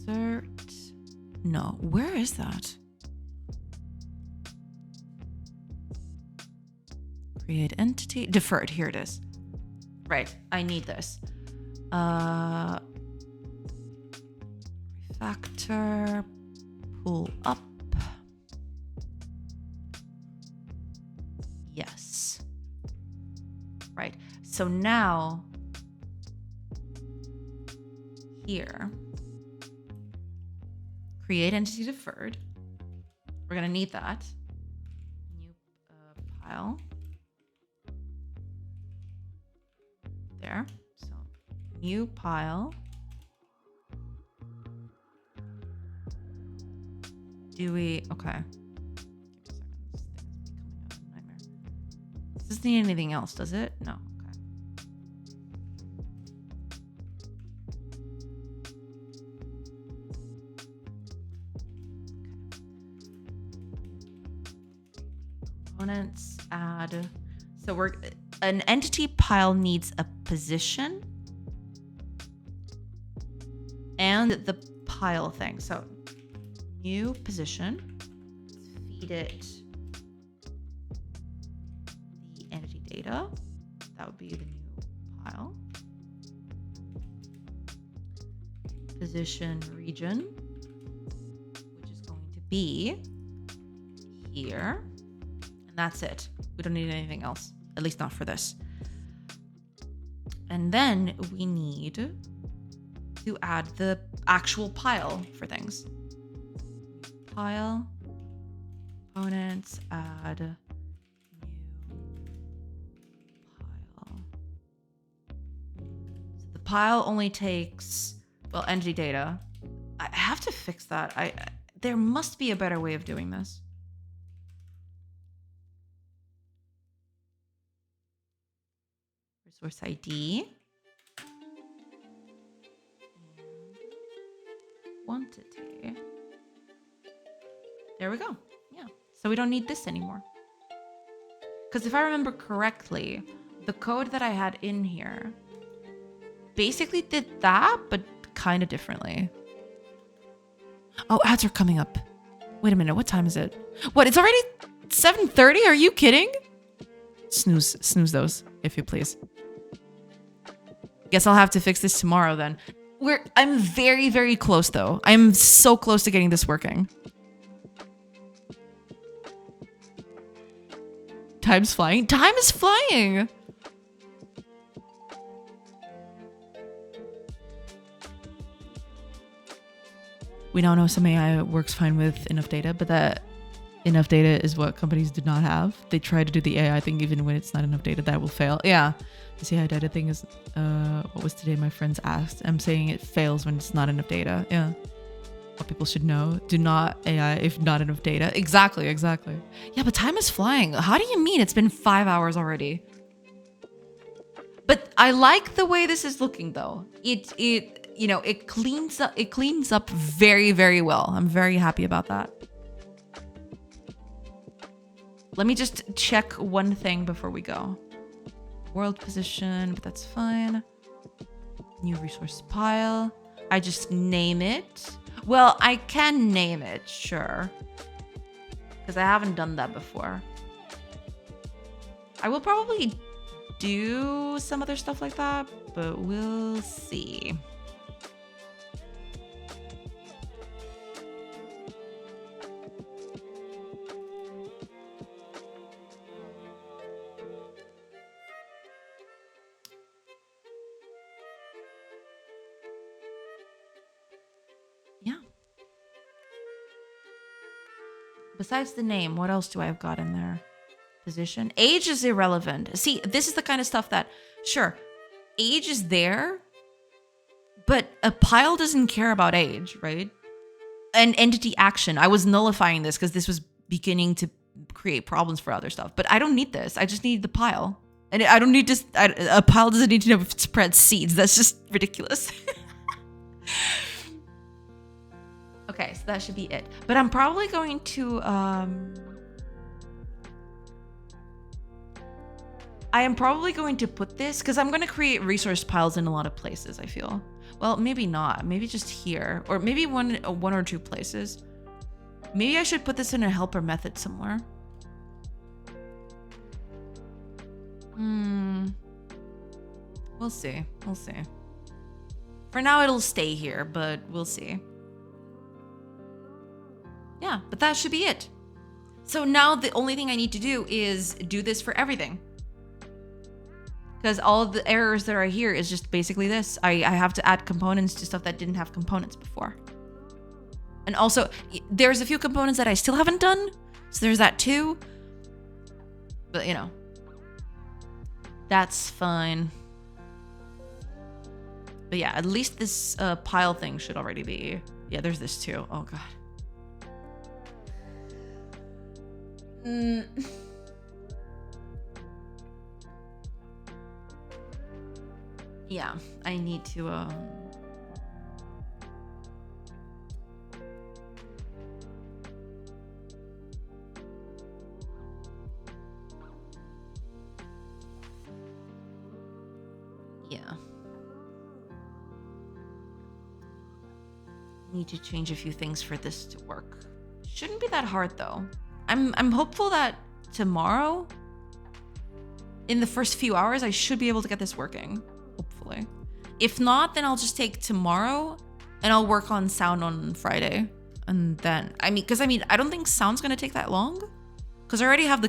Insert. No, where is that? Create entity. Deferred, here it is. Right, I need this. Refactor. Pull up. Yes. Right. So now here, create entity deferred. We're going to need that. New pile. There. So new pile. Do we... Okay. Give me a second. This thing is becoming a nightmare. Does this need anything else, does it? No. Okay. Components, add... So we're... An entity pile needs a position and the pile thing. So... New position, feed it the entity data. That would be the new pile. Position region, which is going to be here. And that's it. We don't need anything else, at least not for this. And then we need to add the actual pile for things. Pile, components, add new pile. So the pile only takes, well, entity data. I have to fix that. There must be a better way of doing this. Resource ID. Quantity. There we go. Yeah. So we don't need this anymore. Because if I remember correctly, the code that I had in here basically did that, but kind of differently. Oh, ads are coming up. Wait a minute. What time is it? What? It's already 7:30? Are you kidding? Snooze those, if you please. Guess I'll have to fix this tomorrow then. I'm very, very close though. I'm so close to getting this working. Time's flying. Time is flying. We now know some AI works fine with enough data, but that enough data is what companies do not have. They try to do the AI thing even when it's not enough data. That will fail. Yeah. This AI data thing is, what was today my friends asked. I'm saying it fails when it's not enough data. Yeah. What people should know. Do not AI if not enough data. Exactly, exactly. Yeah, but time is flying. How do you mean it's been 5 hours already? But I like the way this is looking though. It cleans up very, very well. I'm very happy about that. Let me just check one thing before we go. World position, but that's fine. New resource pile. I just name it. Well, I can name it, sure. Because I haven't done that before. I will probably do some other stuff like that, but we'll see. Yeah. Besides the name, what else do I have got in there? Position. Age is irrelevant. See, this is the kind of stuff that, sure, age is there, but a pile doesn't care about age, right? An entity action. I was nullifying this because this was beginning to create problems for other stuff, but I don't need this. I just need the pile. And I don't need a pile doesn't need to know if it spreads seeds. That's just ridiculous. Okay, so that should be it. But I'm probably going to, I am probably going to put this, because I'm going to create resource piles in a lot of places, I feel. Well, maybe not. Maybe just here. Or maybe one or two places. Maybe I should put this in a helper method somewhere. We'll see. We'll see. For now, it'll stay here, but we'll see. Yeah, but that should be it. So now the only thing I need to do is do this for everything. Because all of the errors that are here is just basically this. I have to add components to stuff that didn't have components before. And also, there's a few components that I still haven't done. So there's that too. But, you know. That's fine. But yeah, at least this pile thing should already be... Yeah, there's this too. Oh, God. Yeah, I need to yeah. Need to change a few things for this to work. Shouldn't be that hard though. I'm hopeful that tomorrow, in the first few hours, I should be able to get this working. Hopefully. If not, then I'll just take tomorrow and I'll work on sound on Friday. And then, I don't think sound's gonna take that long. Because I already have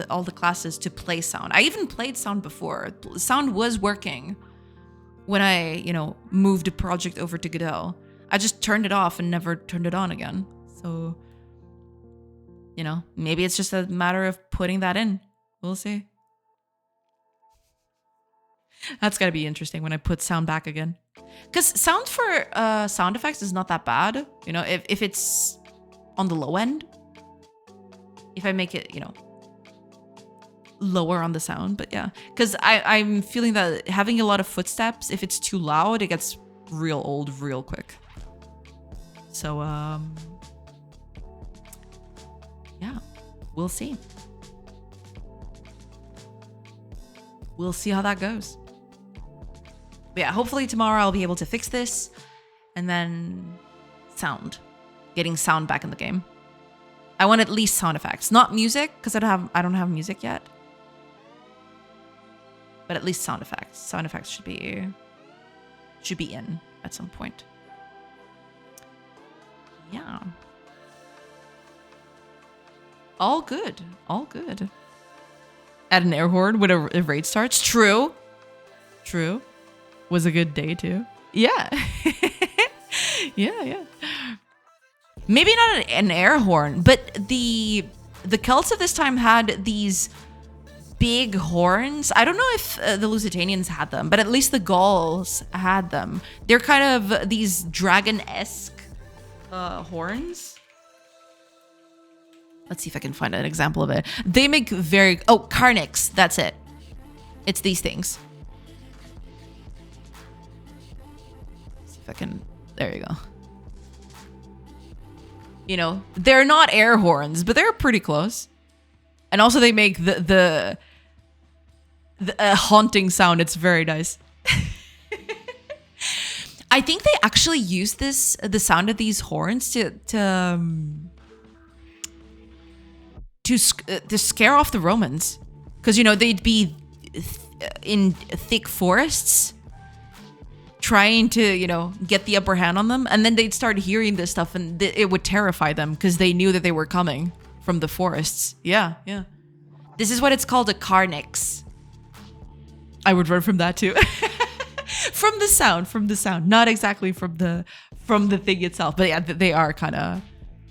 all the classes to play sound. I even played sound before. Sound was working when I, moved a project over to Godot. I just turned it off and never turned it on again. So... maybe it's just a matter of putting that in. We'll see. That's gotta be interesting when I put sound back again. Because sound for sound effects is not that bad. If it's on the low end. If I make it, lower on the sound. But yeah. Because I'm feeling that having a lot of footsteps, if it's too loud, it gets real old real quick. So, yeah, we'll see. We'll see how that goes. But yeah, hopefully tomorrow I'll be able to fix this. And then sound. Getting sound back in the game. I want at least sound effects. Not music, because I don't have music yet. But at least sound effects. Sound effects should be in. at some point. Yeah. All good. All good. At an air horn when a raid starts. True. True. Was a good day too. Yeah. Yeah. Maybe not an air horn, but the Celts of this time had these big horns. I don't know if the Lusitanians had them, but at least the Gauls had them. They're kind of these dragon-esque horns. Let's see if I can find an example of it. They make carnix. That's it. It's these things. Let's see if I can. There you go. You know, they're not air horns, but they're pretty close. And also they make the haunting sound. It's very nice. I think they actually use the sound of these horns to scare off the Romans, because you know they'd be in thick forests trying to get the upper hand on them, and then they'd start hearing this stuff and it would terrify them because they knew that they were coming from the forests. Yeah. This is what it's called, a carnix. I would run from that too. from the sound, not exactly from the thing itself, but yeah, they are kind of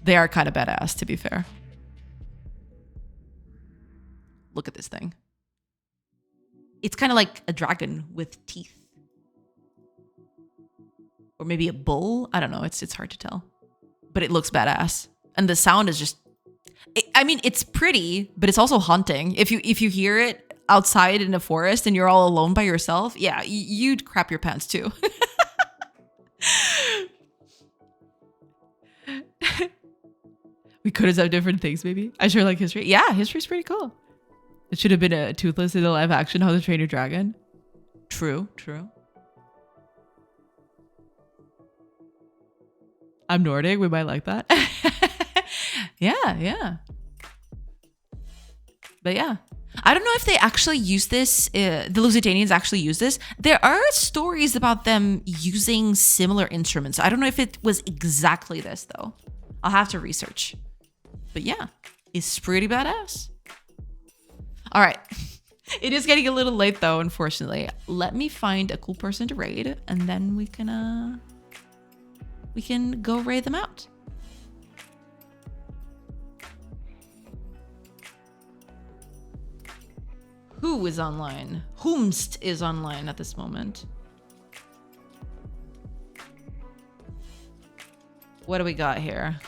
badass, to be fair. Look at this thing. It's kind of like a dragon with teeth. Or maybe a bull. I don't know. It's hard to tell. But it looks badass. And the sound is just... it's pretty, but it's also haunting. If you hear it outside in a forest and you're all alone by yourself, yeah, you'd crap your pants too. We could have done different things, maybe. I sure like history. Yeah, history's pretty cool. It should have been a Toothless in the live action How to Train Your Dragon. True. I'm Nordic. We might like that. Yeah. But yeah. I don't know if they actually use this. The Lusitanians actually use this. There are stories about them using similar instruments. I don't know if it was exactly this, though. I'll have to research. But yeah, it's pretty badass. All right. It is getting a little late, though, unfortunately. Let me find a cool person to raid, and then we can go raid them out. Who is online? Whomst is online at this moment. What do we got here?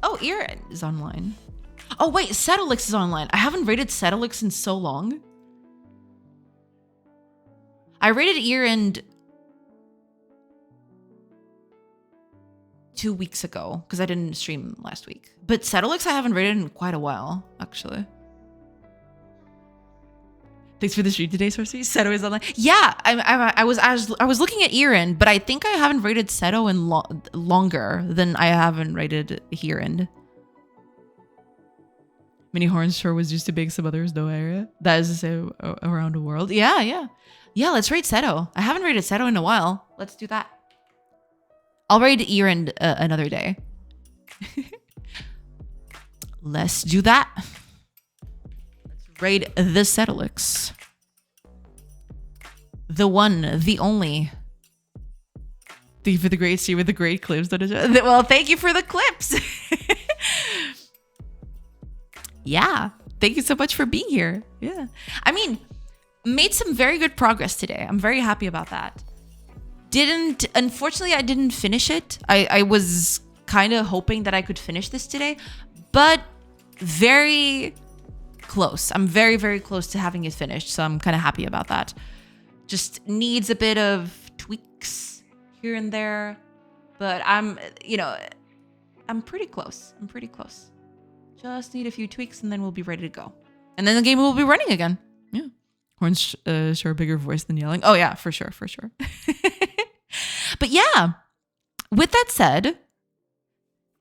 Oh, Erin is online. Oh, wait, Settlix is online. I haven't raided Settlix in so long. I raided Erin 2 weeks ago because I didn't stream last week. But Settlix I haven't raided in quite a while, actually. Thanks for the stream today, Sorcy. Seto is online. Yeah, I was looking at Erin, but I think I haven't raided Seto in longer than I haven't raided Erin. Mini Horns sure was used to bake some others, no area. That is to say, around the world. Yeah, let's raid Seto. I haven't raided Seto in a while. Let's do that. I'll raid Erin another day. Let's do that. Let's raid the Settlix. The one, the only. Thank you for the great stream with the great clips. Well, thank you for the clips. Yeah. Thank you so much for being here. Yeah. I mean, made some very good progress today. I'm very happy about that. Unfortunately, I didn't finish it. I was kind of hoping that I could finish this today, but very close. I'm very, very close to having it finished. So I'm kind of happy about that. Just needs a bit of tweaks here and there, but I'm pretty close. Just need a few tweaks and then we'll be ready to go. And then the game will be running again. Yeah. Horns sure a bigger voice than yelling. Oh yeah, for sure. But yeah, with that said,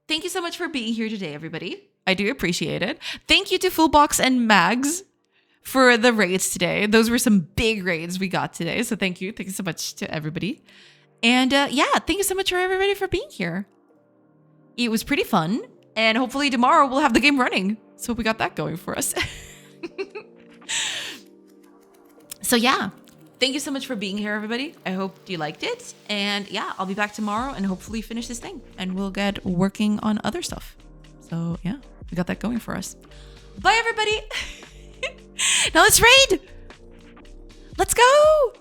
thank you so much for being here today, everybody. I do appreciate it. Thank you to Fullbox and Mags for the raids today. Those were some big raids we got today. So thank you. Thank you so much to everybody. And yeah, thank you so much for everybody for being here. It was pretty fun. And hopefully tomorrow we'll have the game running. So we got that going for us. So yeah, thank you so much for being here, everybody. I hope you liked it. And yeah, I'll be back tomorrow and hopefully finish this thing. And we'll get working on other stuff. So yeah, we got that going for us. Bye, everybody. Now let's raid. Let's go.